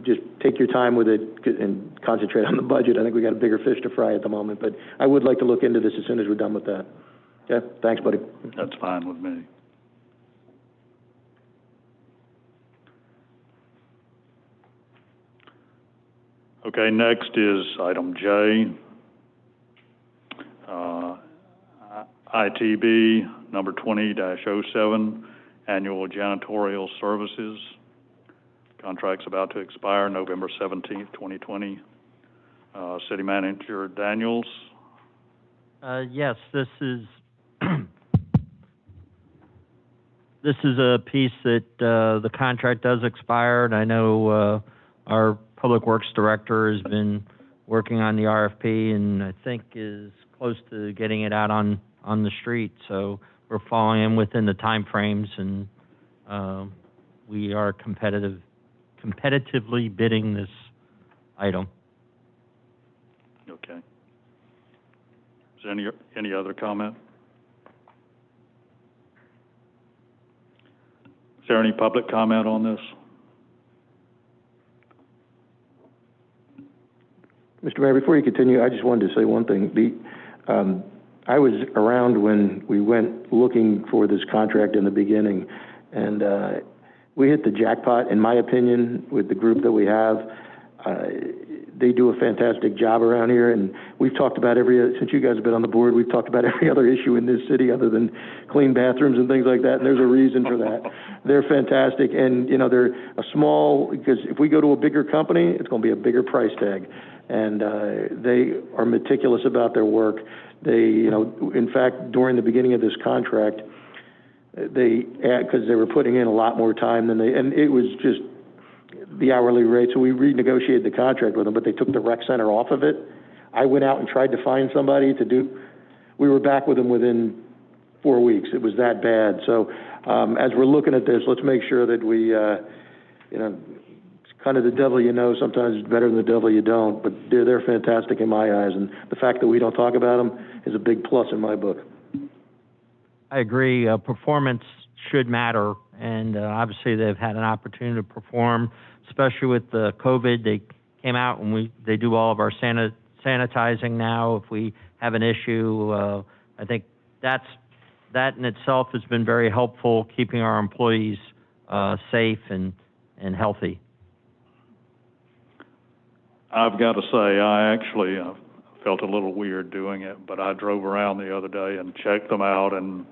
just take your time with it and concentrate on the budget. I think we got a bigger fish to fry at the moment, but I would like to look into this as soon as we're done with that. Okay, thanks, buddy. That's fine with me. Okay, next is item J, ITB number 20-07, annual janitorial services. Contract's about to expire November 17th, 2020. City Manager Daniels. Yes, this is this is a piece that the contract does expire, and I know our Public Works Director has been working on the RFP, and I think is close to getting it out on the street. So we're falling in within the time frames, and we are competitively bidding this item. Okay. Is there any other comment? Is there any public comment on this? Mr. Mayor, before you continue, I just wanted to say one thing. I was around when we went looking for this contract in the beginning, and we hit the jackpot, in my opinion, with the group that we have. They do a fantastic job around here, and we've talked about since you guys have been on the board, we've talked about every other issue in this city other than clean bathrooms and things like that, and there's a reason for that. They're fantastic, and, they're because if we go to a bigger company, it's going to be a bigger price tag. And they are meticulous about their work. They, in fact, during the beginning of this contract, because they were putting in a lot more time than and it was just the hourly rate, so we renegotiated the contract with them, but they took the rec center off of it. I went out and tried to find somebody we were back with them within 4 weeks. It was that bad. So as we're looking at this, let's make sure that we, kind of the devil you know sometimes is better than the devil you don't, but they're fantastic in my eyes, and the fact that we don't talk about them is a big plus in my book. I agree. Performance should matter, and obviously they've had an opportunity to perform, especially with the COVID. They came out and they do all of our sanitizing now. If we have an issue, I think that in itself has been very helpful, keeping our employees safe and healthy. I've got to say, I actually felt a little weird doing it, but I drove around the other day and checked them out, and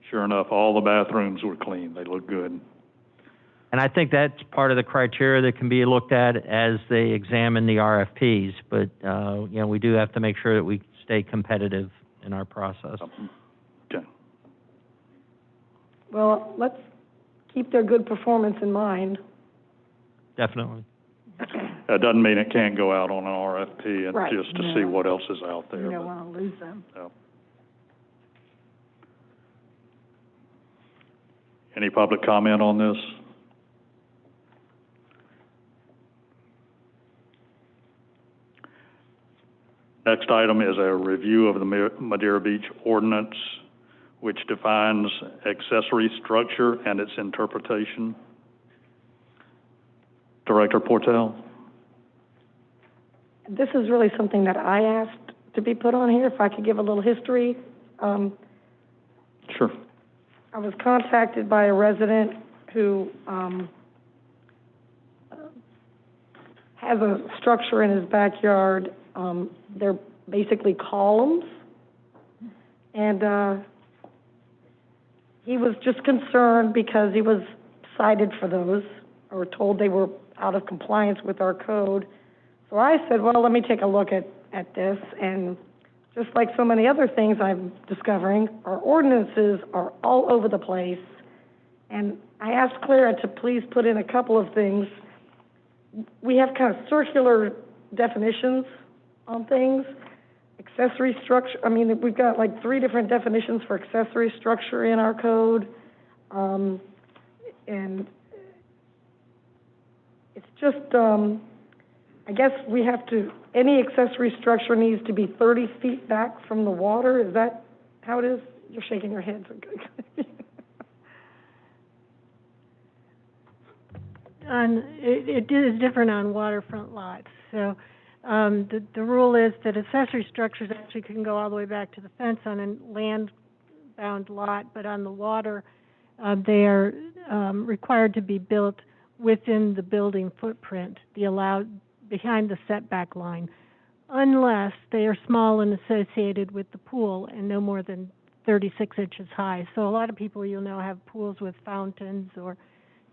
sure enough, all the bathrooms were clean. They look good. And I think that's part of the criteria that can be looked at as they examine the RFPs. But, we do have to make sure that we stay competitive in our process. Okay. Well, let's keep their good performance in mind. Definitely. That doesn't mean it can't go out on an RFP, and Right. just to see what else is out there. You don't want to lose them. Any public comment on this? Next item is a review of the Madeira Beach ordinance, which defines accessory structure and its interpretation. Director Portell. This is really something that I asked to be put on here, if I could give a little history. Sure. I was contacted by a resident who has a structure in his backyard. They're basically columns. And he was just concerned because he was cited for those, or told they were out of compliance with our code. So I said, well, let me take a look at this. And just like so many other things I'm discovering, our ordinances are all over the place, And I asked Clara to please put in a couple of things. We have kind of circular definitions on things. Accessory structure, I mean, we've got like 3 different definitions for accessory structure in our code. And it's just, I guess we have to, any accessory structure needs to be 30 feet back from the water. Is that how it is? You're shaking your head. It is different on waterfront lots. So the rule is that accessory structures actually can go all the way back to the fence on a land-bound lot, but on the water, they are required to be built within the building footprint, the allowed, behind the setback line, unless they are small and associated with the pool and no more than 36 inches high. So a lot of people, you'll know, have pools with fountains, or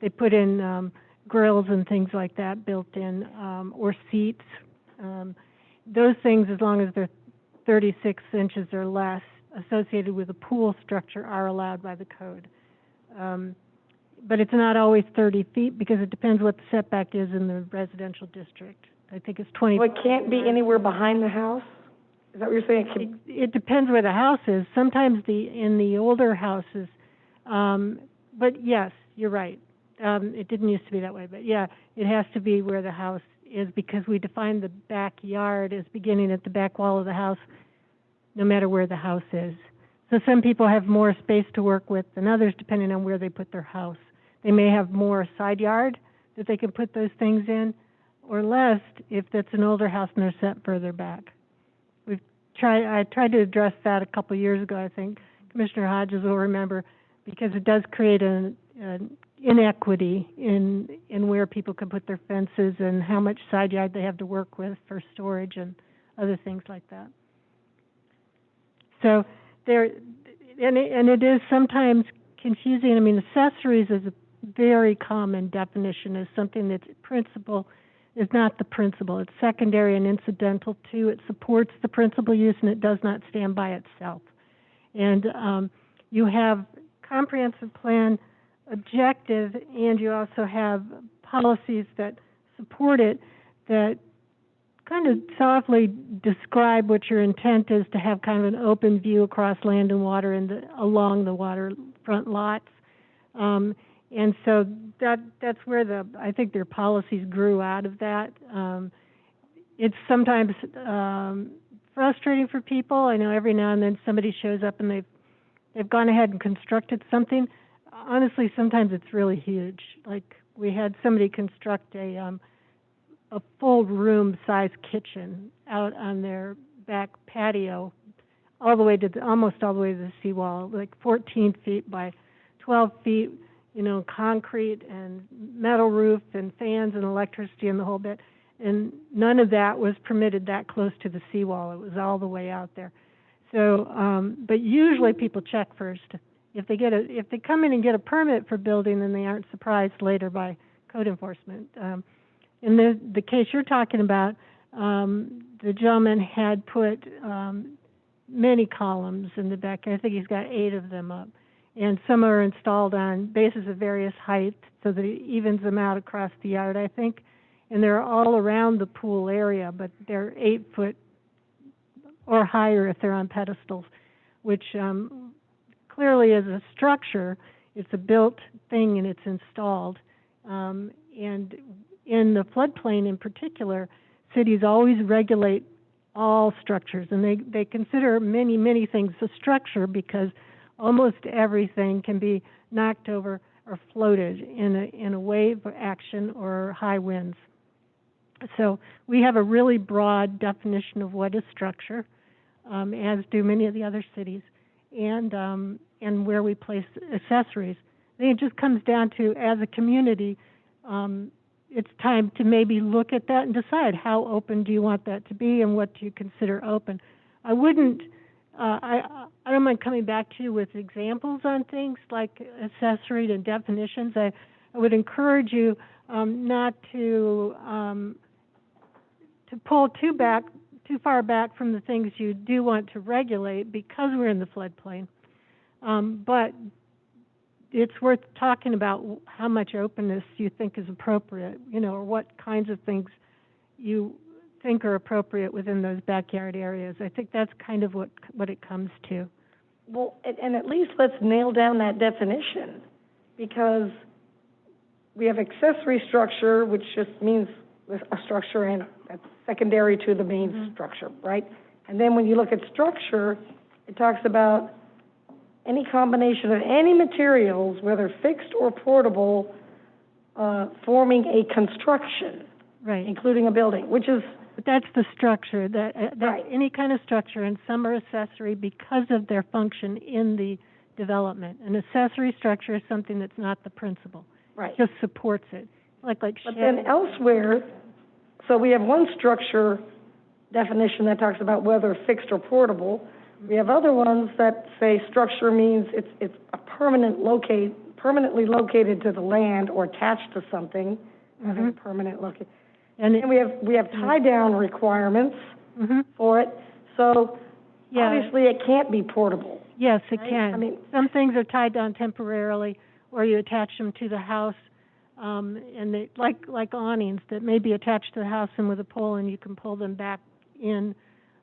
they put in grills and things like that built in, or seats. Those things, as long as they're 36 inches or less, associated with a pool structure, are allowed by the code. But it's not always 30 feet, because it depends what the setback is in the residential district. I think it's 20. Well, it can't be anywhere behind the house? Is that what you're saying? It depends where the house is. Sometimes in the older houses, but yes, you're right. It didn't used to be that way, but yeah, it has to be where the house is, because we define the backyard as beginning at the back wall of the house, no matter where the house is. So some people have more space to work with than others, depending on where they put their house. They may have more side yard that they can put those things in, or less if that's an older house and they're set further back. I tried to address that a couple of years ago, I think. Commissioner Hodges will remember, because it does create an inequity in where people can put their fences and how much side yard they have to work with for storage and other things like that. So it is sometimes confusing. I mean, accessories is a very common definition as something that's principal is not the principal. It's secondary and incidental to. It supports the principal use, and it does not stand by itself. And you have comprehensive plan objective, and you also have policies that support it, that kind of softly describe what your intent is, to have kind of an open view across land and water and along the waterfront lots. And so that's where I think their policies grew out of that. It's sometimes frustrating for people. I know every now and then somebody shows up and they've gone ahead and constructed something. Honestly, sometimes it's really huge. Like, we had somebody construct a full room size kitchen out on their back patio, almost all the way to the seawall, like 14 feet by 12 feet, concrete and metal roof and fans and electricity and the whole bit. And none of that was permitted that close to the seawall. It was all the way out there. So, but usually people check first. If they come in and get a permit for building, then they aren't surprised later by code enforcement. In the case you're talking about, the gentleman had put many columns in the back. I think he's got 8 of them up. And some are installed on bases of various heights so that it evens them out across the yard, I think. And they're all around the pool area, but they're 8 foot or higher if they're on pedestals, which clearly is a structure. It's a built thing and it's installed. And in the floodplain in particular, cities always regulate all structures, and they consider many, many things a structure, because almost everything can be knocked over or floated in a wave action or high winds. So we have a really broad definition of what is structure, as do many of the other cities, and where we place accessories. I think it just comes down to, as a community, it's time to maybe look at that and decide how open do you want that to be and what do you consider open. I wouldn't, I don't mind coming back to you with examples on things like accessory and definitions. I would encourage you not to pull too far back from the things you do want to regulate, because we're in the floodplain. But it's worth talking about how much openness you think is appropriate, or what kinds of things you think are appropriate within those backyard areas. I think that's kind of what it comes to. Well, and at least let's nail down that definition, because we have accessory structure, which just means a structure and that's secondary to the main structure, right? And then when you look at structure, it talks about any combination of any materials, whether fixed or portable, forming a construction, right, including a building, which is... But that's the structure, that right. Any kind of structure, and some are accessory because of their function in the development. An accessory structure is something that's not the principal. Right. It just supports it, like But sheds. then elsewhere, so we have one structure definition that talks about whether fixed or portable. We have other ones that say structure means it's a permanently located to the land or attached to something, having a permanent location. And we have tie-down requirements for it. So obviously it can't be portable. Yes, it right? can. I mean, some things are tied down temporarily, or you attach them to the house, and they like awnings that may be attached to the house and with a pole, and you can pull them back in.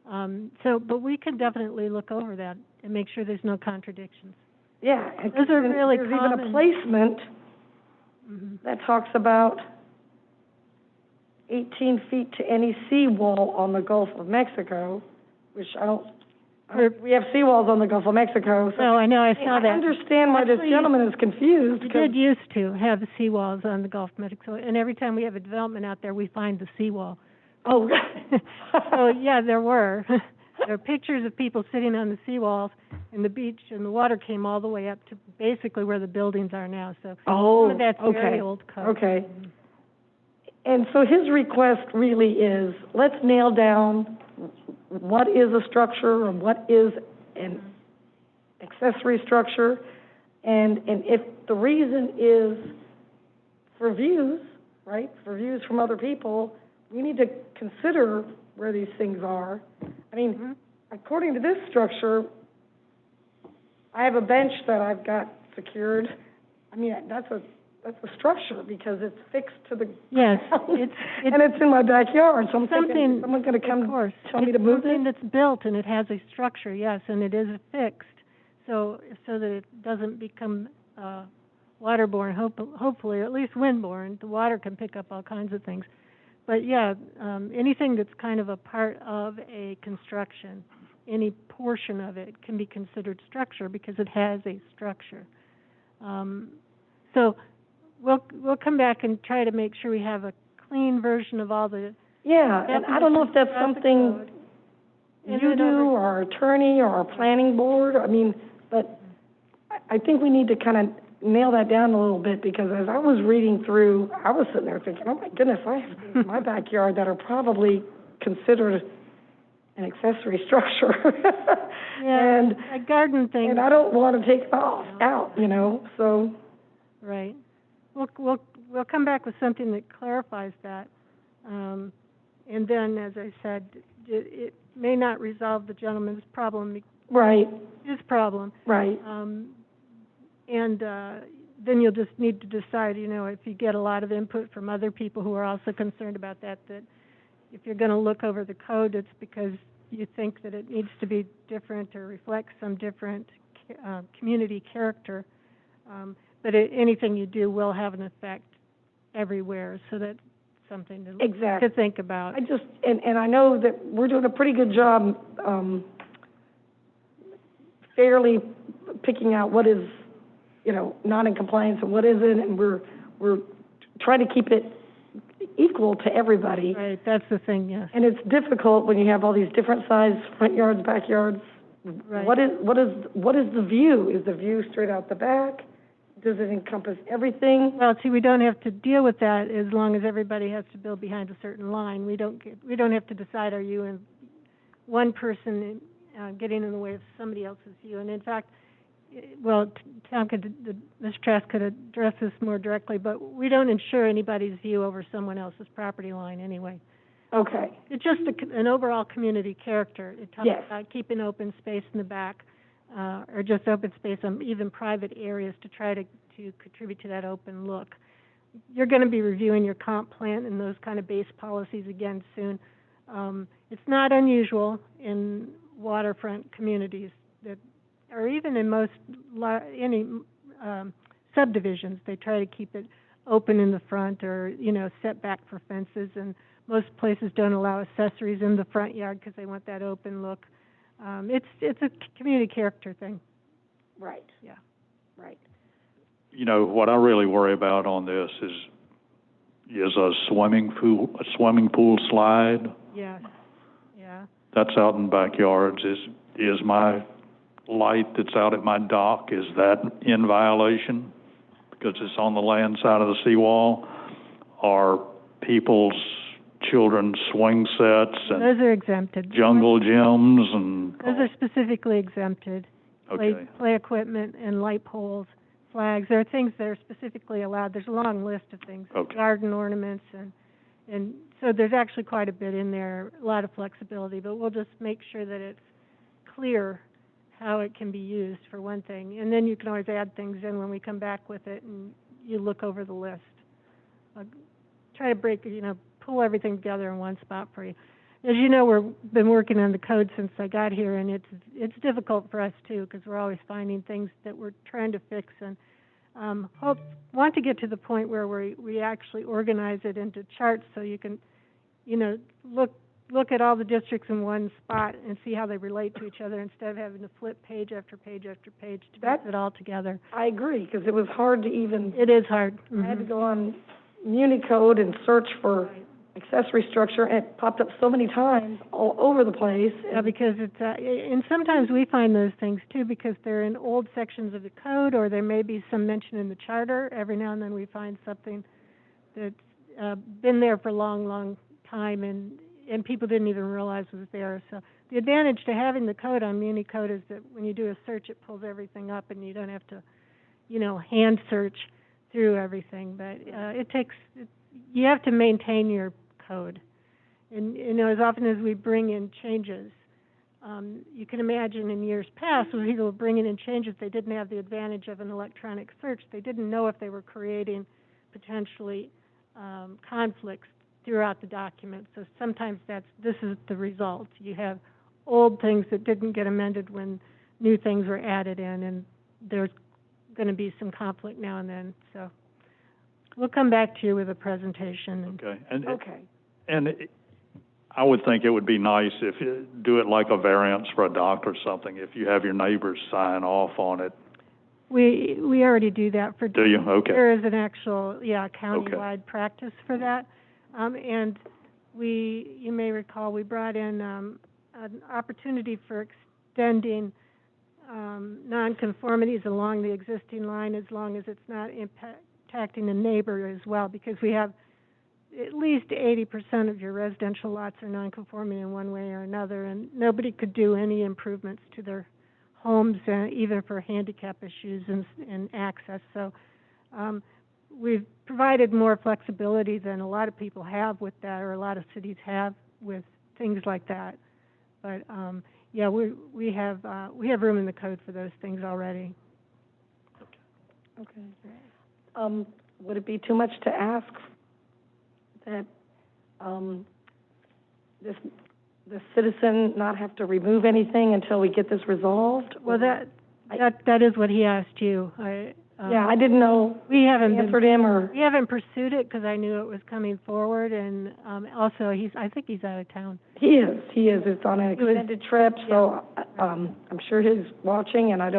But we can definitely look over that and make sure there's no contradictions. Yeah, those are really there's common. even a placement that talks about 18 feet to any seawall on the Gulf of Mexico, which we have seawalls on the Gulf of Mexico. So I know, I saw that. I understand why this gentleman is confused. We did used to have the seawalls on the Gulf of Mexico, and every time we have a development out there, we find the seawall. Oh. So, yeah, there were. There are pictures of people sitting on the seawalls, and the beach, and the water came all the way up to basically where the buildings are now. So some of that's very old code. Okay. And so his request really is, let's nail down what is a structure or what is an accessory structure. And if the reason is for views, right, for views from other people, we need to consider where these things are. I mean, according to this structure, I have a bench that I've got secured. I mean, that's a structure because it's fixed to the ground. And it's in my backyard. So I'm thinking, is someone going to come tell me to move it? It's something that's built and it has a structure, yes, and it is fixed, so that it doesn't become waterborne, hopefully, or at least windborne. The water can pick up all kinds of things. But yeah, anything that's kind of a part of a construction, any portion of it can be considered structure because it has a structure. So we'll come back and try to make sure we have a clean version of all the. Yeah, and I don't know if that's something you do, or our attorney, or our planning board. I mean, but I think we need to kind of nail that down a little bit, because as I was reading through, I was sitting there thinking, oh my goodness, I have things in my backyard that are probably considered an accessory structure. Yeah, and a garden thing. And I don't want to take it out, so. Right. We'll come back with something that clarifies that. And then, as I said, it may not resolve the gentleman's problem. Right. His problem. Right. And then you'll just need to decide, if you get a lot of input from other people who are also concerned about that if you're going to look over the code, it's because you think that it needs to be different or reflect some different community character. But anything you do will have an effect everywhere, so that's something to think about. And I know that we're doing a pretty good job fairly picking out what is, not in compliance and what isn't, and we're trying to keep it equal to everybody. Right, that's the thing, yes. And it's difficult when you have all these different size front yards, backyards. Right. What is the view? Is the view straight out the back? Does it encompass everything? Well, see, we don't have to deal with that as long as everybody has to build behind a certain line. We don't have to decide, are you in one person getting in the way of somebody else's view. And in fact, well, Mr. Trask could address this more directly, but we don't insure anybody's view over someone else's property line anyway. Okay. It's just an overall community character. It talks Yes. about keeping open space in the back. or just open space on even private areas to try to contribute to that open look. You're going to be reviewing your comp plan and those kind of base policies again soon. It's not unusual in waterfront communities that, or even in most subdivisions, they try to keep it open in the front or, set back for fences, and most places don't allow accessories in the front yard because they want that open look. It's a community character thing. Right. Yeah. Right. What I really worry about on this is a swimming pool slide. Yes. Yeah. That's out in backyards. Is my light that's out at my dock, is that in violation because it's on the land side of the seawall? Are people's children's swing sets and those are exempted. Jungle gyms and those are specifically exempted. Okay. Play equipment and light poles, flags. There are things that are specifically allowed. There's a long list of things. Okay. Garden ornaments and so there's actually quite a bit in there, a lot of flexibility, but we'll just make sure that it's clear how it can be used for one thing. And then you can always add things in when we come back with it and you look over the list. Try to pull everything together in one spot for you. As you know, we've been working on the code since I got here, and it's difficult for us too because we're always finding things that we're trying to fix, and want to get to the point where we actually organize it into charts so you can, look at all the districts in one spot and see how they relate to each other instead of having to flip page after page after page to piece it all together. I agree, because it was hard to even. It is hard. Mm-hmm. I had to go on Municode and search for accessory structure, and it popped up so many times all over the place. Yeah, because it's, and sometimes we find those things too because they're in old sections of the code, or there may be some mention in the charter. Every now and then we find something that's been there for a long, long time, and people didn't even realize was there. So the advantage to having the code on Municode is that when you do a search, it pulls everything up, and you don't have to, hand search through everything. But you have to maintain your code. And, as often as we bring in changes, you can imagine in years past when people were bringing in changes, they didn't have the advantage of an electronic search. They didn't know if they were creating potentially conflicts throughout the document. So sometimes this is the result. You have old things that didn't get amended when new things were added in, and there's going to be some conflict now and then. So we'll come back to you with a presentation. Okay. And I would think it would be nice if you do it like a variance for a dock or something, if you have your neighbors sign off on it. We already do that for. Do you? Okay. There is an actual, countywide practice for that. And you may recall, we brought in an opportunity for extending nonconformities along the existing line as long as it's not impacting the neighbor as well, because we have at least 80% of your residential lots are nonconforming in one way or another, and nobody could do any improvements to their homes, even for handicap issues and access. So we've provided more flexibility than a lot of people have with that, or a lot of cities have with things like that. But we have room in the code for those things already. okay. Would it be too much to ask that the citizen not have to remove anything until we get this resolved? Well, that is what he asked you. I didn't know. We haven't answered him, or we haven't pursued it because I knew it was coming forward, and also I think he's out of town. He is. It's on an extended trip, so I'm sure he's watching, and I'd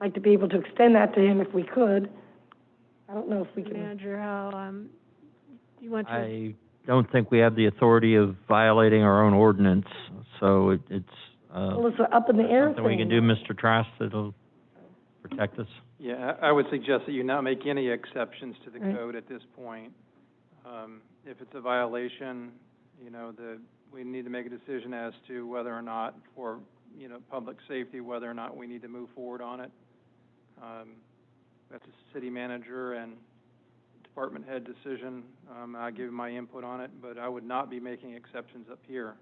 like to be able to extend that to him if we could. I don't know if we can. Manager, how you want to? I don't think we have the authority of violating our own ordinance, so it's Well, it's an up in the air something we can do, Mr. Trask, that'll protect us. Yeah, I would suggest that you not make any exceptions to the code at this point. If it's a violation, we need to make a decision as to whether or not, for, public safety, whether or not we need to move forward on it. That's a city manager and department head decision. I give my input on it, but I would not be making exceptions up here.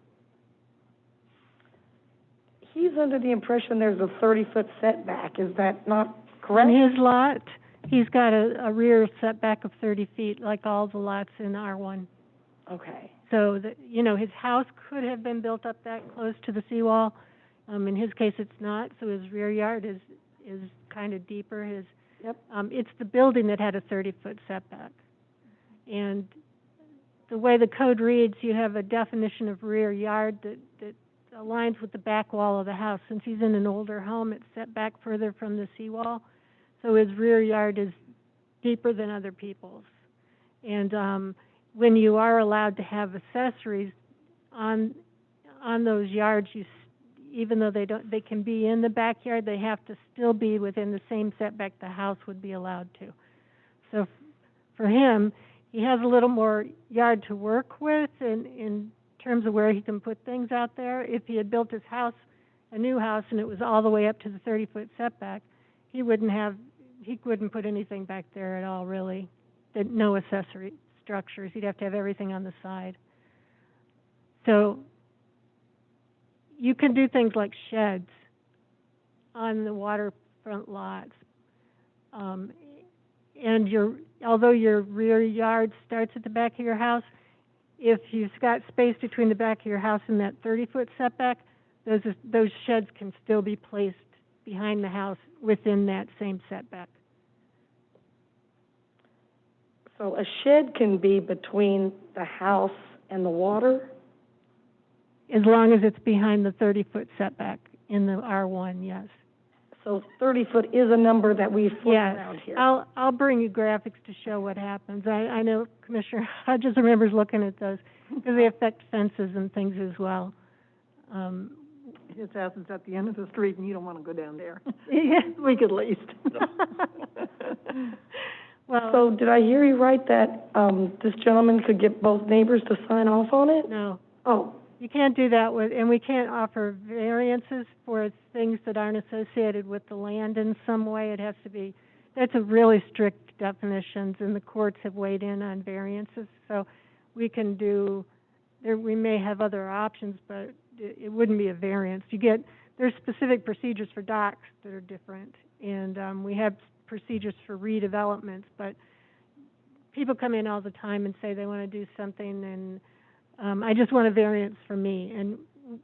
he's under the impression there's a 30-foot setback. Is that not correct? On his lot, he's got a rear setback of 30 feet, like all the lots in R1. Okay. So, his house could have been built up that close to the seawall. In his case, it's not, so his rear yard is kind of deeper. It's the building that had a 30-foot setback. And the way the code reads, you have a definition of rear yard that aligns with the back wall of the house. Since he's in an older home, it's set back further from the seawall, so his rear yard is deeper than other people's. And when you are allowed to have accessories on those yards, even though they can be in the backyard, they have to still be within the same setback the house would be allowed to. So for him, he has a little more yard to work with in terms of where he can put things out there. If he had built his house, a new house, and it was all the way up to the 30-foot setback, he couldn't put anything back there at all, really. No accessory structures. He'd have to have everything on the side. So you can do things like sheds on the waterfront lots. And although your rear yard starts at the back of your house, if you've got space between the back of your house and that 30-foot setback, those sheds can still be placed behind the house within that same setback. So a shed can be between the house and the water? As long as it's behind the 30-foot setback in the R1, yes. So 30-foot is a number that we float around here? I'll bring you graphics to show what happens. I know Commissioner Hodges remembers looking at those, because they affect fences and things as well. His house is at the end of the street, and you don't want to go down there. Yeah. Week at least. Well, so did I hear you right that this gentleman could get both neighbors to sign off on it? No. Oh. You can't do that and we can't offer variances for things that aren't associated with the land in some way. It has to be, that's a really strict definitions, and the courts have weighed in on variances. So we may have other options, but it wouldn't be a variance. There's specific procedures for docks that are different, and we have procedures for redevelopments, but people come in all the time and say they want to do something, and I just want a variance for me, and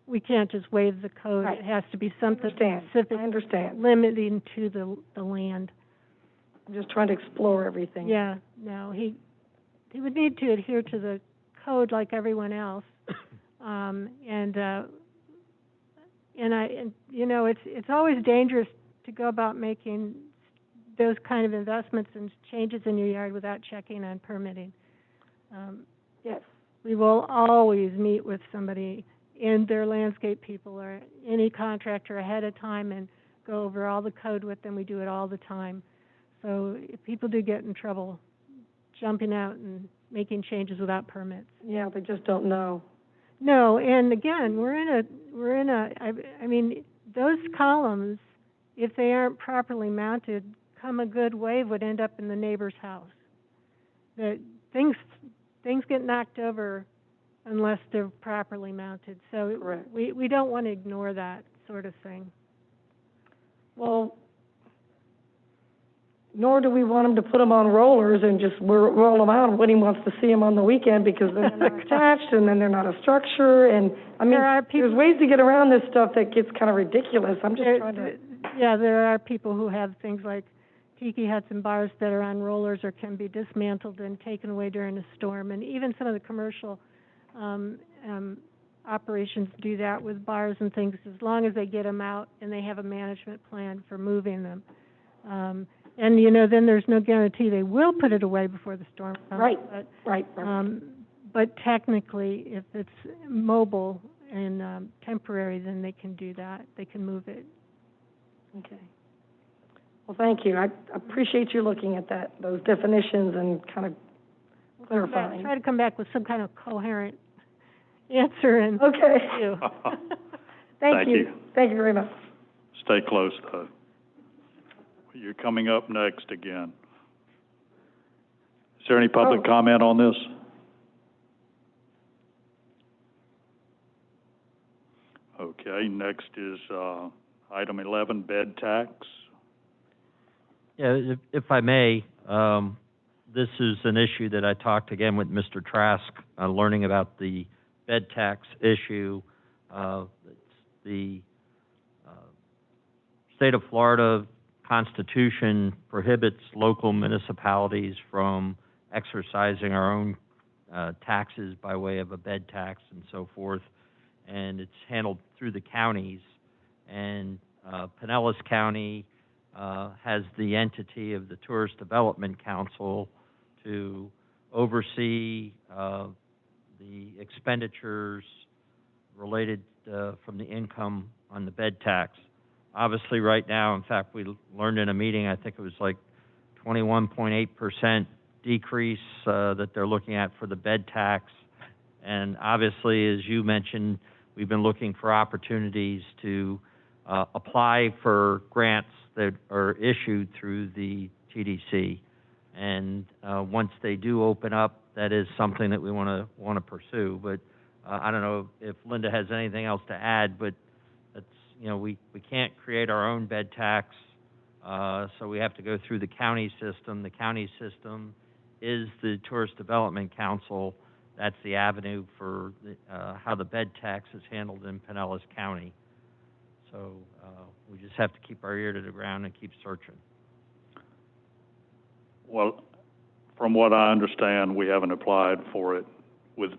we can't just waive the code. Right. It has to be something specific, I understand. limiting to the land. I'm just trying to explore everything. Yeah, no, he would need to adhere to the code like everyone else, it's always dangerous to go about making those kind of investments and changes in your yard without checking on permitting. Yes. We will always meet with somebody and their landscape people or any contractor ahead of time and go over all the code with them. We do it all the time. So if people do get in trouble jumping out and making changes without permits. Yeah, they just don't know. No, and again, I mean, those columns, if they aren't properly mounted, come a good wave would end up in the neighbor's house. That things get knocked over unless they're properly mounted. So Correct. we don't want to ignore that sort of thing. Well, nor do we want him to put them on rollers and just roll them out when he wants to see them on the weekend, because then they're not attached and then they're not a structure. And I mean, there's ways to get around this stuff that gets kind of ridiculous. I'm just trying to. Yeah, there are people who have things like tiki huts and bars that are on rollers or can be dismantled and taken away during a storm. And even some of the commercial operations do that with bars and things, as long as they get them out and they have a management plan for moving them. And, then there's no guarantee they will put it away before the storm comes. Right. But technically, if it's mobile and temporary, then they can do that. They can move it. Okay. Well, thank you. I appreciate you looking at those definitions and kind of clarifying. Try to come back with some kind of coherent answer. And okay. Thank you. Thank you very much. Stay close, though. You're coming up next again. Is there any public comment on this? Okay. Okay, next is, item 11, bed tax. Yeah, if I may, this is an issue that I talked again with Mr. Trask, learning about the bed tax issue. The state of Florida Constitution prohibits local municipalities from exercising our own taxes by way of a bed tax and so forth, and it's handled through the counties. And Pinellas County has the entity of the Tourist Development Council to oversee the expenditures related from the income on the bed tax. Obviously, right now, in fact, we learned in a meeting, I think it was like 21.8% decrease that they're looking at for the bed tax. And obviously, as you mentioned, we've been looking for opportunities to apply for grants that are issued through the TDC. And once they do open up, that is something that we want to pursue. But I don't know if Linda has anything else to add, but that's, we can't create our own bed tax, so we have to go through the county system. The county system is the Tourist Development Council. That's the avenue for how the bed tax is handled in Pinellas County. So we just have to keep our ear to the ground and keep searching. Well, from what I understand, we haven't applied for it with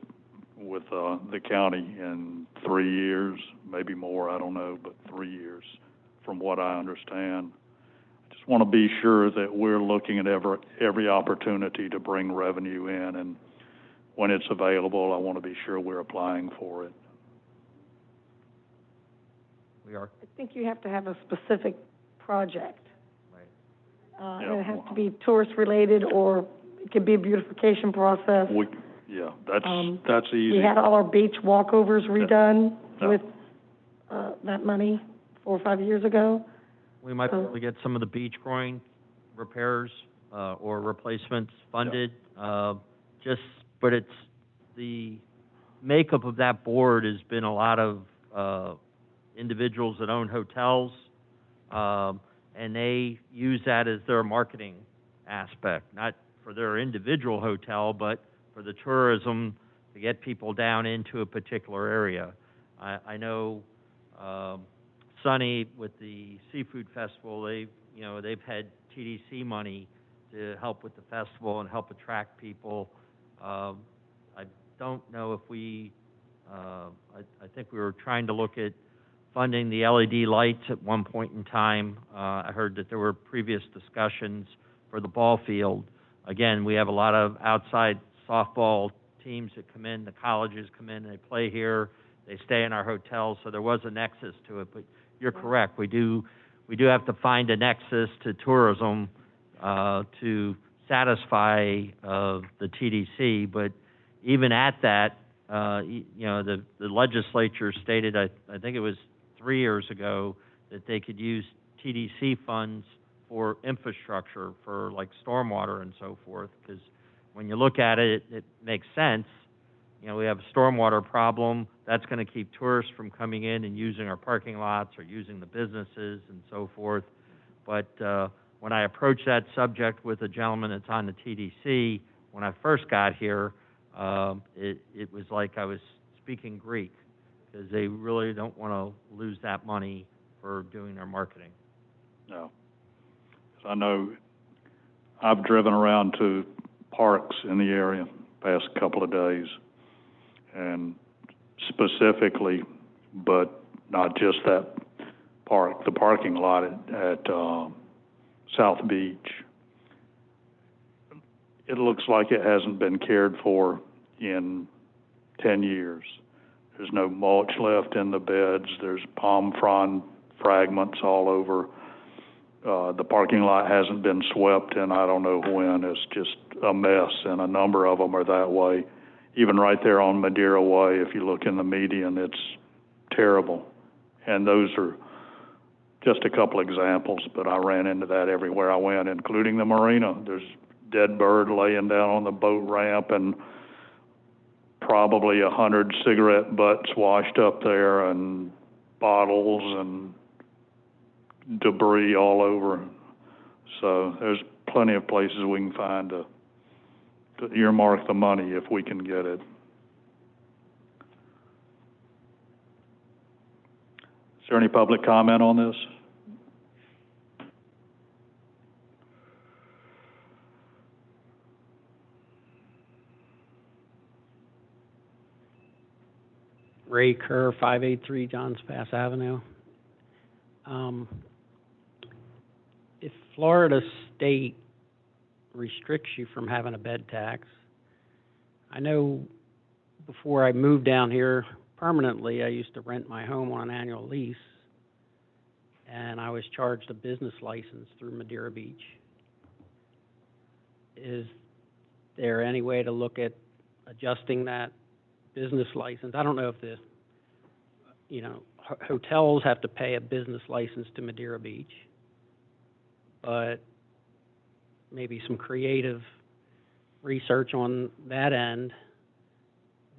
the county in 3 years, maybe more, I don't know, but 3 years from what I understand. I just want to be sure that we're looking at every opportunity to bring revenue in, and when it's available, I want to be sure we're applying for it. We are. I think you have to have a specific project. Right. And it has to be tourist related, or it could be a beautification process. That's easy. We had all our beach walkovers redone with that money 4 or 5 years ago. We might be able to get some of the beach groin repairs or replacements funded. But it's the makeup of that board has been a lot of individuals that own hotels, and they use that as their marketing aspect, not for their individual hotel, but for the tourism to get people down into a particular area. I know Sunny with the Seafood Festival, they've had TDC money to help with the festival and help attract people. I don't know if I think we were trying to look at funding the LED lights at one point in time. I heard that there were previous discussions for the ball field. Again, we have a lot of outside softball teams that come in, the colleges come in, and they play here, they stay in our hotels, so there was a nexus to it. But you're correct, we do have to find a nexus to tourism to satisfy the TDC. But even at that, the legislature stated, I think it was 3 years ago, that they could use TDC funds for infrastructure, for like stormwater and so forth, because when you look at it, it makes sense. We have a stormwater problem. That's going to keep tourists from coming in and using our parking lots or using the businesses and so forth. But when I approached that subject with a gentleman that's on the TDC, when I first got here, it was like I was speaking Greek, because they really don't want to lose that money for doing their marketing. No. I know I've driven around to parks in the area past couple of days, and specifically, but not just that park, the parking lot at South Beach. It looks like it hasn't been cared for in 10 years. There's no mulch left in the beds. There's palm frond fragments all over. The parking lot hasn't been swept in I don't know when. It's just a mess, and a number of them are that way. Even right there on Madeira Way, if you look in the median, it's terrible. And those are just a couple examples, but I ran into that everywhere I went, including the marina. There's dead bird laying down on the boat ramp, and probably 100 cigarette butts washed up there, and bottles and debris all over. So there's plenty of places we can find to earmark the money if we can get it. Is there any public comment on this? Ray Kerr, 583 Johns Pass Avenue. If Florida State restricts you from having a bed tax, I know before I moved down here permanently, I used to rent my home on an annual lease, and I was charged a business license through Madeira Beach. Is there any way to look at adjusting that business license? I don't know if the, hotels have to pay a business license to Madeira Beach, but maybe some creative research on that end.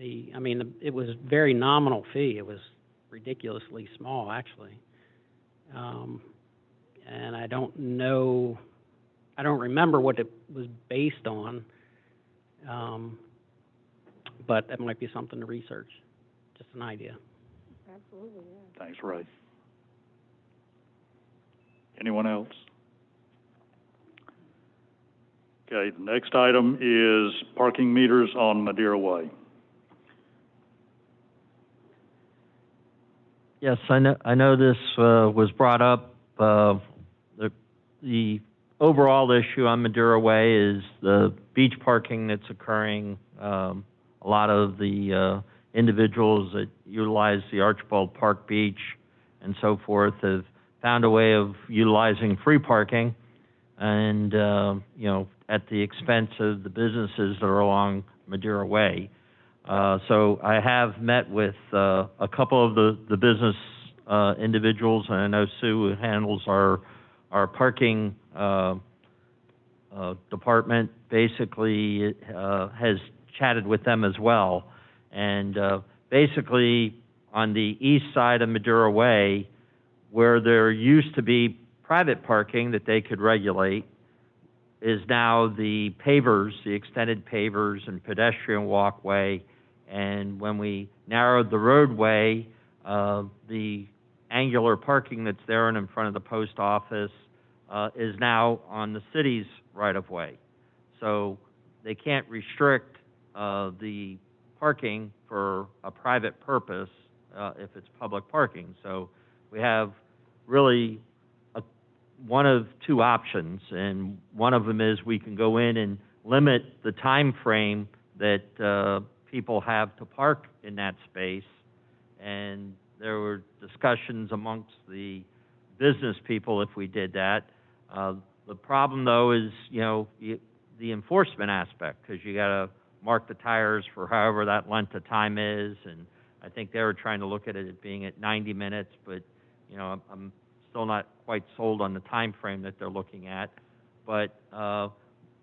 It was a very nominal fee. It was ridiculously small, actually. And I don't remember what it was based on, but that might be something to research. Just an idea. Absolutely, yeah. Thanks, Ray. Anyone else? Okay, the next item is parking meters on Madeira Way. Yes, I know this was brought up. The overall issue on Madeira Way is the beach parking that's occurring. A lot of the individuals that utilize the Archibald Park Beach and so forth have found a way of utilizing free parking, and at the expense of the businesses that are along Madeira Way. So I have met with a couple of the business individuals, and I know Sue, who handles our parking department, basically has chatted with them as well. And basically on the east side of Madeira Way, where there used to be private parking that they could regulate, is now the pavers, the extended pavers and pedestrian walkway. And when we narrowed the roadway, the angular parking that's there and in front of the post office is now on the city's right-of-way. So they can't restrict the parking for a private purpose if it's public parking. So we have really one of two options, and one of them is we can go in and limit the time frame that people have to park in that space. And there were discussions amongst the business people if we did that. The problem, though, is the enforcement aspect, because you got to mark the tires for however that length of time is, and I think they were trying to look at it being at 90 minutes, but I'm still not quite sold on the time frame that they're looking at. But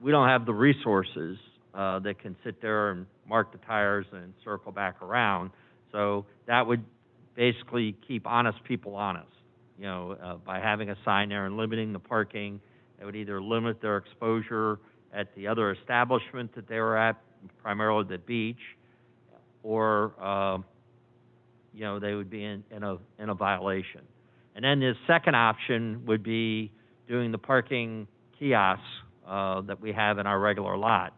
we don't have the resources that can sit there and mark the tires and circle back around. So that would basically keep honest people honest, by having a sign there and limiting the parking. It would either limit their exposure at the other establishment that they were at, primarily the beach, or they would be in a violation. And then the second option would be doing the parking kiosks that we have in our regular lots.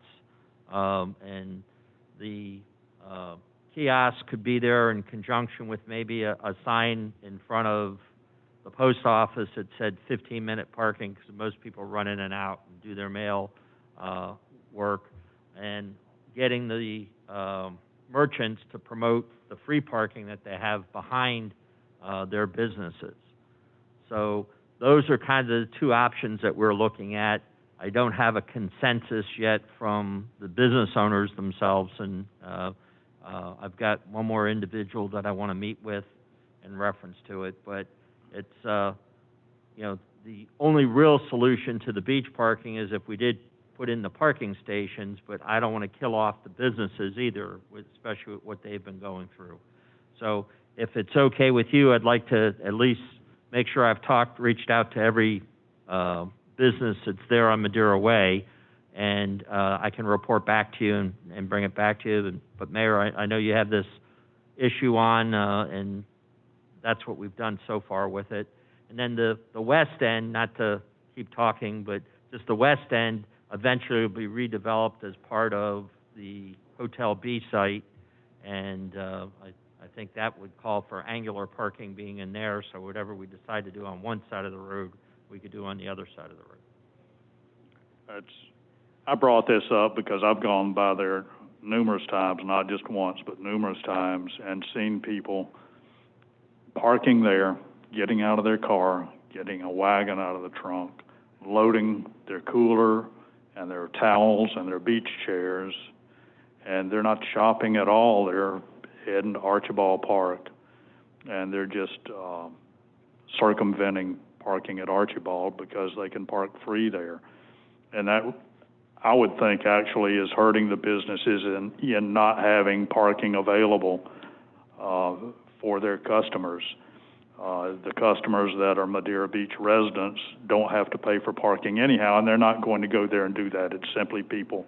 And the kiosk could be there in conjunction with maybe a sign in front of the post office that said 15-minute parking, because most people run in and out and do their mail work, and getting the merchants to promote the free parking that they have behind their businesses. So those are kind of the two options that we're looking at. I don't have a consensus yet from the business owners themselves, and I've got one more individual that I want to meet with in reference to it, but it's, the only real solution to the beach parking is if we did put in the parking stations, but I don't want to kill off the businesses either, especially with what they've been going through. So if it's okay with you, I'd like to at least make sure I've reached out to every business that's there on Madeira Way, and I can report back to you and bring it back to you. But Mayor, I know you have this issue on, and that's what we've done so far with it. And then the west end, not to keep talking, but just the west end eventually will be redeveloped as part of the Hotel B site, and I think that would call for angular parking being in there, so whatever we decide to do on one side of the road, we could do on the other side of the road. I brought this up because I've gone by there numerous times, not just once, but numerous times, and seen people parking there, getting out of their car, getting a wagon out of the trunk, loading their cooler and their towels and their beach chairs, and they're not shopping at all. They're heading to Archibald Park, and they're just circumventing parking at Archibald because they can park free there. And that, I would think, actually is hurting the businesses in not having parking available for their customers. The customers that are Madeira Beach residents don't have to pay for parking anyhow, and they're not going to go there and do that. It's simply people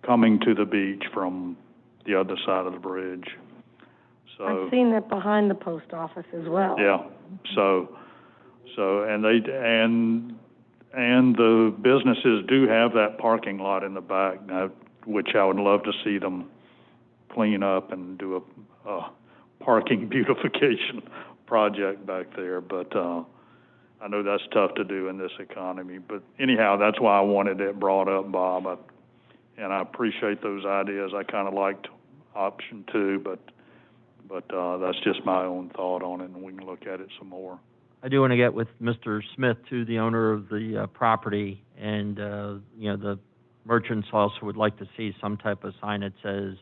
coming to the beach from the other side of the bridge. So I've seen that behind the post office as well. yeah, and the businesses do have that parking lot in the back now, which I would love to see them clean up and do a parking beautification project back there, but I know that's tough to do in this economy. But anyhow, that's why I wanted it brought up, Bob, and I appreciate those ideas. I kind of liked option 2, but that's just my own thought on it, and we can look at it some more. I do want to get with Mr. Smith, too, the owner of the property, and the merchants also would like to see some type of sign that says,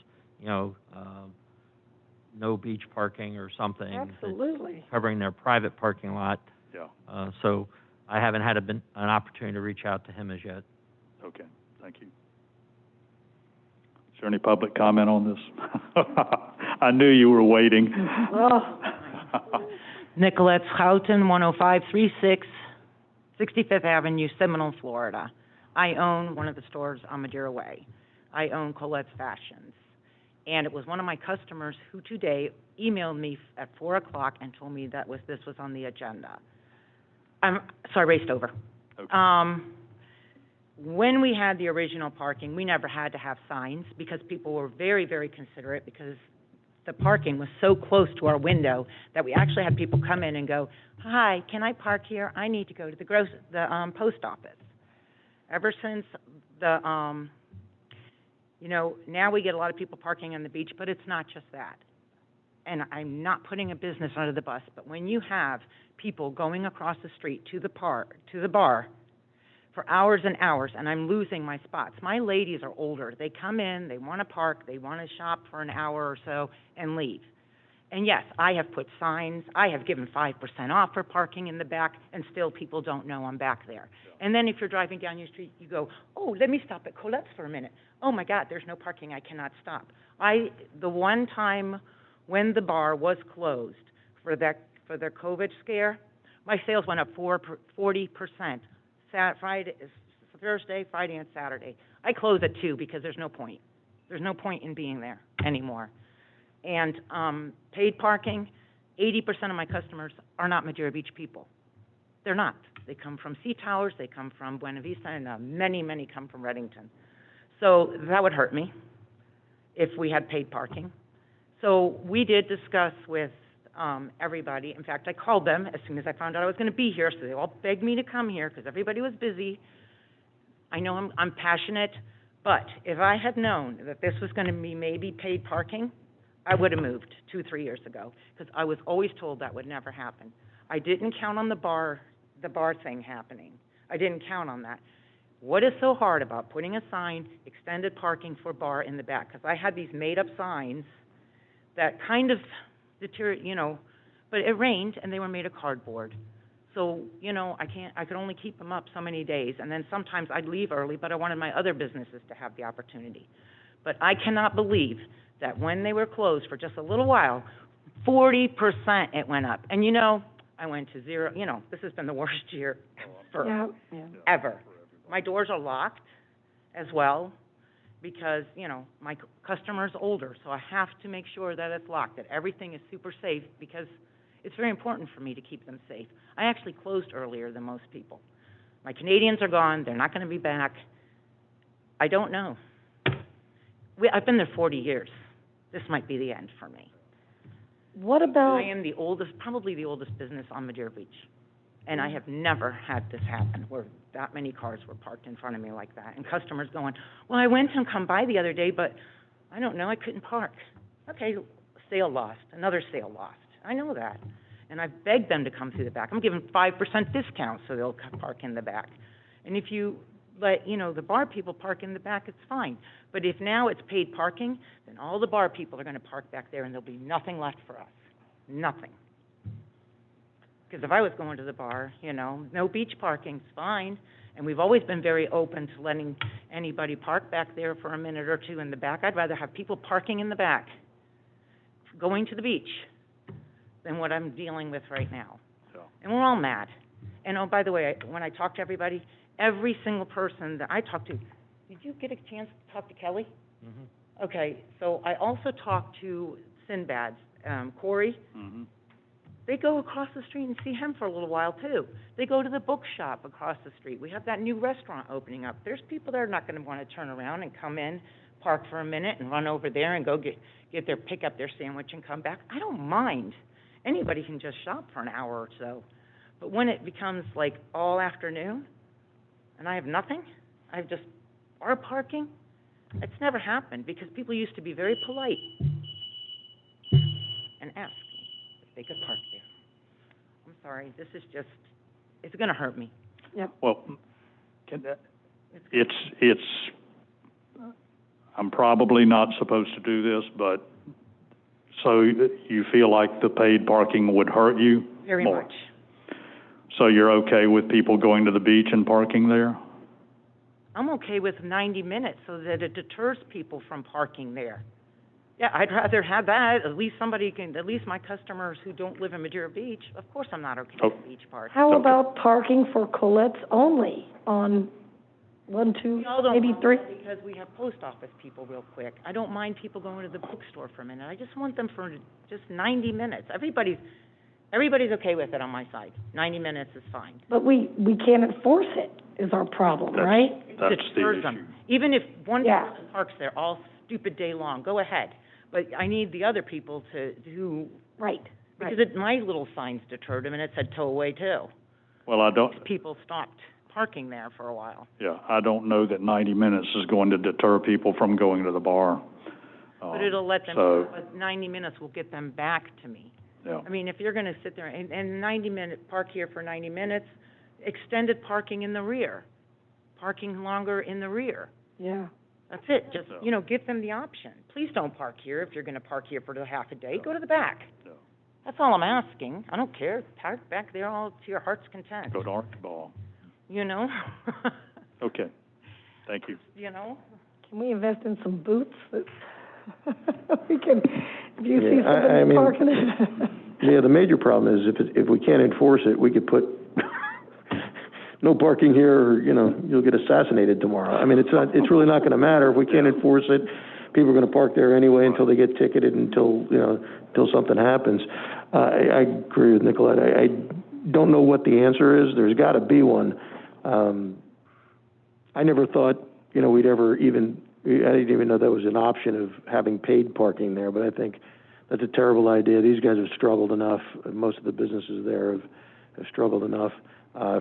no beach parking or something. Absolutely. That's covering their private parking lot. Yeah. So I haven't had an opportunity to reach out to him as yet. Okay, thank you. Is there any public comment on this? I knew you were waiting. Oh. Nicolette Schouten, 10536 65th Avenue, Seminole, Florida. I own one of the stores on Madeira Way. I own Colette's Fashions. And it was one of my customers who today emailed me at 4 o'clock and told me that this was on the agenda. So I raced over. Okay. When we had the original parking, we never had to have signs because people were very, very considerate because the parking was so close to our window that we actually had people come in and go, "Hi, can I park here? I need to go to the post office." Ever since now we get a lot of people parking on the beach, but it's not just that. And I'm not putting a business under the bus, but when you have people going across the street to the bar for hours and hours, and I'm losing my spots. My ladies are older. They come in, they want to park, they want to shop for an hour or so and leave. And yes, I have put signs, I have given 5% off for parking in the back, and still people don't know I'm back there. And then if you're driving down your street, you go, "Oh, let me stop at Colette's for a minute. Oh my God, there's no parking, I cannot stop." The one time when the bar was closed for their COVID scare, my sales went up 40%. Thursday, Friday, and Saturday. I close at 2 because there's no point. There's no point in being there anymore. And paid parking, 80% of my customers are not Madeira Beach people. They're not. They come from Sea Towers, they come from Buena Vista, and many, many come from Reddington. So that would hurt me if we had paid parking. So we did discuss with everybody. In fact, I called them as soon as I found out I was going to be here, so they all begged me to come here because everybody was busy. I know I'm passionate, but if I had known that this was going to be maybe paid parking, I would have moved 2-3 years ago because I was always told that would never happen. I didn't count on the bar thing happening. I didn't count on that. What is so hard about putting a sign, extended parking for bar in the back? Because I had these made-up signs that kind of but it rained and they were made of cardboard. So, I could only keep them up so many days, and then sometimes I'd leave early, but I wanted my other businesses to have the opportunity. But I cannot believe that when they were closed for just a little while, 40% it went up. And I went to zero, this has been the worst year ever. My doors are locked as well because, my customer's older, so I have to make sure that it's locked, that everything is super safe because it's very important for me to keep them safe. I actually closed earlier than most people. My Canadians are gone. They're not going to be back. I don't know. I've been there 40 years. This might be the end for me. What about? I am probably the oldest business on Madeira Beach. And I have never had this happen, where that many cars were parked in front of me like that. And customers going, well, I went and come by the other day, but I don't know, I couldn't park. Okay, sale lost, another sale lost. I know that. And I've begged them to come through the back. I'm giving 5% discount so they'll park in the back. And if you let, the bar people park in the back, it's fine. But if now it's paid parking, then all the bar people are going to park back there and there'll be nothing left for us. Nothing. Because if I was going to the bar, no beach parking's fine. And we've always been very open to letting anybody park back there for a minute or two in the back. I'd rather have people parking in the back, going to the beach, than what I'm dealing with right now. And we're all mad. And oh, by the way, when I talk to everybody, every single person that I talk to, did you get a chance to talk to Kelly? Mm-hmm. Okay, so I also talked to Sinbad's, Corey. Mm-hmm. They go across the street and see him for a little while, too. They go to the bookshop across the street. We have that new restaurant opening up. There's people that are not going to want to turn around and come in, park for a minute, and run over there and go pick up their sandwich and come back. I don't mind. Anybody can just shop for an hour or so. But when it becomes like all afternoon, and I have nothing, I have just bar parking, it's never happened because people used to be very polite and ask me if they could park there. I'm sorry, this is just, it's going to hurt me. Yep. Well, I'm probably not supposed to do this, but so you feel like the paid parking would hurt you Very more? much. So you're okay with people going to the beach and parking there? I'm okay with 90 minutes so that it deters people from parking there. Yeah, I'd rather have that. At least at least my customers who don't live in Madeira Beach, of course I'm not okay with beach parking. How about parking for Colette's only on 1, 2, maybe 3? Because we have post office people real quick. I don't mind people going to the bookstore for a minute. I just want them for just 90 minutes. Everybody's okay with it on my side. 90 minutes is fine. But we can't enforce it, is our problem, right? That's the issue. Them. Even if one person parks there all stupid day long, go ahead. But I need the other people to do. Right. Because my little signs deterred them, and it said tow away too. Well, I don't. People stopped parking there for a while. Yeah, I don't know that 90 minutes is going to deter people from going to the bar. But it'll let them, but 90 minutes will get them back to me. Yeah. I mean, if you're going to sit there and 90-minute, park here for 90 minutes, extended parking in the rear, parking longer in the rear. Yeah. That's it. Just, give them the option. Please don't park here if you're going to park here for half a day. Go to the back. Yeah. That's all I'm asking. I don't care. Park back there all to your heart's content. Go to Archibald. Okay. Thank you. Can we invest in some booths that we can, if you see I somebody mean, parking it? Yeah, the major problem is if we can't enforce it, we could put no parking here, or, you'll get assassinated tomorrow. I mean, it's really not gonna matter if we can't enforce it. People are gonna park there anyway until they get ticketed, until something happens. I agree with Nicolette. I don't know what the answer is. There's gotta be one. I never thought, we'd ever I didn't even know that was an option of having paid parking there, but I think that's a terrible idea. These guys have struggled enough. Most of the businesses there have struggled enough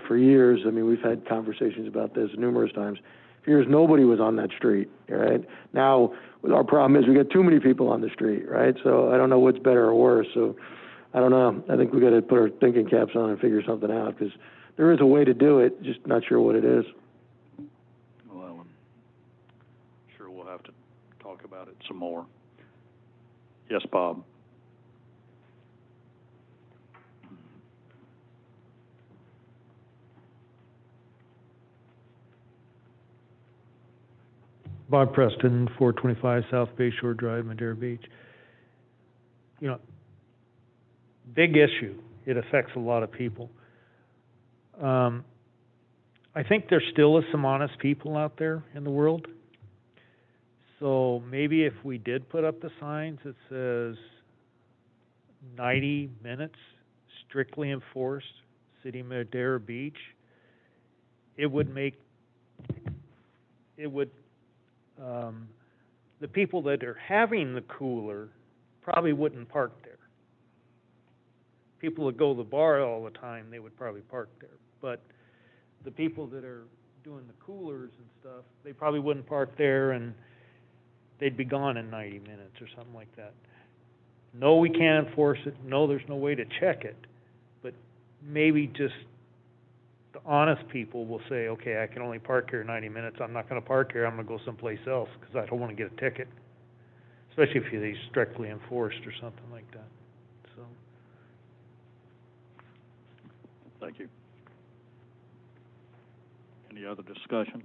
for years. I mean, we've had conversations about this numerous times. For years, nobody was on that street, right? Now, our problem is we got too many people on the street, right? So I don't know what's better or worse. So I don't know. I think we got to put our thinking caps on and figure something out, because there is a way to do it, just not sure what it is. Well, I'm sure we'll have to talk about it some more. Yes, Bob. Bob Preston, 425 South Bayshore Drive, Madeira Beach. big issue. It affects a lot of people. I think there still is some honest people out there in the world. So maybe if we did put up the signs that says 90 minutes, strictly enforced, City of Madera Beach, it would, the people that are having the cooler probably wouldn't park there. People that go to the bar all the time, they would probably park there. But the people that are doing the coolers and stuff, they probably wouldn't park there, and they'd be gone in 90 minutes or something like that. No, we can't enforce it. No, there's no way to check it. But maybe just the honest people will say, okay, I can only park here 90 minutes. I'm not going to park here. I'm going to go someplace else because I don't want to get a ticket, especially if they're strictly enforced or something like that. So. Thank you. Any other discussion?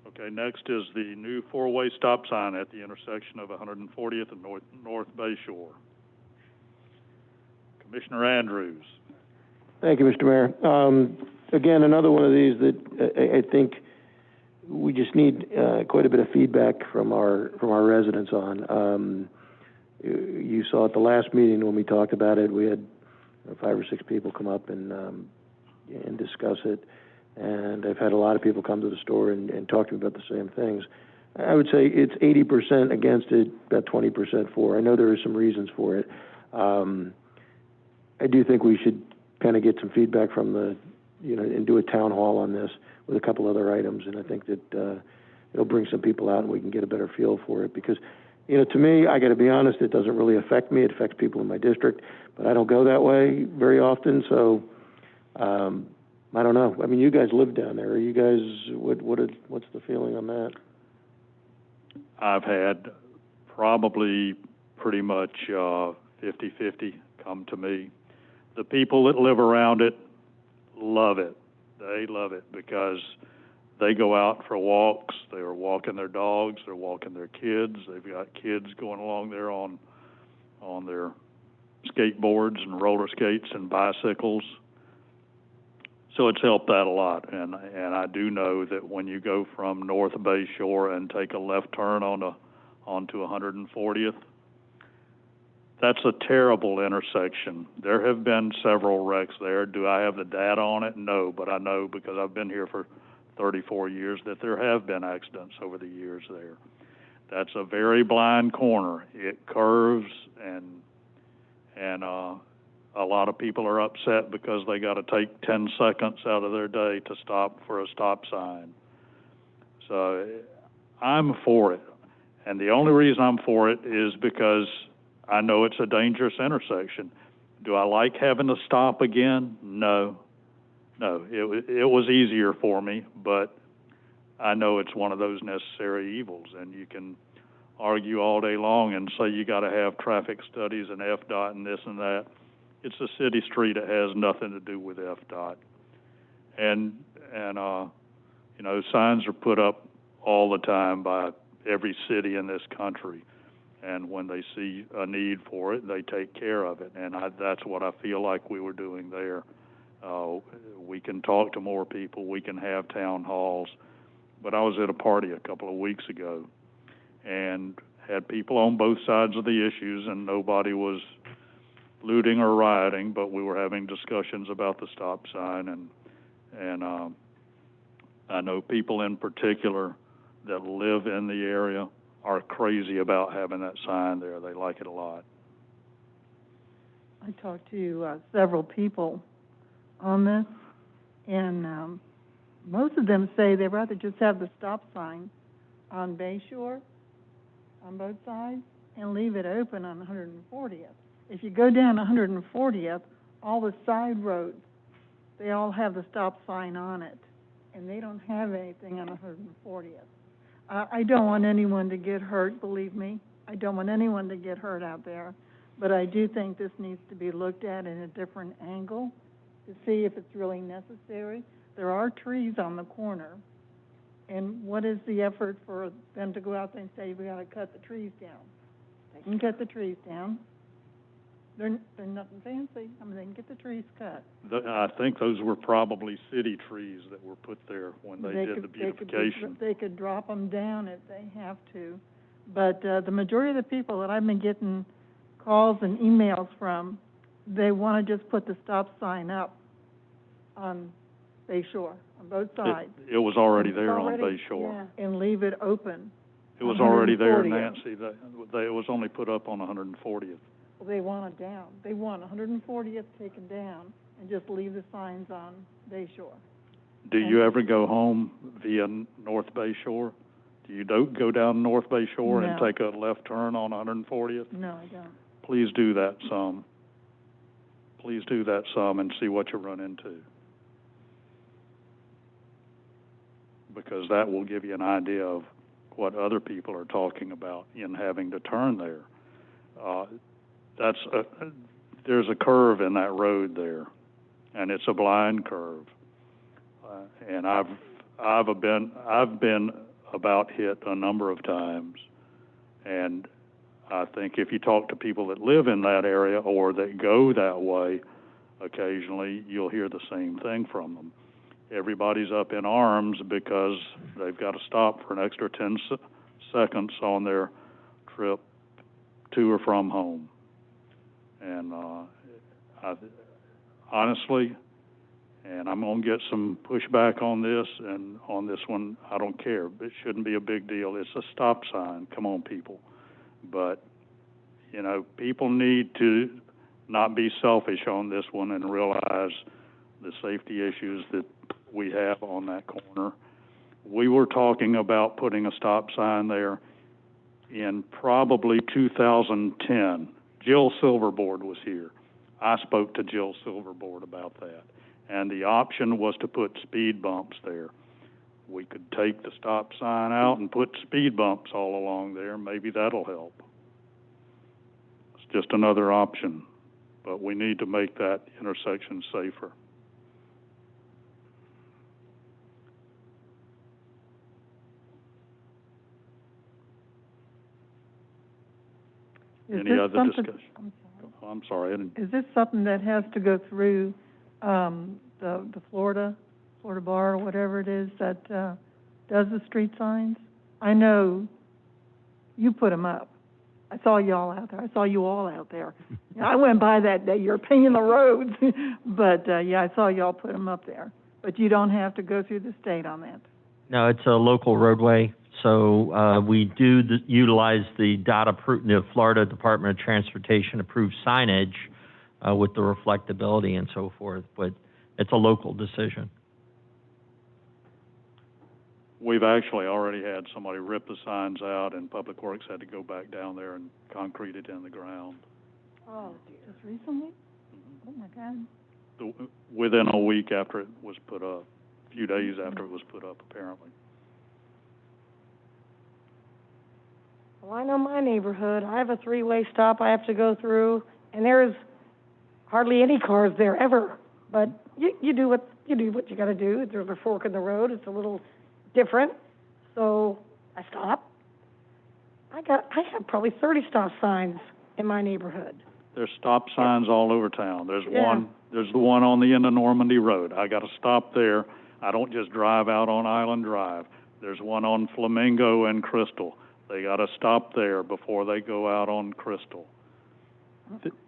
Okay, next is the new four-way stop sign at the intersection of 140th and North Bay Shore. Commissioner Andrews. Thank you, Mr. Mayor. Again, another one of these that I think we just need quite a bit of feedback from our residents on. You saw at the last meeting when we talked about it, we had 5 or 6 people come up and discuss it. And I've had a lot of people come to the store and talk to me about the same things. I would say it's 80% against it, about 20% for. I know there are some reasons for it. I do think we should kind of get some feedback from and do a town hall on this with a couple other items. And I think that it'll bring some people out and we can get a better feel for it. Because, to me, I got to be honest, it doesn't really affect me. It affects people in my district, but I don't go that way very often. So, I don't know. I mean, you guys live down there. Are you guys, what's the feeling on that? I've had probably pretty much 50-50 come to me. The people that live around it love it. They love it because they go out for walks. They are walking their dogs. They're walking their kids. They've got kids going along there on their skateboards and roller skates and bicycles. So it's helped that a lot, and I do know that when you go from North Bay Shore and take a left turn onto 140th, that's a terrible intersection. There have been several wrecks there. Do I have the data on it? No, but I know because I've been here for 34 years that there have been accidents over the years there. That's a very blind corner. It curves, and a lot of people are upset because they got to take 10 seconds out of their day to stop for a stop sign. So I'm for it. And the only reason I'm for it is because I know it's a dangerous intersection. Do I like having to stop again? No. It was easier for me, but I know it's one of those necessary evils. And you can argue all day long and say you got to have traffic studies and FDOT and this and that. It's a city street. It has nothing to do with FDOT. And signs are put up all the time by every city in this country. And when they see a need for it, they take care of it. And that's what I feel like we were doing there. We can talk to more people. We can have town halls. But I was at a party a couple of weeks ago and had people on both sides of the issues, and nobody was looting or rioting, but we were having discussions about the stop sign, and I know people in particular that live in the area are crazy about having that sign there. They like it a lot. I talked to several people on this, and most of them say they'd rather just have the stop sign on Bayshore on both sides and leave it open on 140th. If you go down 140th, all the side roads, they all have the stop sign on it, and they don't have anything on 140th. I don't want anyone to get hurt, believe me. I don't want anyone to get hurt out there, but I do think this needs to be looked at in a different angle to see if it's really necessary. There are trees on the corner, and what is the effort for them to go out there and say, we got to cut the trees down? They can cut the trees down, They're nothing fancy. I mean, they can get the trees cut. I think those were probably city trees that were put there when they did the beautification. They could drop them down if they have to. But, the majority of the people that I've been getting calls and emails from, they want to just put the stop sign up on Bay Shore, on both sides. It was already there on Bay Shore. Yeah, and leave it open. It was already there, 140th. Nancy. It was only put up on 140th. Well, they want it down. They want 140th taken down and just leave the signs on Bay Shore. Do you ever go home via North Bay Shore? Do you go down North Bay Shore and No. take a left turn on 140th? No, I don't. Please do that some. Please do that some and see what you run into. Because that will give you an idea of what other people are talking about in having to turn there. There's a curve in that road there, and it's a blind curve. And I've been about hit a number of times, and I think if you talk to people that live in that area or that go that way occasionally, you'll hear the same thing from them. Everybody's up in arms because they've got to stop for an extra 10 seconds on their trip to or from home. And honestly, and I'm going to get some pushback on this, and on this one, I don't care. It shouldn't be a big deal. It's a stop sign. Come on, people. But, you know, people need to not be selfish on this one and realize the safety issues that we have on that corner. We were talking about putting a stop sign there in probably 2010. Jill Silverboard was here. I spoke to Jill Silverboard about that. And the option was to put speed bumps there. We could take the stop sign out and put speed bumps all along there. Maybe that'll help. It's just another option. But we need to make that intersection safer. Any other discussion? I'm sorry. Is this something that has to go through the Florida Bar or whatever it is that does the street signs? I know you put them up. I saw y'all out there. I saw you all out there. I went by that day. You're painting the roads, but yeah, I saw y'all put them up there. But you don't have to go through the state on that. No, it's a local roadway, so we do utilize the the Florida Department of Transportation approved signage with the reflectability and so forth, but it's a local decision. We've actually already had somebody rip the signs out, and Public Works had to go back down there and concrete it in the ground. Oh, just recently? Oh, my God. Within a week after it was put up, a few days after it was put up, apparently. Well, I know my neighborhood. I have a three-way stop I have to go through, and there's hardly any cars there ever. But you do what you got to do. There's a fork in the road. It's a little different, so I stop. I have probably 30 stop signs in my neighborhood. There's stop signs all over town. There's the one on the end of Normandy Road. I got to stop there. I don't just drive out on Island Drive. There's one on Flamingo and Crystal. They got to stop there before they go out on Crystal.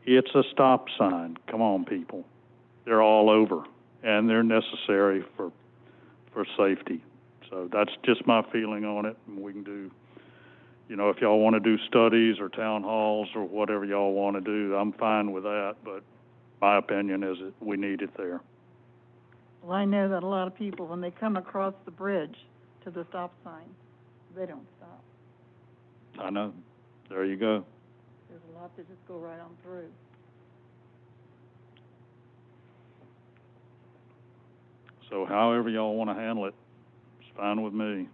It's a stop sign. Come on, people. They're all over, and they're necessary for safety. So that's just my feeling on it, and we can do, if y'all want to do studies or town halls or whatever y'all want to do, I'm fine with that, but my opinion is that we need it there. Well, I know that a lot of people, when they come across the bridge to the stop sign, they don't stop. I know. There you go. There's a lot that just go right on through. So however y'all want to handle it, it's fine with me.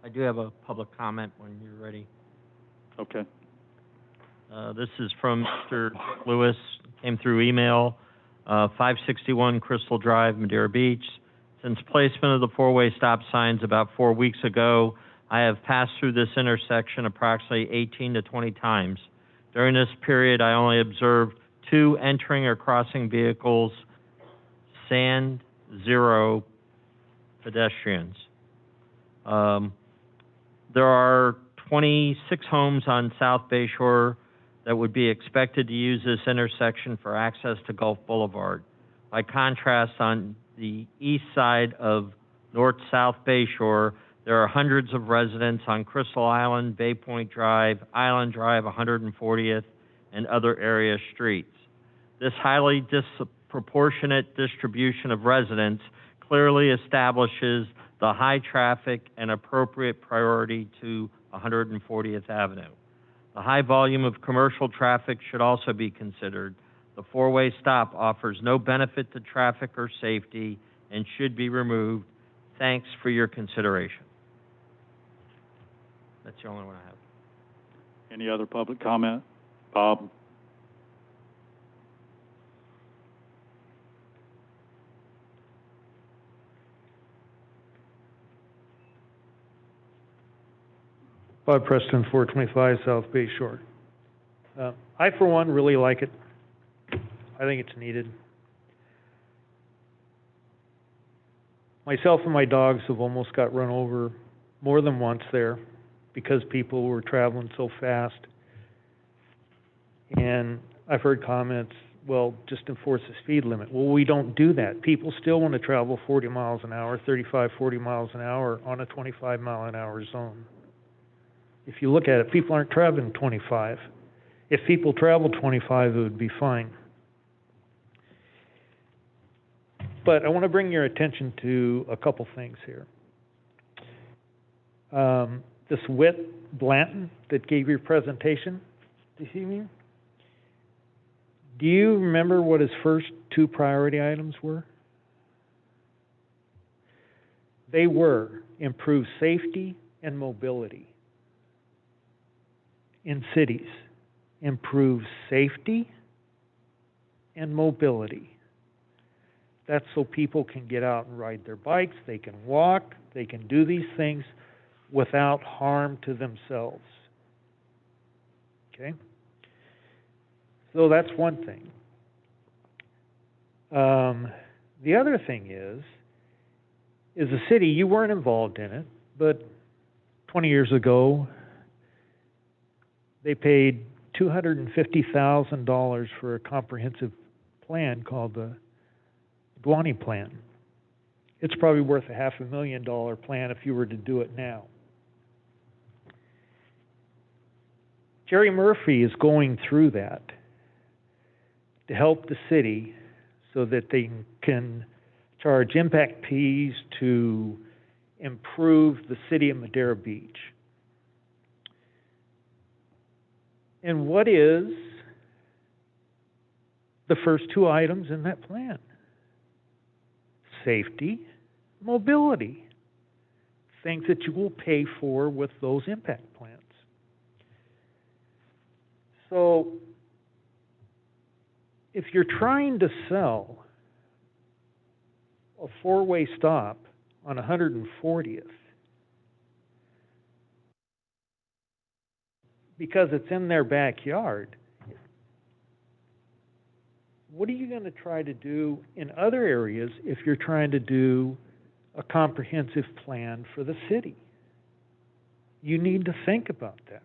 I do have a public comment when you're ready. Okay. This is from Mr. Lewis, came through email, 561 Crystal Drive, Madeira Beach. Since placement of the four-way stop signs about 4 weeks ago, I have passed through this intersection approximately 18 to 20 times. During this period, I only observed 2 entering or crossing vehicles, and 0 pedestrians. There are 26 homes on South Bay Shore that would be expected to use this intersection for access to Gulf Boulevard. By contrast, on the east side of North-South Bay Shore, there are hundreds of residents on Crystal Island, Bay Point Drive, Island Drive, 140th, and other area streets. This highly disproportionate distribution of residents clearly establishes the high traffic and appropriate priority to 140th Avenue. The high volume of commercial traffic should also be considered. The four-way stop offers no benefit to traffic or safety and should be removed. Thanks for your consideration. That's the only one I have. Any other public comment? Bob? Bob Preston, 425 South Bay Shore. I, for one, really like it. I think it's needed. Myself and my dogs have almost got run over more than once there because people were traveling so fast. And I've heard comments, well, just enforce the speed limit. Well, we don't do that. People still want to travel 40 miles an hour, 35, 40 miles an hour on a 25-mile-an-hour zone. If you look at it, people aren't traveling 25. If people traveled 25, it would be fine. But I want to bring your attention to a couple things here. This Whit Blanton that gave your presentation this evening, do you remember what his first 2 priority items were? They were improve safety and mobility in cities. Improve safety and mobility. That's so people can get out and ride their bikes, they can walk, they can do these things without harm to themselves. Okay? So that's one thing. The other thing is the city, you weren't involved in it, but 20 years ago, they paid $250,000 for a comprehensive plan called the Dwani Plan. It's probably worth a $500,000 plan if you were to do it now. Jerry Murphy is going through that to help the city so that they can charge impact fees to improve the city of Madeira Beach. And what is the first 2 items in that plan? Safety, mobility, things that you will pay for with those impact plans. So, if you're trying to sell a 4-way stop on 140th, because it's in their backyard, what are you going to try to do in other areas if you're trying to do a comprehensive plan for the city? You need to think about that.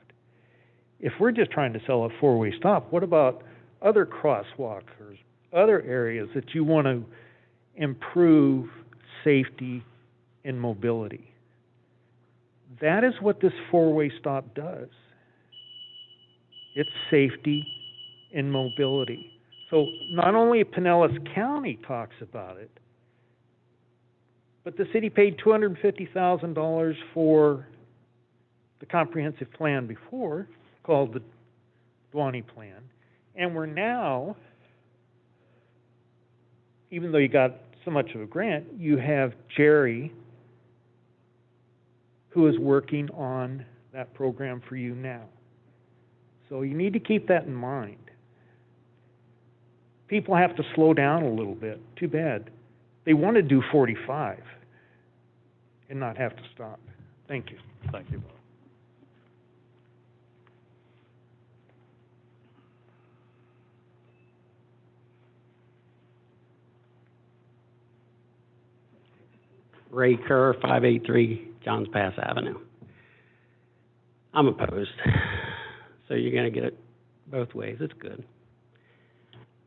If we're just trying to sell a 4-way stop, what about other crosswalkers, other areas that you want to improve safety and mobility? That is what this 4-way stop does. It's safety and mobility. So not only Pinellas County talks about it, but the city paid $250,000 for the comprehensive plan before, called the Dwani Plan, and we're now, even though you got so much of a grant, you have Jerry who is working on that program for you now. So you need to keep that in mind. People have to slow down a little bit. Too bad. They want to do 45 and not have to stop. Thank you. Thank you. Ray Kerr, 583 Johns Pass Avenue. I'm opposed, so you're going to get it both ways. It's good.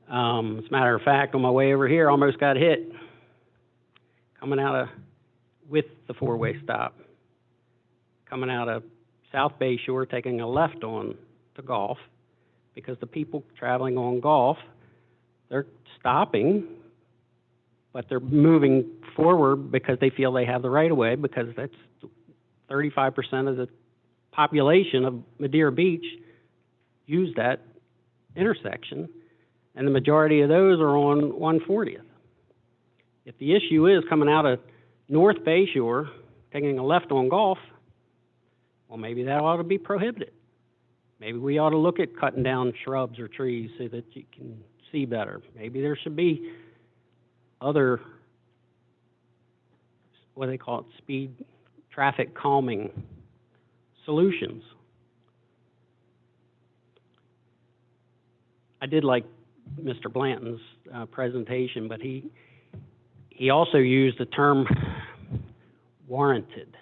As a matter of fact, on my way over here, almost got hit coming out of, with the four-way stop, coming out of South Bay Shore, taking a left on to Golf, because the people traveling on Golf, they're stopping, but they're moving forward because they feel they have the right-of-way, because that's 35% of the population of Madeira Beach use that intersection, and the majority of those are on 140th. If the issue is coming out of North Bay Shore, taking a left on Golf, well, maybe that ought to be prohibited. Maybe we ought to look at cutting down shrubs or trees so that you can see better. Maybe there should be other, what do they call it, speed traffic calming solutions. I did like Mr. Blanton's presentation, but he also used the term warranted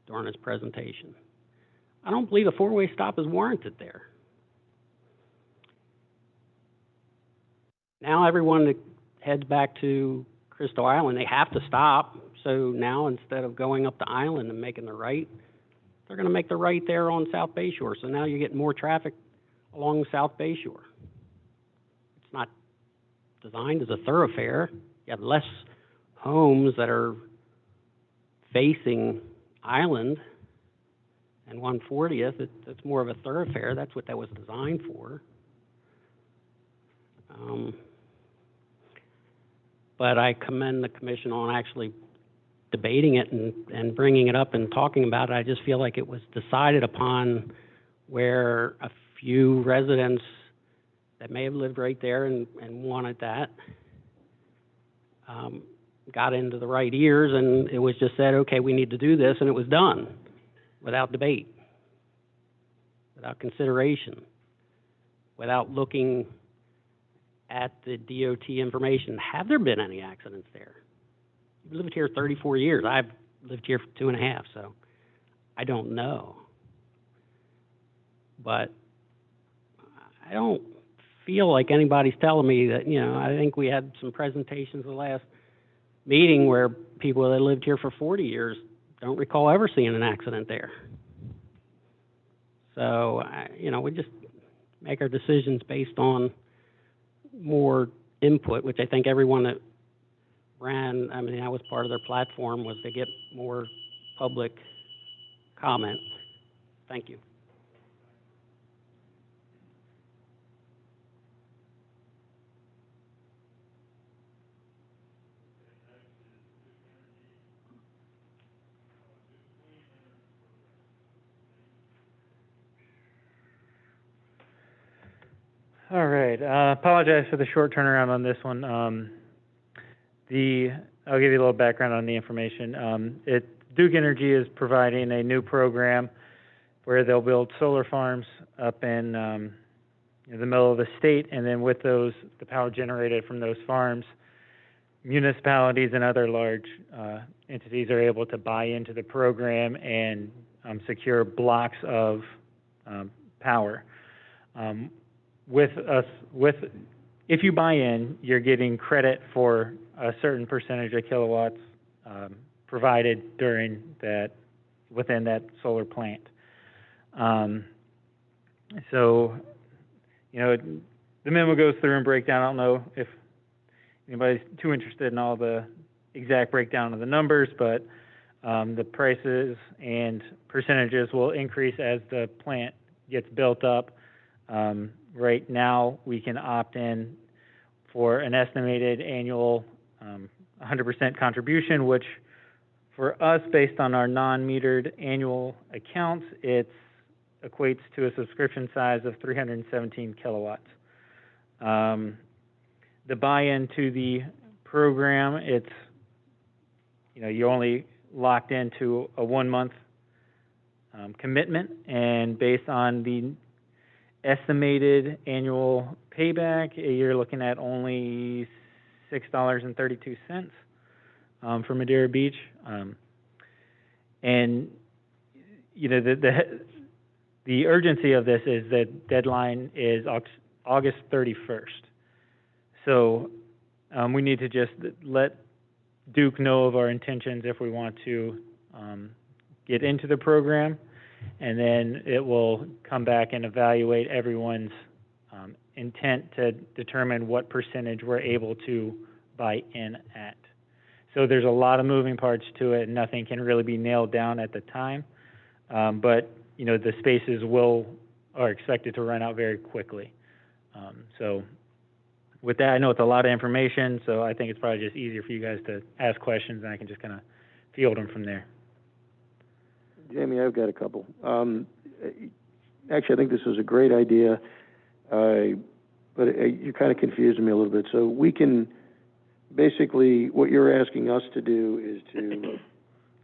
during his presentation. I don't believe a four-way stop is warranted there. Now everyone that heads back to Crystal Island, they have to stop. So now instead of going up the island and making the right, they're going to make the right there on South Bay Shore. So now you get more traffic along the South Bay Shore. It's not designed as a thoroughfare. You have less homes that are facing island, and 140th, it's more of a thoroughfare. That's what that was designed for. But I commend the commission on actually debating it and bringing it up and talking about it. I just feel like it was decided upon where a few residents that may have lived right there and wanted that got into the right ears, and it was just said, okay, we need to do this, and it was done without debate, without consideration, without looking at the DOT information. Have there been any accidents there? I've lived here 34 years. I've lived here for 2.5, so I don't know. But I don't feel like anybody's telling me that, you know, I think we had some presentations the last meeting where people that lived here for 40 years don't recall ever seeing an accident there. So, you know, we just make our decisions based on more input, which I think everyone that ran, I mean, that was part of their platform, was to get more public comment. Thank you. All right, apologize for the short turnaround on this one. I'll give you a little background on the information. Duke Energy is providing a new program where they'll build solar farms up in the middle of the state, and then with those, the power generated from those farms, municipalities and other large entities are able to buy into the program and secure blocks of power. If you buy in, you're getting credit for a certain percentage of kilowatts provided within that solar plant. So, you know, the memo goes through and break down. I don't know if anybody's too interested in all the exact breakdown of the numbers, but the prices and percentages will increase as the plant gets built up. Right now, we can opt in for an estimated annual 100% contribution, which for us, based on our non-metered annual accounts, it equates to a subscription size of 317 kilowatts. The buy-in to the program, it's, you know, you only locked into a 1-month commitment, and based on the estimated annual payback, you're looking at only $6.32 for Madeira Beach. And you know, the urgency of this is that deadline is August 31st. So we need to just let Duke know of our intentions if we want to get into the program, and then it will come back and evaluate everyone's intent to determine what percentage we're able to buy in at. So there's a lot of moving parts to it, and nothing can really be nailed down at the time. But you know, the spaces are expected to run out very quickly. So with that, I know it's a lot of information, so I think it's probably just easier for you guys to ask questions, and I can just kind of field them from there. Jamie, I've got a couple. Actually, I think this is a great idea, but you're kind of confusing me a little bit. So we can, basically, what you're asking us to do is to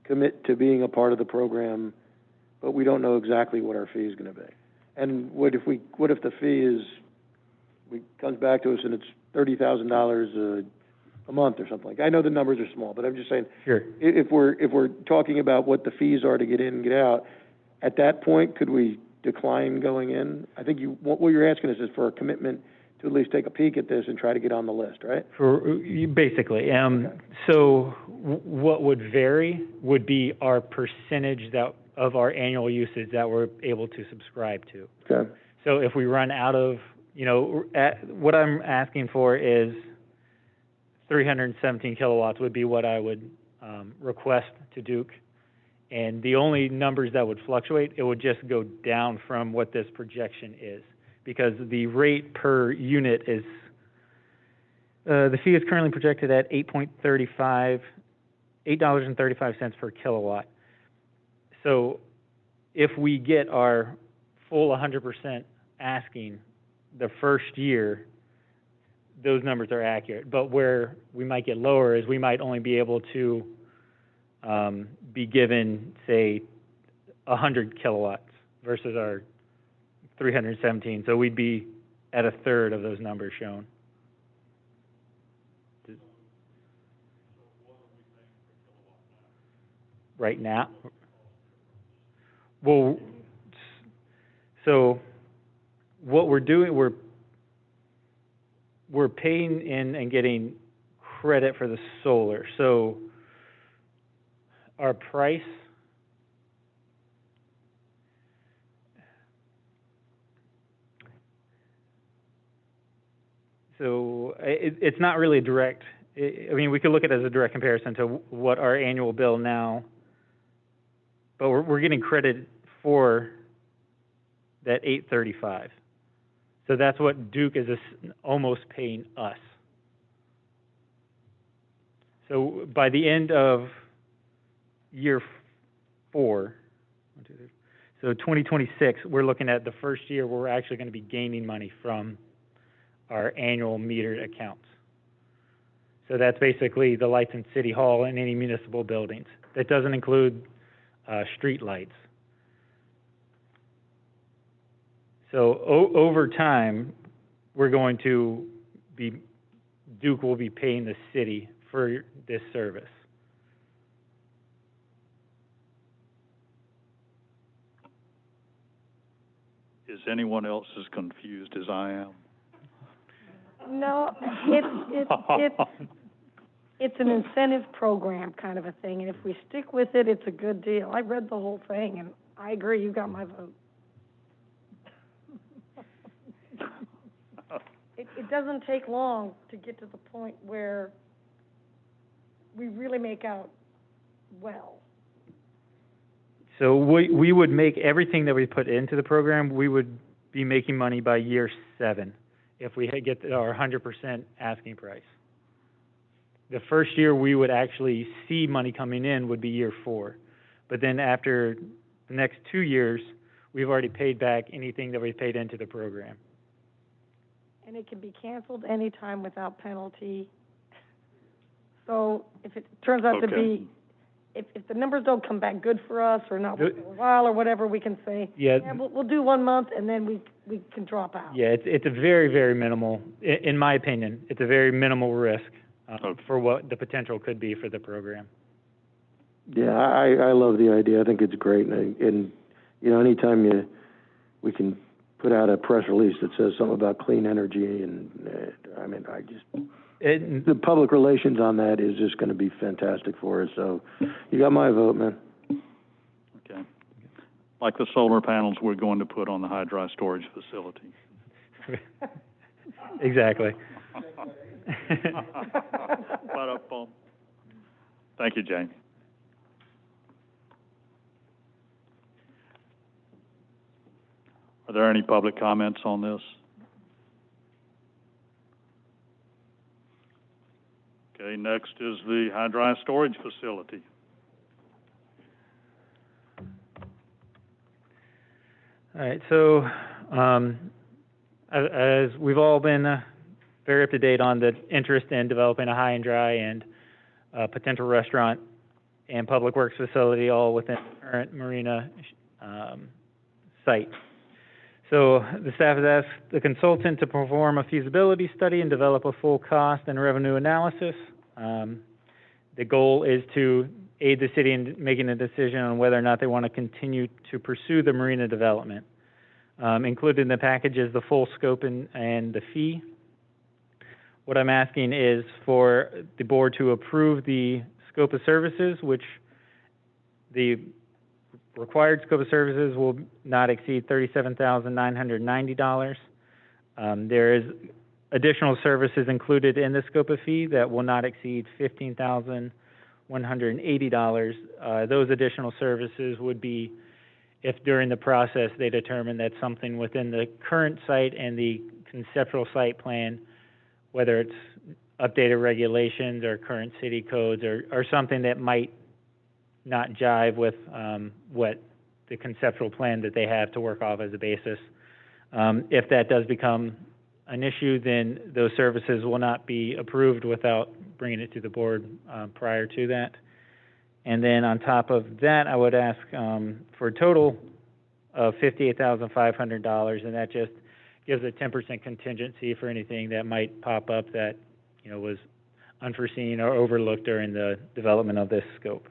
commit to being a part of the program, but we don't know exactly what our fee is going to be. And what if the fee comes back to us and it's $30,000 a month or something like that? I know the numbers are small, but I'm just saying, sure. If we're talking about what the fees are to get in and get out, at that point, could we decline going in? I think what you're asking us is for a commitment to at least take a peek at this and try to get on the list, right? Basically. Okay. So what would vary would be our percentage of our annual usage that we're able to subscribe to. Okay. So if we run out of, what I'm asking for is 317 kilowatts would be what I would request to Duke. And the only numbers that would fluctuate, it would just go down from what this projection is, because the rate per unit is, the fee is currently projected at $8.35 per kilowatt. So if we get our full 100% asking the first year, those numbers are accurate. But where we might get lower is we might only be able to be given, say, 100 kilowatts versus our 317. So we'd be at a third of those numbers shown. Right now? Well, so what we're doing, we're paying in and getting credit for the solar. So our price, so it's not really a direct, I mean, we could look at it as a direct comparison to what our annual bill now, but we're getting credit for that $835. So that's what Duke is almost paying us. So by the end of year 4, so 2026, we're looking at the first year where we're actually going to be gaining money from our annual metered accounts. So that's basically the lights in City Hall and any municipal buildings. That doesn't include street lights. So over time, we're going to Duke will be paying the city for this service. Is anyone else as confused as I am? No, it's an incentive program kind of a thing, and if we stick with it, it's a good deal. I read the whole thing, and I agree, you got my vote. It doesn't take long to get to the point where we really make out well. So we would make everything that we put into the program, we would be making money by year 7 if we get our 100% asking price. The first year we would actually see money coming in would be year 4. But then after the next 2 years, we've already paid back anything that we paid into the program. And it can be canceled anytime without penalty. So if it turns out to be if the numbers don't come back good for us, or not worth a while, or whatever, we can say, Yeah. we'll do 1 month, and then we can drop out. Yeah, it's a very, very minimal, in my opinion, it's a very minimal risk, for what the potential could be for the program. Yeah, I love the idea. I think it's great, and you know, anytime we can put out a press release that says something about clean energy, and I mean, the public relations on that is just going to be fantastic for us. So, you got my vote, man. Okay. Like the solar panels we're going to put on the high dry storage facility. Exactly. Thank you, Jamie. Are there any public comments on this? Okay, next is the high dry storage facility. All right, so, as we've all been very up to date on the interest in developing a high and dry and potential restaurant and public works facility all within the current marina site. So the staff has asked the consultant to perform a feasibility study and develop a full cost and revenue analysis. The goal is to aid the city in making a decision on whether or not they want to continue to pursue the marina development. Included in the package is the full scope and the fee. What I'm asking is for the board to approve the scope of services, which the required scope of services will not exceed $37,990. There is additional services included in the scope of fee that will not exceed $15,180. Those additional services would be if during the process they determine that something within the current site and the conceptual site plan, whether it's updated regulations or current city codes or something that might not jive with what the conceptual plan that they have to work off as a basis. If that does become an issue, then those services will not be approved without bringing it to the board prior to that. And then on top of that, I would ask for a total of $58,500, and that just gives a 10% contingency for anything that might pop up that, you know, was unforeseen or overlooked during the development of this scope.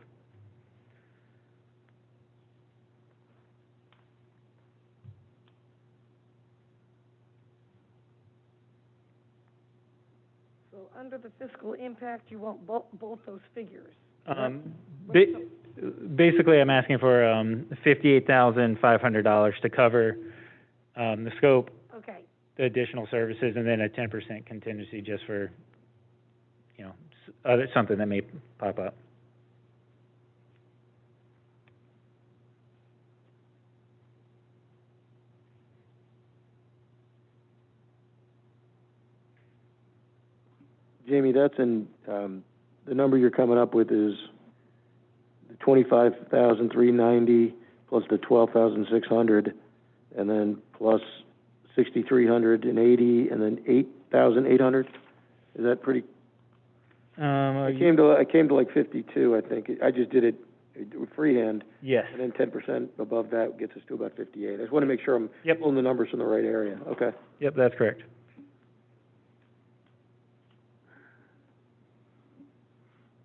So under the fiscal impact, you want both those figures? Basically, I'm asking for $58,500 to cover the scope, okay, the additional services, and then a 10% contingency just for, you know, something that may pop up. Jamie, that's in, the number you're coming up with is the $25,390 plus the $12,600, and then plus $6,380, and then $8,800. Is that pretty? I came to like 52, I think. I just did it freehand. Yes. And then 10% above that gets us to about 58. I just want to make sure I'm pulling the numbers from the right area. Okay. Yep, that's correct.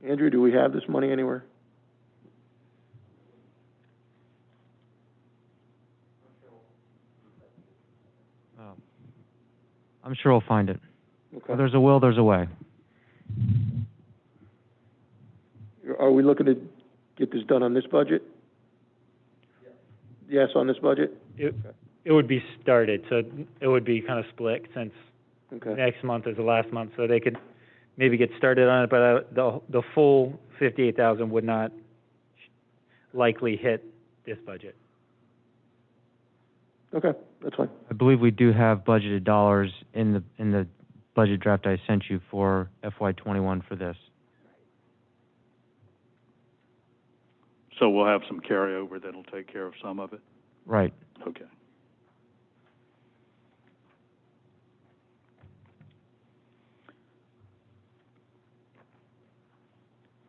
Andrew, do we have this money anywhere? I'm sure we'll find it. Okay. Where there's a will, there's a way. Are we looking to get this done on this budget? Yes, on this budget? It would be started, so it would be kind of split since next month is the last month, so they could maybe get started on it, but the full 58,000 would not likely hit this budget. Okay, that's fine. I believe we do have budgeted dollars in the budget draft I sent you for FY21 for this. So we'll have some carryover that'll take care of some of it? Right. Okay.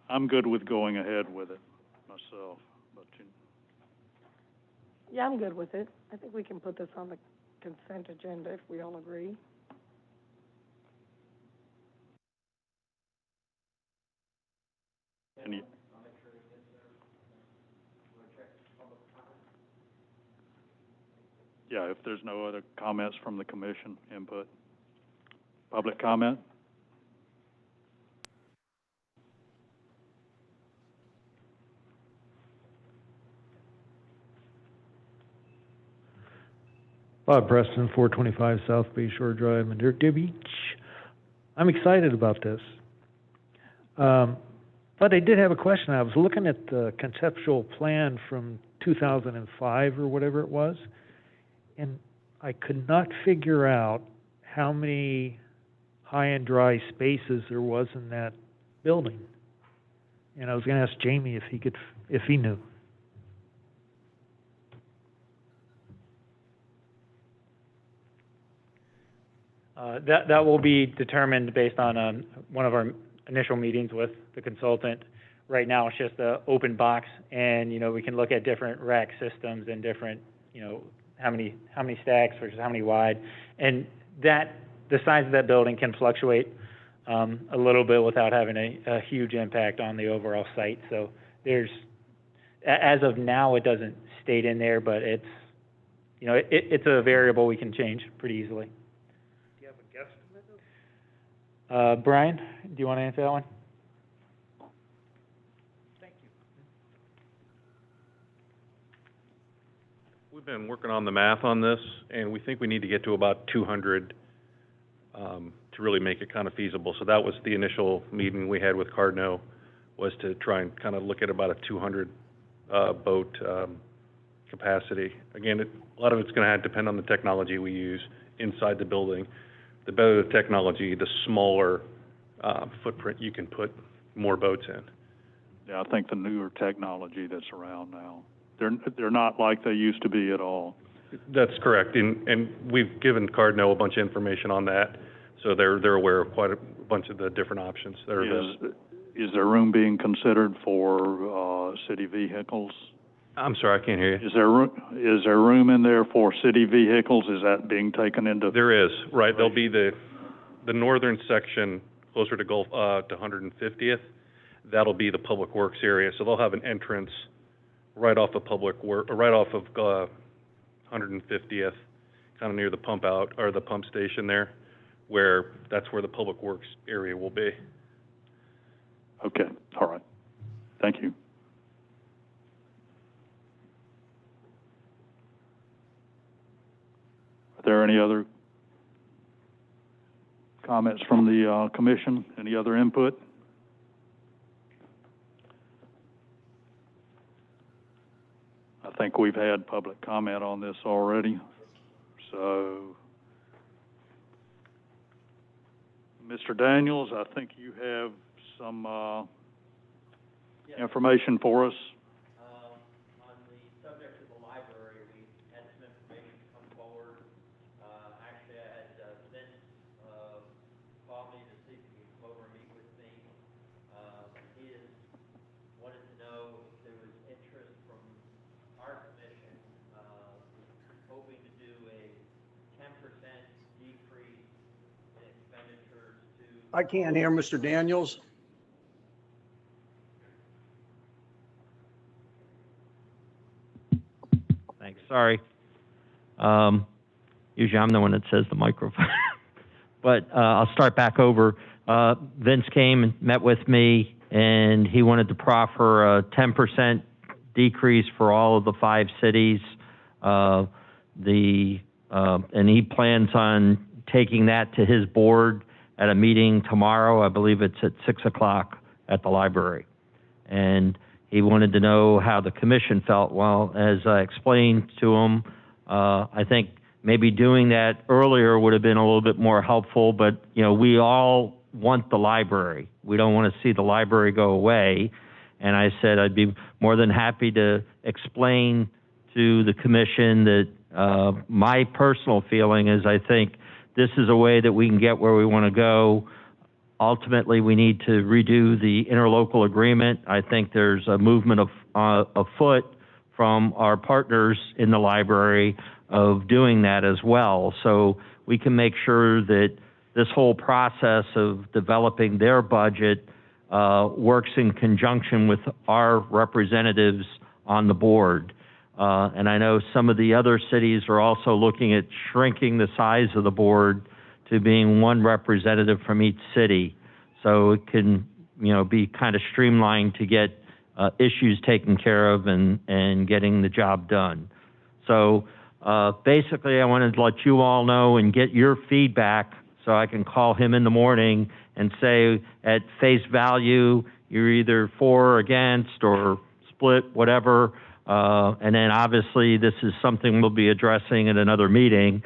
I'm good with going ahead with it. myself, but Yeah, I'm good with it. I think we can put this on the consent agenda if we all agree. any, yeah, if there's no other comments from the commission, input, public comment? Bob Preston, 425 South Bay Shore Drive, Madeira Beach. I'm excited about this. But I did have a question. I was looking at the conceptual plan from 2005 or whatever it was, and I could not figure out how many high and dry spaces there was in that building. And I was going to ask Jamie if he knew. That will be determined based on one of our initial meetings with the consultant. Right now, it's just an open box, and we can look at different rack systems and different, how many stacks versus how many wide, and the size of that building can fluctuate a little bit without having a huge impact on the overall site. So as of now, it doesn't state in there, but it's a variable we can change pretty easily. Brian, do you want to answer that one? We've been working on the math on this, and we think we need to get to about 200 to really make it kind of feasible. So that was the initial meeting we had with Cardno, was to try and kind of look at about a 200 boat capacity. Again, a lot of it's going to depend on the technology we use inside the building. The better the technology, the smaller footprint you can put more boats in. Yeah, I think the newer technology that's around now, they're not like they used to be at all. That's correct, and we've given Cardno a bunch of information on that, so they're aware of quite a bunch of the different options that are available. Is there room being considered for city vehicles? I'm sorry, I can't hear you. Is there room in there for city vehicles? Is that being taken into? There is, right. There'll be the northern section closer to Gulf to 150th. That'll be the public works area. So they'll have an entrance right off of 150th, kind of near the pump out or the pump station there, where that's where the public works area will be. Okay. All right. Thank you. Are there any other comments from the commission? Any other input? I think we've had public comment on this already. So, Mr. Daniels, I think you have some information for us. On the subject of the library, we had some information come forward. Actually, I had Vince call me to see if he could come over and meet with me. He wanted to know if there was interest from our commission, hoping to do a 10% decrease in expenditures to... I can't hear Mr. Daniels. Thanks, sorry. Usually I'm the one that says the microphone. But I'll start back over. Vince came and met with me, and he wanted to proffer a 10% decrease for all of the 5 cities. And he plans on taking that to his board at a meeting tomorrow. I believe it's at 6 o'clock at the library. And he wanted to know how the commission felt. Well, as I explained to him, I think maybe doing that earlier would have been a little bit more helpful, but, we all want the library. We don't want to see the library go away. And I said I'd be more than happy to explain to the commission that my personal feeling is I think this is a way that we can get where we want to go. Ultimately, we need to redo the interlocal agreement. I think there's a movement of afoot from our partners in the library of doing that as well. So we can make sure that this whole process of developing their budget works in conjunction with our representatives on the board. And I know some of the other cities are also looking at shrinking the size of the board to being one representative from each city. So it can, be kind of streamlined to get issues taken care of and getting the job done. So basically, I wanted to let you all know and get your feedback so I can call him in the morning and say at face value, you're either for or against or split, whatever. And then obviously this is something we'll be addressing at another meeting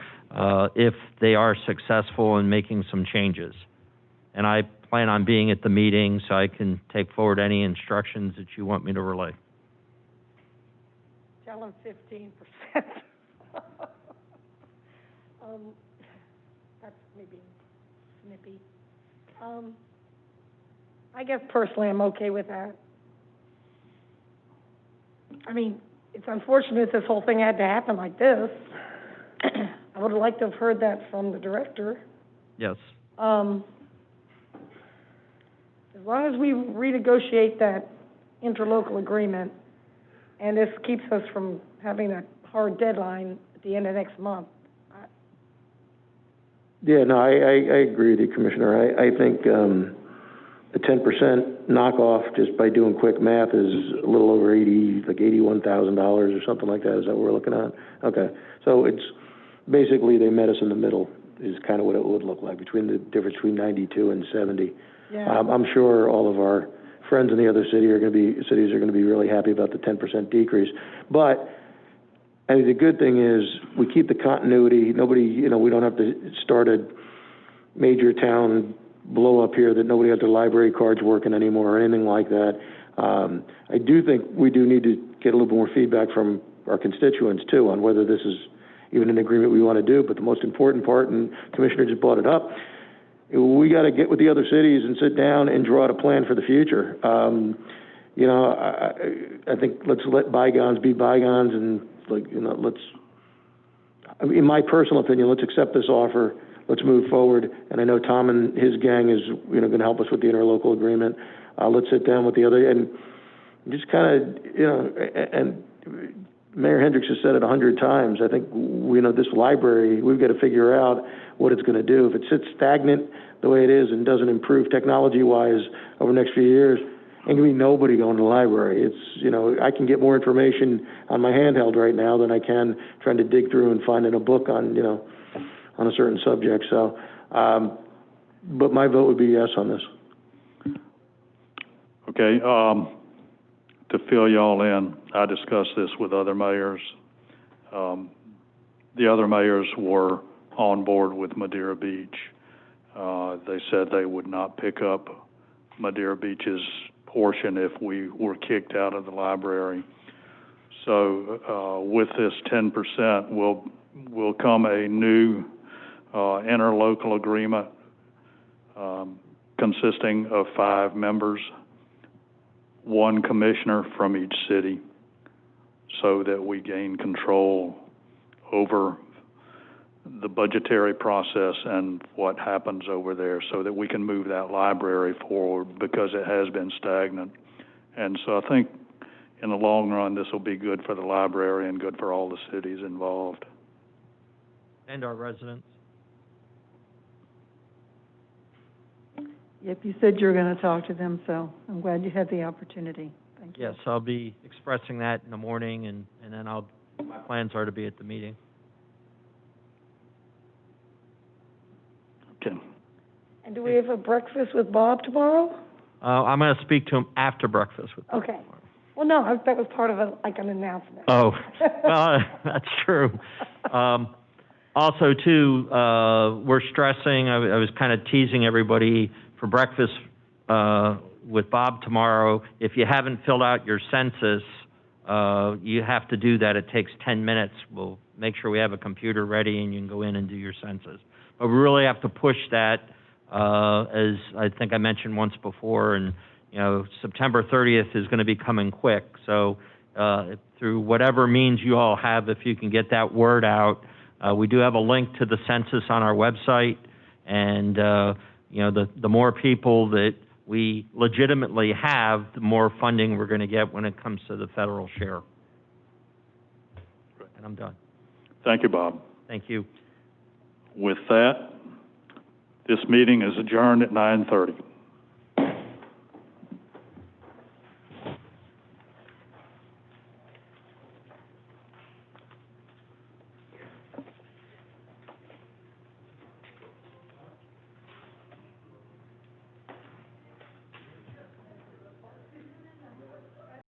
if they are successful in making some changes. And I plan on being at the meeting so I can take forward any instructions that you want me to relay. Tell them 15%. That's maybe snippy. I guess personally I'm okay with that. I mean, it's unfortunate this whole thing had to happen like this. I would have liked to have heard that from the director. Yes. As long as we renegotiate that interlocal agreement, and this keeps us from having a hard deadline at the end of next month. Yeah, no, I agree with you, Commissioner. I think the 10% knockoff, just by doing quick math, is a little over $81,000 or something like that. Is that what we're looking at? Okay. So it's basically they met us in the middle is kind of what it would look like, between the difference between 92 and 70. Yeah. I'm sure all of our friends in the other cities are going to be really happy about the 10% decrease. But I mean, the good thing is we keep the continuity. Nobody, we don't have to start a major town blow up here that nobody has their library cards working anymore or anything like that. I do think we do need to get a little more feedback from our constituents too on whether this is even an agreement we want to do. But the most important part, and Commissioner just brought it up, we got to get with the other cities and sit down and draw out a plan for the future. I think let's let bygones be bygones, and in my personal opinion, let's accept this offer. Let's move forward. And I know Tom and his gang is, going to help us with the interlocal agreement. Let's sit down with the other and just kind of, and Mayor Hendricks has said it 100 times. I think, this library, we've got to figure out what it's going to do. If it sits stagnant the way it is and doesn't improve technology-wise over the next few years, ain't going to be nobody going to the library. It's, I can get more information on my handheld right now than I can trying to dig through and finding a book on, on a certain subject. So, but my vote would be yes on this. Okay, to fill y'all in, I discussed this with other mayors. The other mayors were on board with Madeira Beach. They said they would not pick up Madeira Beach's portion if we were kicked out of the library. So with this 10% will come a new interlocal agreement consisting of 5 members, 1 commissioner from each city, so that we gain control over the budgetary process and what happens over there, so that we can move that library forward, because it has been stagnant. And so I think in the long run, this will be good for the library and good for all the cities involved. And our residents. Yep, you said you were going to talk to them, so I'm glad you had the opportunity. Thank you. Yes, I'll be expressing that in the morning, and then my plans are to be at the meeting. Okay. And do we have a breakfast with Bob tomorrow? I'm going to speak to him after breakfast with him. Okay. Well, no, that was part of an announcement. Oh, well, that's true. Also, too, we're stressing, I was kind of teasing everybody for breakfast with Bob tomorrow. If you haven't filled out your census, you have to do that. It takes 10 minutes. We'll make sure we have a computer ready and you can go in and do your census. But we really have to push that, as I think I mentioned once before, and September 30th is going to be coming quick. So through whatever means you all have, if you can get that word out. We do have a link to the census on our website, and the more people that we legitimately have, the more funding we're going to get when it comes to the federal share. And I'm done. Thank you, Bob. Thank you. With that, this meeting is adjourned at 9:30.